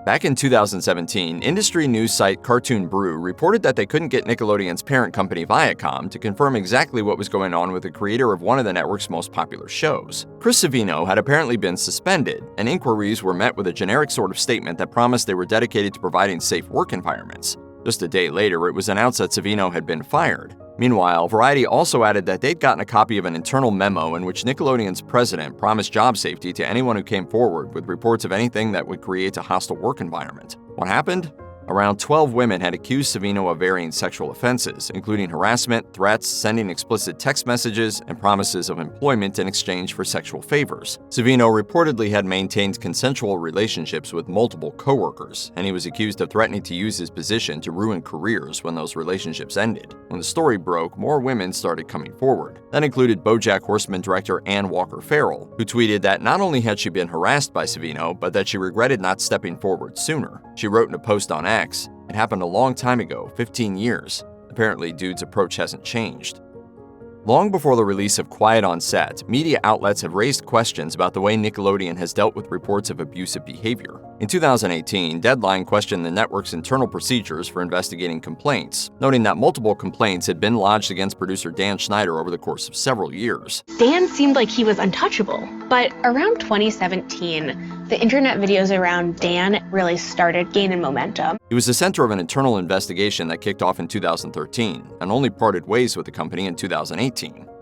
B: Back in 2017, industry news site Cartoon Brew reported that they couldn't get Nickelodeon's parent company Viacom to confirm exactly what was going on with the creator of one of the network's most popular shows. Chris Savino had apparently been suspended, and inquiries were met with a generic sort of statement that promised they were dedicated to providing safe work environments. Just a day later, it was announced that Savino had been fired. Meanwhile, Variety also added that they'd gotten a copy of an internal memo in which Nickelodeon's president promised job safety to anyone who came forward with reports of anything that would create a hostile work environment. What happened? Around 12 women had accused Savino of varying sexual offenses, including harassment, threats, sending explicit text messages, and promises of employment in exchange for sexual favors. Savino reportedly had maintained consensual relationships with multiple coworkers, and he was accused of threatening to use his position to ruin careers when those relationships ended. When the story broke, more women started coming forward. That included BoJack Horseman director Ann Walker Farrell, who tweeted that not only had she been harassed by Savino, but that she regretted not stepping forward sooner. She wrote in a post on X, "It happened a long time ago, 15 years. Apparently, dude's approach hasn't changed." Long before the release of Quiet on Set, media outlets have raised questions about the way Nickelodeon has dealt with reports of abusive behavior. In 2018, Deadline questioned the network's internal procedures for investigating complaints, noting that multiple complaints had been lodged against producer Dan Schneider over the course of several years.
A: Dan seemed like he was untouchable, but around 2017, the internet videos around Dan really started gaining momentum.
B: He was the center of an internal investigation that kicked off in 2013 and only parted ways with the company in 2018.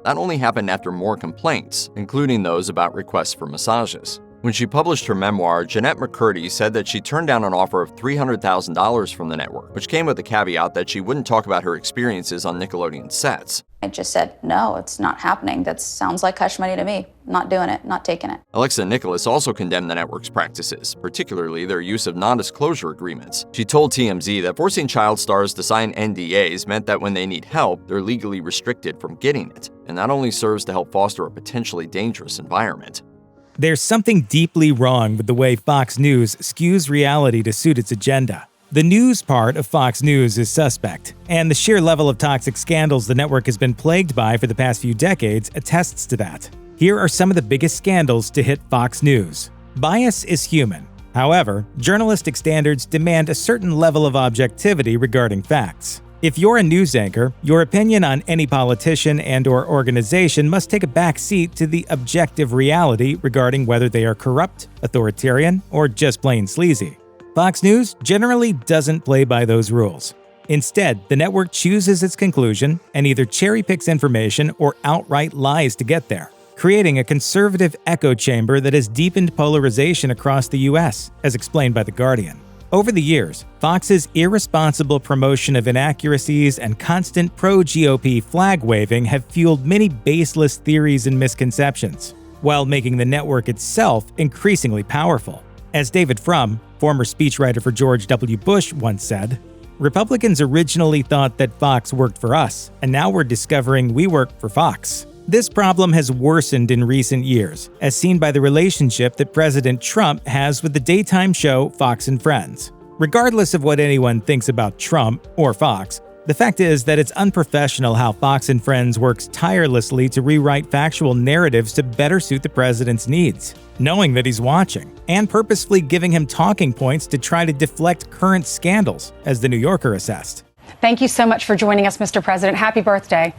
B: That only happened after more complaints, including those about requests for massages. When she published her memoir, Jennette McCurdy said that she turned down an offer of $300,000 from the network, which came with the caveat that she wouldn't talk about her experiences on Nickelodeon sets.
P: I just said, no, it's not happening. That sounds like hush money to me. Not doing it, not taking it.
B: Alexa Nicholas also condemned the network's practices, particularly their use of non-disclosure agreements. She told TMZ that forcing child stars to sign NDAs meant that when they need help, they're legally restricted from getting it, and that only serves to help foster a potentially dangerous environment.
N: There's something deeply wrong with the way Fox News skews reality to suit its agenda. The news part of Fox News is suspect, and the sheer level of toxic scandals the network has been plagued by for the past few decades attests to that. Here are some of the biggest scandals to hit Fox News. Bias is human. However, journalistic standards demand a certain level of objectivity regarding facts. If you're a news anchor, your opinion on any politician and/or organization must take a back seat to the objective reality regarding whether they are corrupt, authoritarian, or just plain sleazy. Fox News generally doesn't play by those rules. Instead, the network chooses its conclusion and either cherry-picks information or outright lies to get there, creating a conservative echo chamber that has deepened polarization across the U.S., as explained by The Guardian. Over the years, Fox's irresponsible promotion of inaccuracies and constant pro-GOP flag-waving have fueled many baseless theories and misconceptions, while making the network itself increasingly powerful. As David Frum, former speechwriter for George W. Bush, once said, "Republicans originally thought that Fox worked for us, and now we're discovering we work for Fox." This problem has worsened in recent years, as seen by the relationship that President Trump has with the daytime show Fox and Friends. Regardless of what anyone thinks about Trump or Fox, the fact is that it's unprofessional how Fox and Friends works tirelessly to rewrite factual narratives to better suit the president's needs, knowing that he's watching, and purposefully giving him talking points to try to deflect current scandals, as The New Yorker assessed.
R: Thank you so much for joining us, Mr. President. Happy birthday.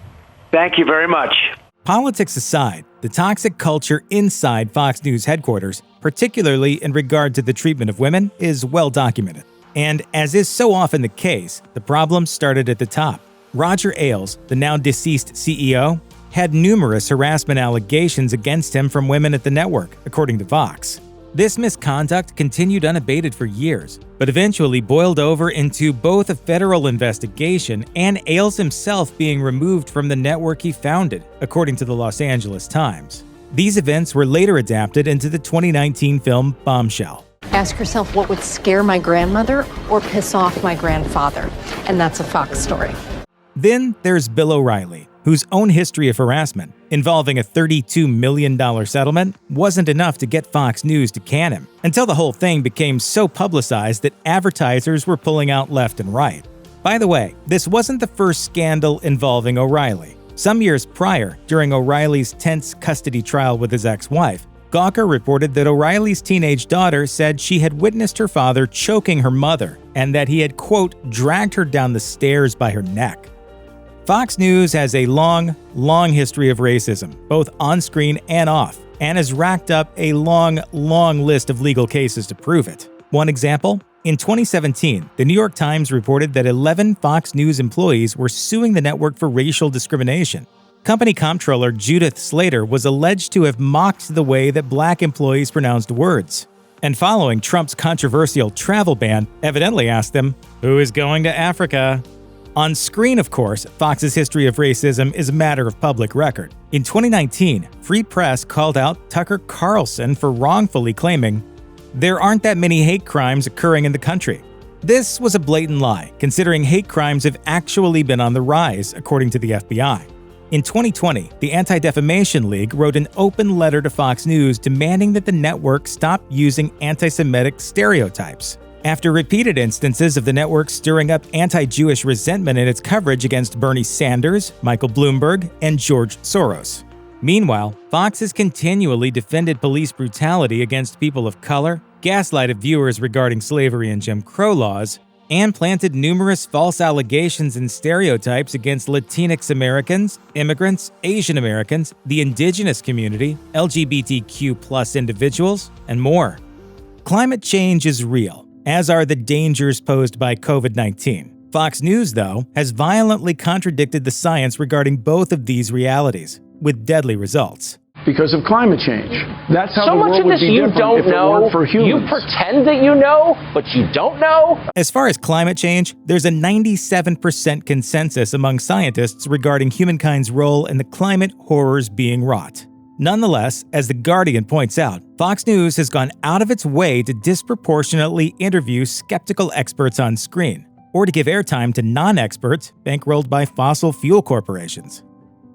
H: Thank you very much.
N: Politics aside, the toxic culture inside Fox News headquarters, particularly in regard to the treatment of women, is well documented. And as is so often the case, the problem started at the top. Roger Ailes, the now deceased CEO, had numerous harassment allegations against him from women at the network, according to Vox. This misconduct continued unabated for years, but eventually boiled over into both a federal investigation and Ailes himself being removed from the network he founded, according to the Los Angeles Times. These events were later adapted into the 2019 film Bombshell.
D: Ask yourself what would scare my grandmother or piss off my grandfather, and that's a Fox story.
N: Then there's Bill O'Reilly, whose own history of harassment, involving a $32 million settlement, wasn't enough to get Fox News to can him, until the whole thing became so publicized that advertisers were pulling out left and right. By the way, this wasn't the first scandal involving O'Reilly. Some years prior, during O'Reilly's tense custody trial with his ex-wife, Gawker reported that O'Reilly's teenage daughter said she had witnessed her father choking her mother and that he had, quote, dragged her down the stairs by her neck. Fox News has a long history of racism, both on-screen and off, and has racked up a long list of legal cases to prove it. One example? In 2017, the New York Times reported that 11 Fox News employees were suing the network for racial discrimination. Company comptroller Judith Slater was alleged to have mocked the way that black employees pronounced words. And following Trump's controversial travel ban, evidently asked them, "Who is going to Africa?" On screen, of course, Fox's history of racism is a matter of public record. In 2019, Free Press called out Tucker Carlson for wrongfully claiming, "There aren't that many hate crimes occurring in the country." This was a blatant lie, considering hate crimes have actually been on the rise, according to the FBI. In 2020, the Anti-Defamation League wrote an open letter to Fox News demanding that the network stop using anti-Semitic stereotypes, after repeated instances of the network stirring up anti-Jewish resentment in its coverage against Bernie Sanders, Michael Bloomberg, and George Soros. Meanwhile, Fox has continually defended police brutality against people of color, gaslighted viewers regarding slavery and Jim Crow laws, and planted numerous false allegations and stereotypes against Latinx Americans, immigrants, Asian Americans, the indigenous community, LGBTQ+ individuals, and more. Climate change is real, as are the dangers posed by COVID-19. Fox News, though, has violently contradicted the science regarding both of these realities, with deadly results.
T: Because of climate change. That's how
U: so
T: the world
U: much of
T: would
U: this
T: be
U: you
T: different
U: don't
T: if it
U: know.
T: weren't for humans.
U: You pretend that you know, but you don't know.
N: As far as climate change, there's a 97% consensus among scientists regarding humankind's role in the climate horrors being wrought. Nonetheless, as The Guardian points out, Fox News has gone out of its way to disproportionately interview skeptical experts on screen, or to give airtime to non-experts bankrolled by fossil fuel corporations.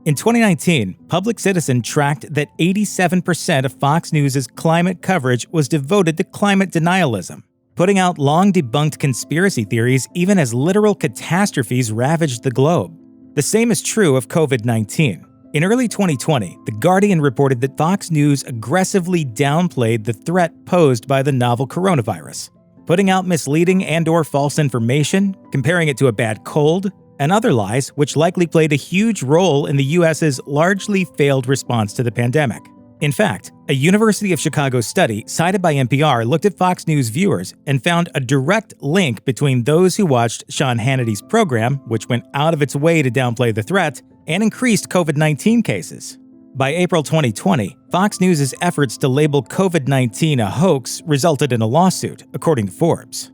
N: In 2019, Public Citizen tracked that 87% of Fox News' climate coverage was devoted to climate denialism, putting out long-debunked conspiracy theories even as literal catastrophes ravaged the globe. The same is true of COVID-19. In early 2020, The Guardian reported that Fox News aggressively downplayed the threat posed by the novel coronavirus, putting out misleading and/or false information, comparing it to a bad cold, and other lies which likely played a huge role in the U.S.'s largely failed response to the pandemic. In fact, a University of Chicago study cited by NPR looked at Fox News viewers and found a direct link between those who watched Sean Hannity's program, which went out of its way to downplay the threat, and increased COVID-19 cases. By April 2020, Fox News' efforts to label COVID-19 a hoax resulted in a lawsuit, according to Forbes.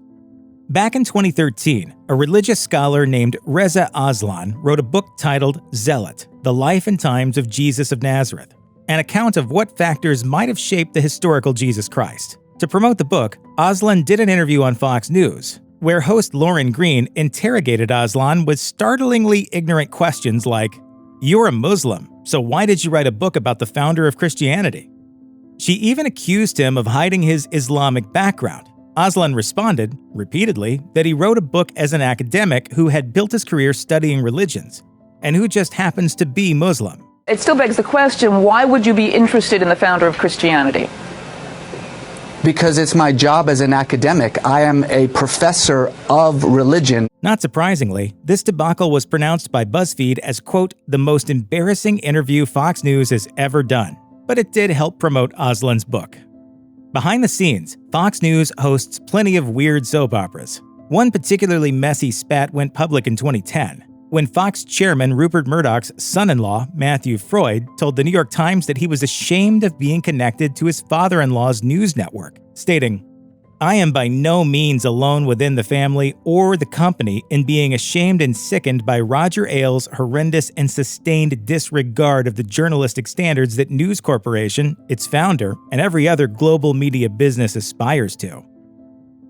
N: Back in 2013, a religious scholar named Reza Aslan wrote a book titled Zealot: The Life and Times of Jesus of Nazareth, an account of what factors might have shaped the historical Jesus Christ. To promote the book, Aslan did an interview on Fox News, where host Lauren Green interrogated Aslan with startlingly ignorant questions like, "You're a Muslim, so why did you write a book about the founder of Christianity?" She even accused him of hiding his Islamic background. Aslan responded, repeatedly, that he wrote a book as an academic who had built his career studying religions, and who just happens to be Muslim.
X: It still begs the question, why would you be interested in the founder of Christianity?
Y: Because it's my job as an academic. I am a professor of religion.
N: Not surprisingly, this debacle was pronounced by BuzzFeed as, quote, the most embarrassing interview Fox News has ever done, but it did help promote Aslan's book. Behind the scenes, Fox News hosts plenty of weird soap operas. One particularly messy spat went public in 2010, when Fox chairman Rupert Murdoch's son-in-law, Matthew Freud, told the New York Times that he was ashamed of being connected to his father-in-law's news network, stating, "I am by no means alone within the family or the company in being ashamed and sickened by Roger Ailes' horrendous and sustained disregard of the journalistic standards that News Corporation, its founder, and every other global media business aspires to."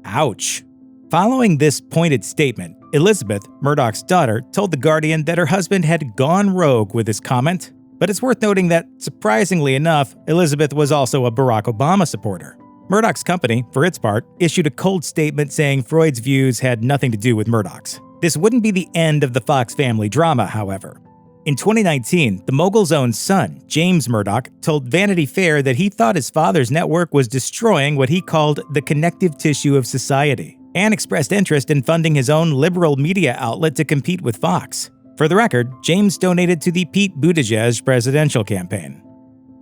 N: Ouch. Following this pointed statement, Elizabeth, Murdoch's daughter, told The Guardian that her husband had gone rogue with his comment, but it's worth noting that, surprisingly enough, Elizabeth was also a Barack Obama supporter. Murdoch's company, for its part, issued a cold statement saying Freud's views had nothing to do with Murdoch's. This wouldn't be the end of the Fox family drama, however. In 2019, the mogul's own son, James Murdoch, told Vanity Fair that he thought his father's network was destroying what he called the connective tissue of society, and expressed interest in funding his own liberal media outlet to compete with Fox. For the record, James donated to the Pete Buttigieg presidential campaign.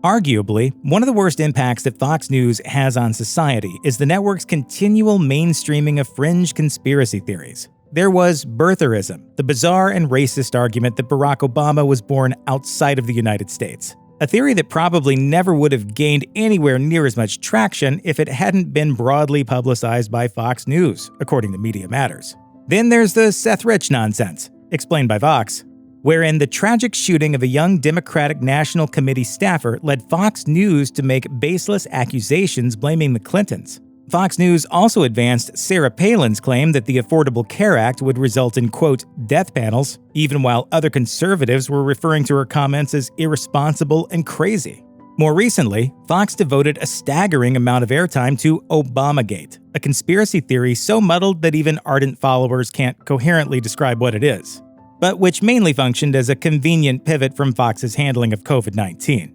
N: Arguably, one of the worst impacts that Fox News has on society is the network's continual mainstreaming of fringe conspiracy theories. There was birtherism, the bizarre and racist argument that Barack Obama was born outside of the United States. A theory that probably never would have gained anywhere near as much traction if it hadn't been broadly publicized by Fox News, according to Media Matters. Then there's the Seth Rich nonsense, explained by Vox, wherein the tragic shooting of a young Democratic National Committee staffer led Fox News to make baseless accusations blaming the Clintons. Fox News also advanced Sarah Palin's claim that the Affordable Care Act would result in, quote, death panels, even while other conservatives were referring to her comments as irresponsible and crazy. More recently, Fox devoted a staggering amount of airtime to Obamagate, a conspiracy theory so muddled that even ardent followers can't coherently describe what it is, but which mainly functioned as a convenient pivot from Fox's handling of COVID-19.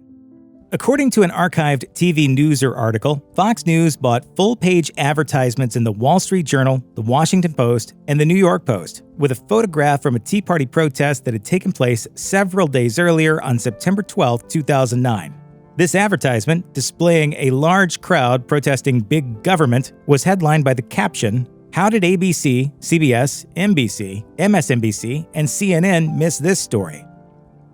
N: According to an archived TV Newser article, Fox News bought full-page advertisements in the Wall Street Journal, the Washington Post, and the New York Post, with a photograph from a Tea Party protest that had taken place several days earlier on September 12, 2009. This advertisement, displaying a large crowd protesting big government, was headlined by the caption, "How did ABC, CBS, NBC, MSNBC, and CNN miss this story?"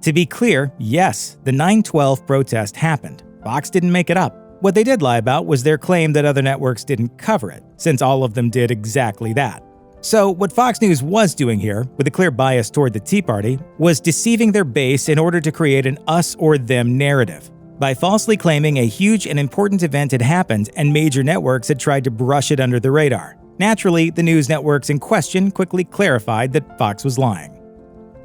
N: To be clear, yes, the 9/12 protest happened. Fox didn't make it up. What they did lie about was their claim that other networks didn't cover it, since all of them did exactly that. So what Fox News was doing here, with a clear bias toward the Tea Party, was deceiving their base in order to create an us or them narrative, by falsely claiming a huge and important event had happened and major networks had tried to brush it under the radar. Naturally, the news networks in question quickly clarified that Fox was lying.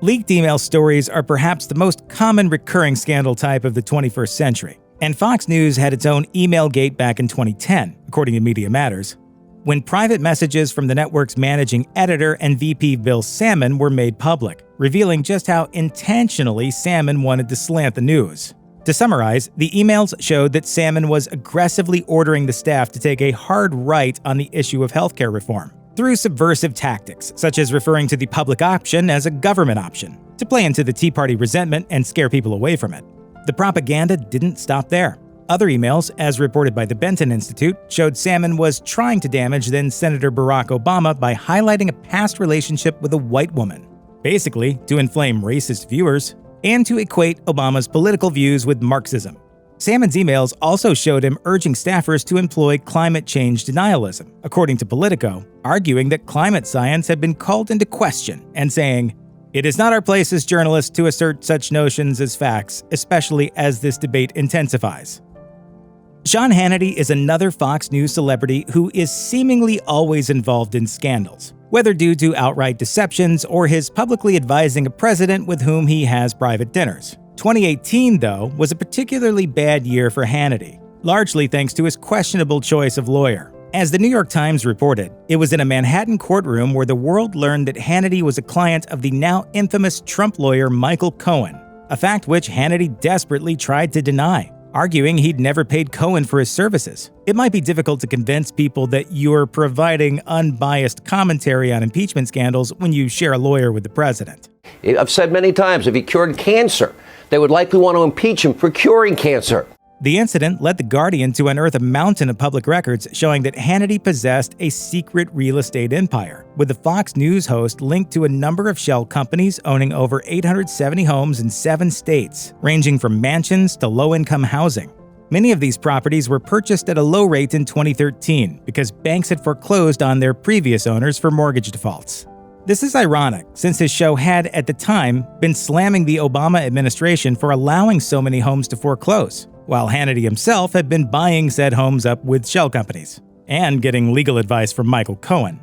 N: Leaked email stories are perhaps the most common recurring scandal type of the 21st century, and Fox News had its own email gate back in 2010, according to Media Matters, when private messages from the network's managing editor and VP Bill Salmon were made public, revealing just how intentionally Salmon wanted to slant the news. To summarize, the emails showed that Salmon was aggressively ordering the staff to take a hard right on the issue of healthcare reform, through subversive tactics, such as referring to the public option as a government option, to play into the Tea Party resentment and scare people away from it. The propaganda didn't stop there. Other emails, as reported by the Benton Institute, showed Salmon was trying to damage then-Senator Barack Obama by highlighting a past relationship with a white woman, basically to inflame racist viewers, and to equate Obama's political views with Marxism. Salmon's emails also showed him urging staffers to employ climate change denialism, according to Politico, arguing that climate science had been called into question and saying, "It is not our place as journalists to assert such notions as facts, especially as this debate intensifies." Sean Hannity is another Fox News celebrity who is seemingly always involved in scandals, whether due to outright deceptions or his publicly advising a president with whom he has private dinners. 2018, though, was a particularly bad year for Hannity, largely thanks to his questionable choice of lawyer. As the New York Times reported, it was in a Manhattan courtroom where the world learned that Hannity was a client of the now infamous Trump lawyer Michael Cohen, a fact which Hannity desperately tried to deny, arguing he'd never paid Cohen for his services. It might be difficult to convince people that you're providing unbiased commentary on impeachment scandals when you share a lawyer with the president.
U: I've said many times, if he cured cancer, they would likely want to impeach him for curing cancer.
N: The incident led The Guardian to unearth a mountain of public records showing that Hannity possessed a secret real estate empire, with the Fox News host linked to a number of shell companies owning over 870 homes in 7 states, ranging from mansions to low-income housing. Many of these properties were purchased at a low rate in 2013 because banks had foreclosed on their previous owners for mortgage defaults. This is ironic, since his show had, at the time, been slamming the Obama administration for allowing so many homes to foreclose, while Hannity himself had been buying said homes up with shell companies, and getting legal advice from Michael Cohen.